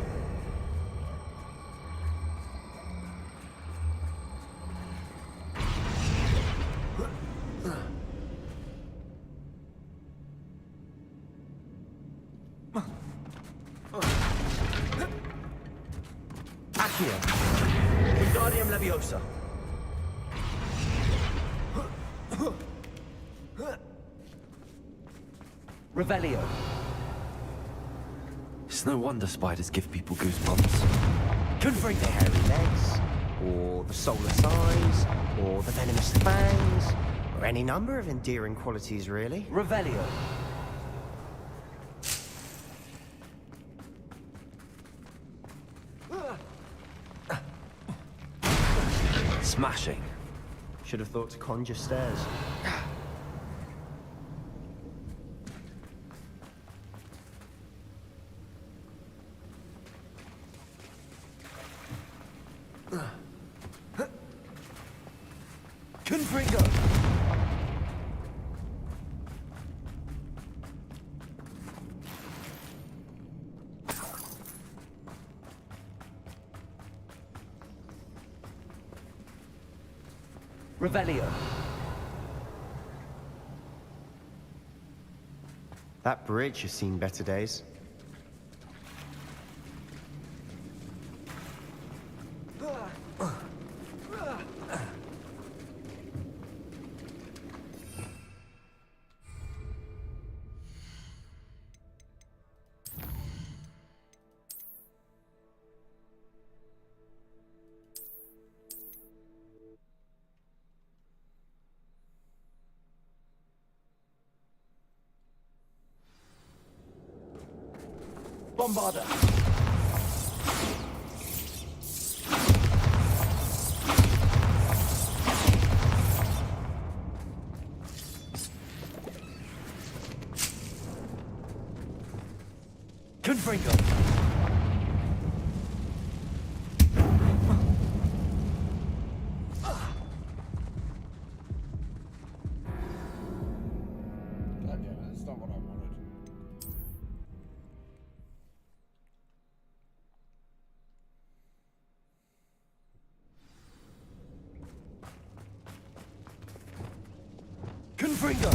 Accio. Wingardium Leviosa. Revelio. It's no wonder spiders give people goosebumps. Confringo. The hairy legs, or the soulless eyes, or the venomous fangs, or any number of endearing qualities, really. Revelio. Smashing. Should have thought to conjure stairs. Confringo. Revelio. That bridge has seen better days. Bombarda. Confringo. God damn it, that's not what I wanted. Confringo!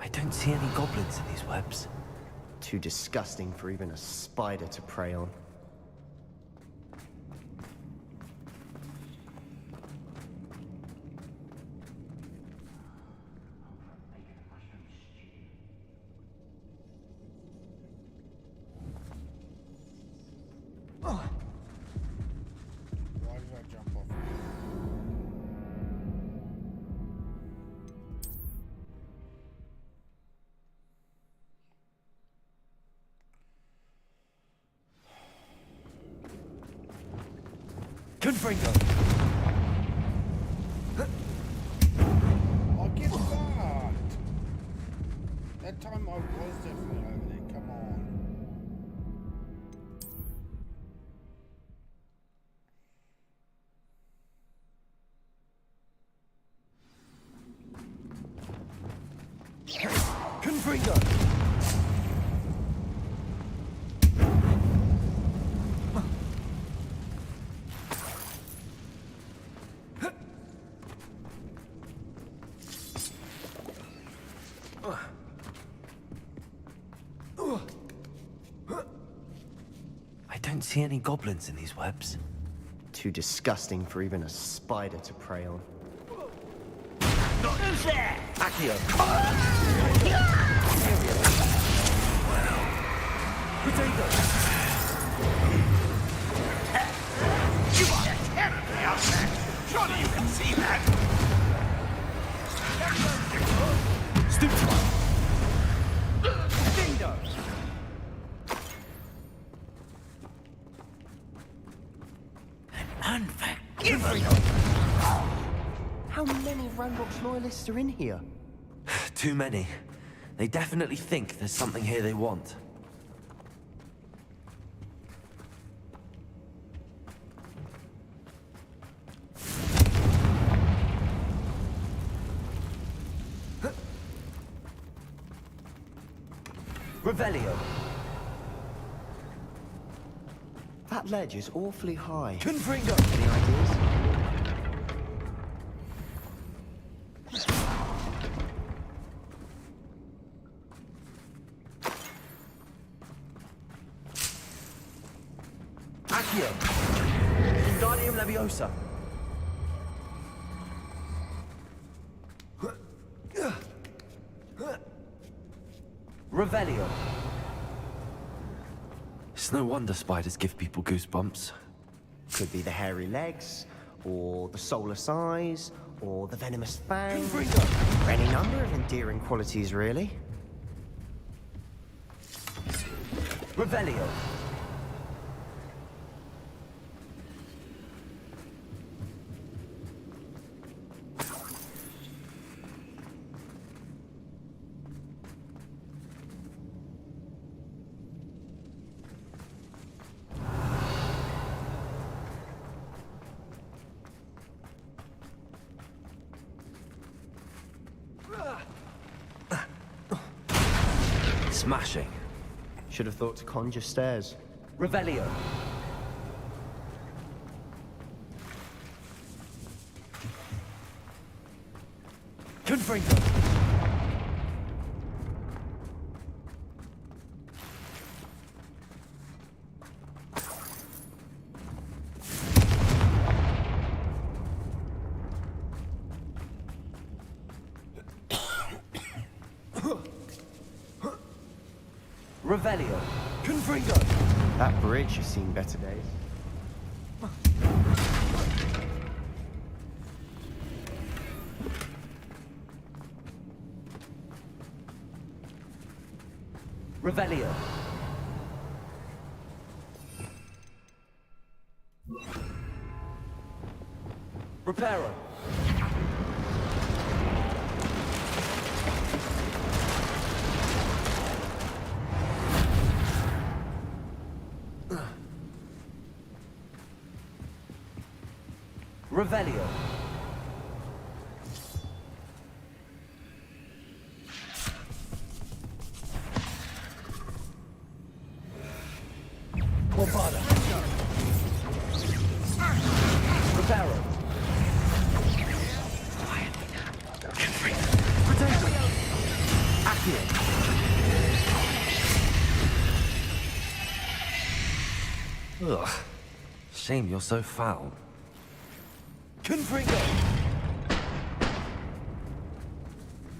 I don't see any goblins in these webs. Too disgusting for even a spider to prey on. Why did I jump off? Confringo! Oh, get fucked! That time I was definitely over there, come on. Confringo! I don't see any goblins in these webs. Too disgusting for even a spider to prey on. Who's there? Accio! Potato! You are terribly upset. Surely you can see that. Stupid! Dingo! Unforgivable! How many Ranrock's loyalists are in here? Too many. They definitely think there's something here they want. Revelio. That ledge is awfully high. Confringo. Any ideas? Accio. Wingardium Leviosa. Revelio. It's no wonder spiders give people goosebumps. Could be the hairy legs, or the soulless eyes, or the venomous fangs. Any number of endearing qualities, really. Revelio. Smashing. Should have thought to conjure stairs. Revelio. Confringo. Revelio. Confringo. That bridge has seen better days. Revelio. Reparo. Revelio. Bombarda. Reparo. Potato. Accio. Ugh. Shame you're so foul. Confringo.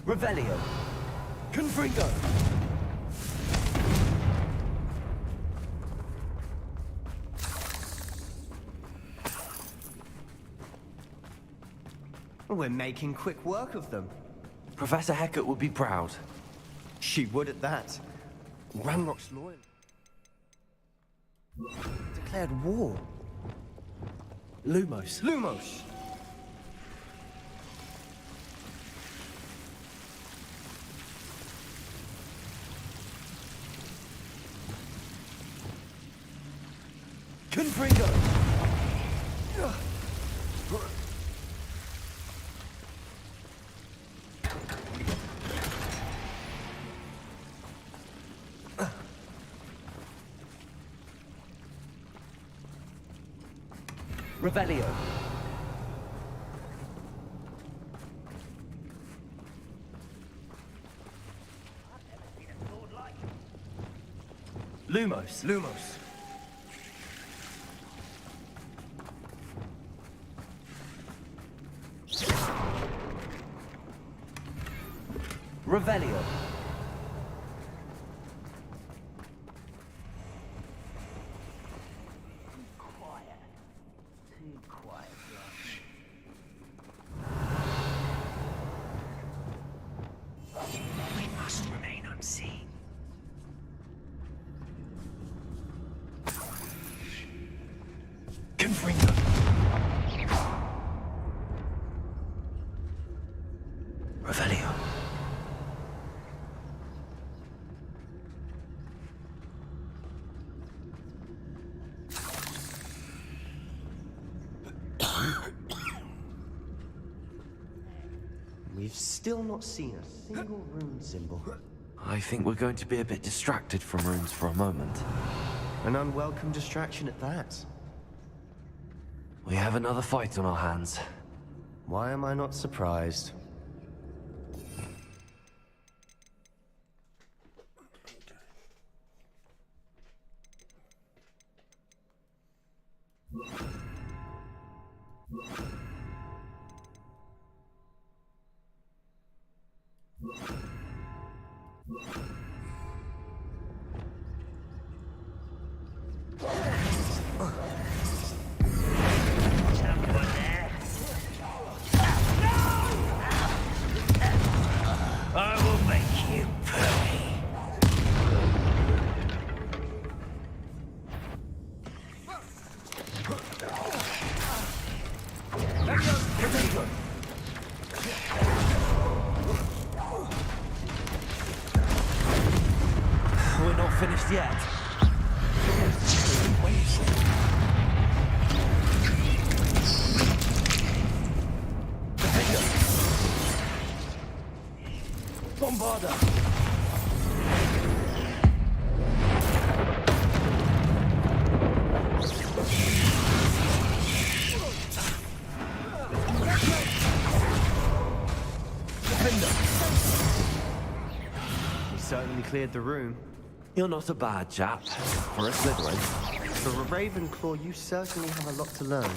Revelio. Confringo. We're making quick work of them. Professor Hecat would be proud. She would at that. Ranrock's loyal. Declared war. Lumos. Lumos! Confringo. Revelio. Lumos. Lumos. Revelio. Revelio. We've still not seen a single rune symbol. I think we're going to be a bit distracted from runes for a moment. An unwelcome distraction at that. We have another fight on our hands. Why am I not surprised? I will make you pay. We're not finished yet. Bombarda. We certainly cleared the room. You're not a bad chap for a Slytherin. For a Ravenclaw, you certainly have a lot to learn.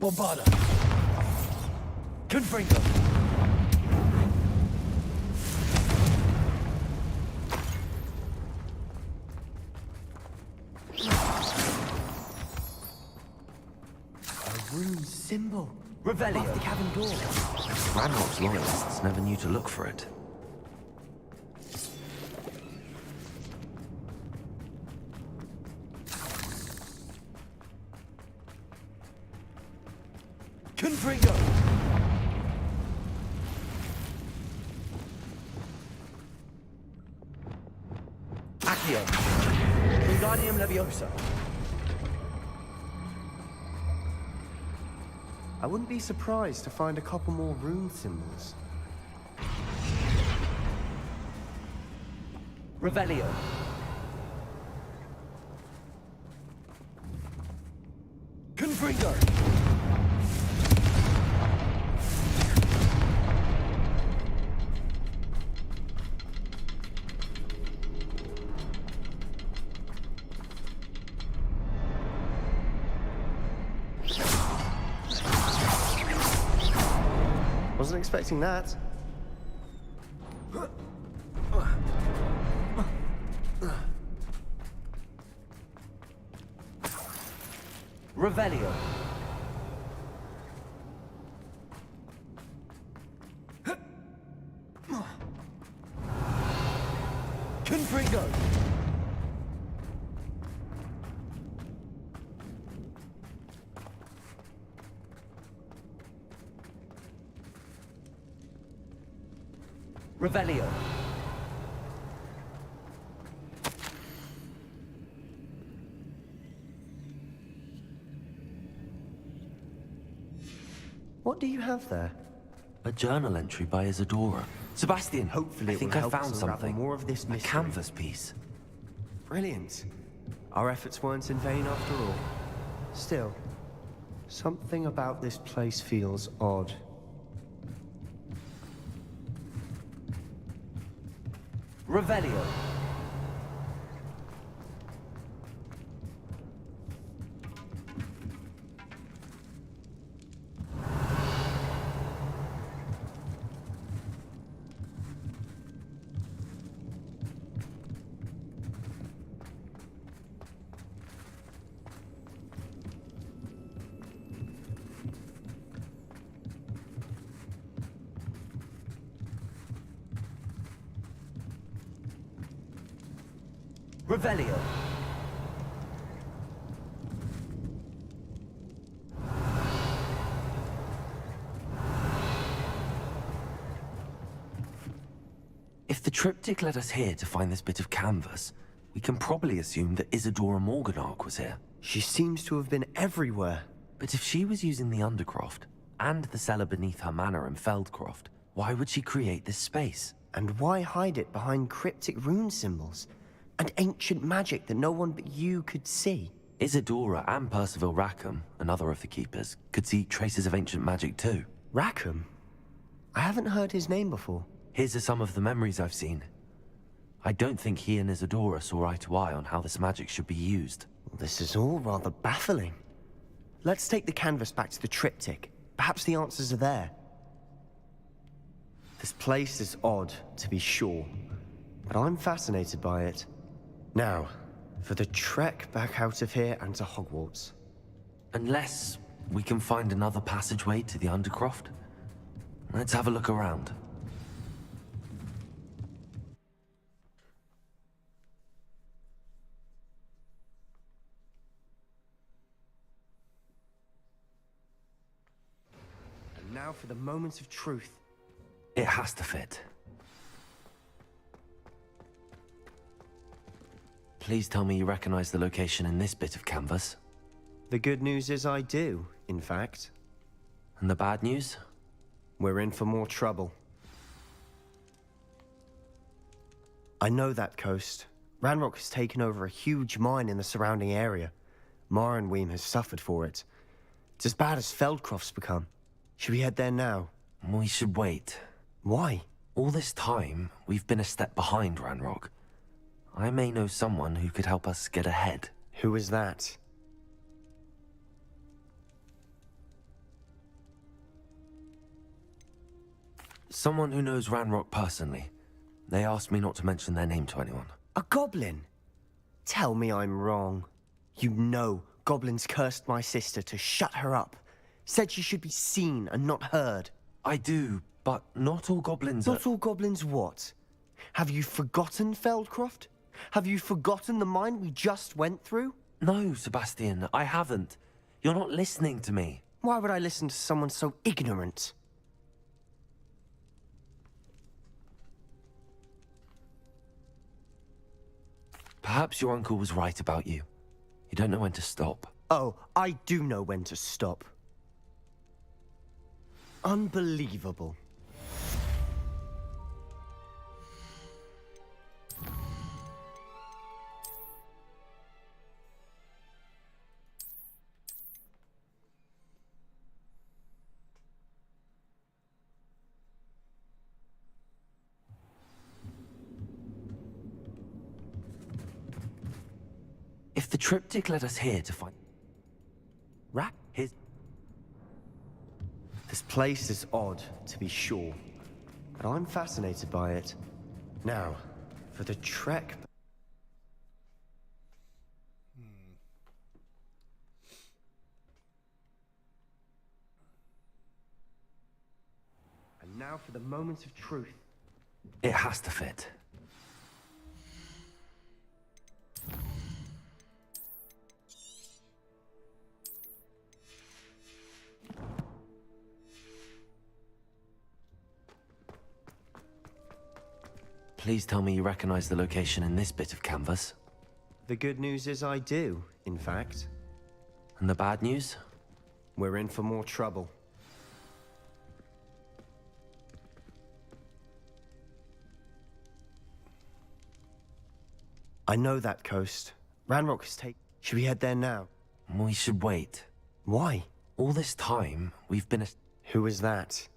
Bombarda. Confringo. A rune symbol. Revelio. Above the cabin door. Ranrock's loyalists never knew to look for it. Confringo. Accio. Wingardium Leviosa. I wouldn't be surprised to find a couple more rune symbols. Revelio. Confringo! Wasn't expecting that. Revelio. Confringo! Revelio. What do you have there? A journal entry by Isadora. Sebastian, Hopefully I think it will I help found us unravel something. more of this A mystery. canvas piece. Brilliant. Our efforts weren't in vain after all. Still, something about this place feels odd. Revelio. Revelio. If the triptych led us here to find this bit of canvas, we can probably assume that Isadora Morganark was here. She seems to have been everywhere. But if she was using the Undercroft, and the cellar beneath her manor in Feldcroft, why would she create this space? And why hide it behind cryptic rune symbols? And ancient magic that no one but you could see? Isadora and Percival Rackham, another of the Keepers, could see traces of ancient magic too. Rackham? I haven't heard his name before. His are some of the memories I've seen. I don't think he and Isadora saw eye to eye on how this magic should be used. This is all rather baffling. Let's take the canvas back to the triptych. Perhaps the answers are there. This place is odd, to be sure, but I'm fascinated by it. Now, for the trek back out of here and to Hogwarts. Unless we can find another passageway to the Undercroft. Let's have a look around. And now for the moment of truth. It has to fit. Please tell me you recognize the location in this bit of canvas. The good news is I do, in fact. And the bad news? We're in for more trouble. I know that coast. Ranrock has taken over a huge mine in the surrounding area. Marrenweem has suffered for it. It's as bad as Feldcroft's become. Should we head there now? We should wait. Why? All this time, we've been a step behind Ranrock. I may know someone who could help us get ahead. Who is that? Someone who knows Ranrock personally. They asked me not to mention their name to anyone. A goblin? Tell me I'm wrong. You know goblins cursed my sister to shut her up. Said she should be seen and not heard. I do, but not all goblins Not all goblins what? Have you forgotten Feldcroft? Have you forgotten the mine we just went through? No, Sebastian, I haven't. You're not listening to me. Why would I listen to someone so ignorant? Perhaps your uncle was right about you. You don't know when to stop. Oh, I do know when to stop. Unbelievable. If the triptych led us here to find... This place is odd, to be sure, but I'm fascinated by it. Now, for the trek... And now for the moments of truth. It has to fit. Please tell me you recognize the location in this bit of canvas. The good news is I do, in fact. And the bad news? We're in for more trouble. I know that coast. Ranrock is taken. Should we head there now? We should wait. Why? All this time, we've been... Who is that?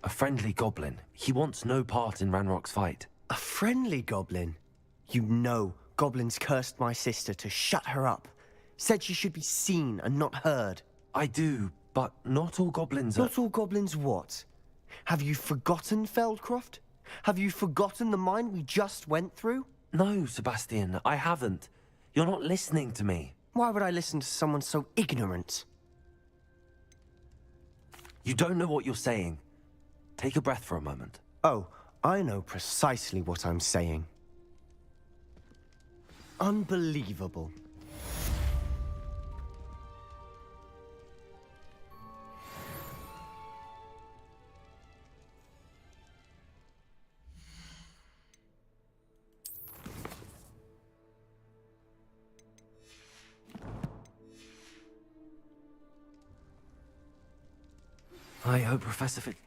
A friendly goblin. He wants no part in Ranrock's fight. A friendly goblin? You know, goblins cursed my sister to shut her up. Said she should be seen and not heard. I do, but not all goblins are... Not all goblins what? Have you forgotten, Feldcroft? Have you forgotten the mine we just went through? No, Sebastian, I haven't. You're not listening to me. Why would I listen to someone so ignorant? You don't know what you're saying. Take a breath for a moment. Oh, I know precisely what I'm saying. Unbelievable. I hope Professor Fitz...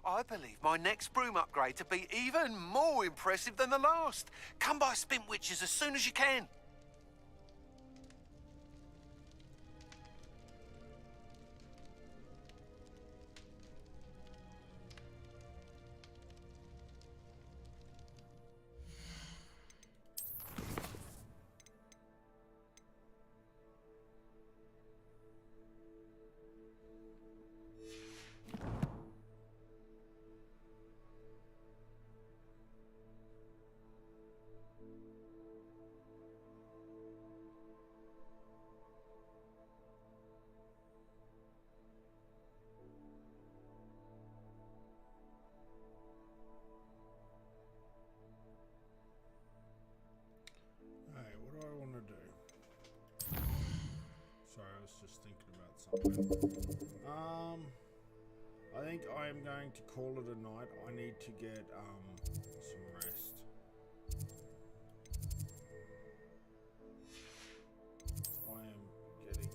I believe my next broom upgrade to be even more impressive than the last. Come by Spintwitches as soon as you can. I think I am going to call it a night. I need to get some rest. I am getting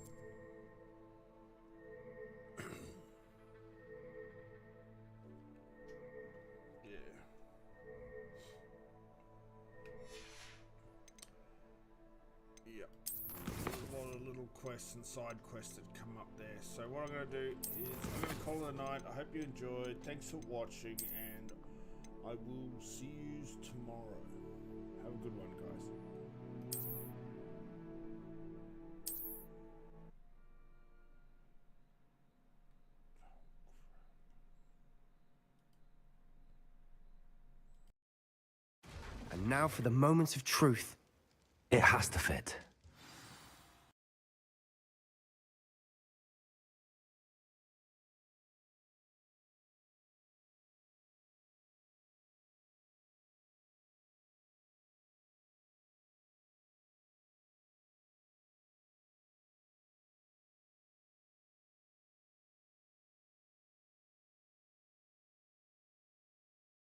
Yep. A lot of little quests and side quests that come up there. So what I'm going to do is I'm going to call it a night. I hope you enjoyed. Thanks for watching, and I will see you tomorrow. Have a good one, guys. And now for the moments of truth. It has to fit.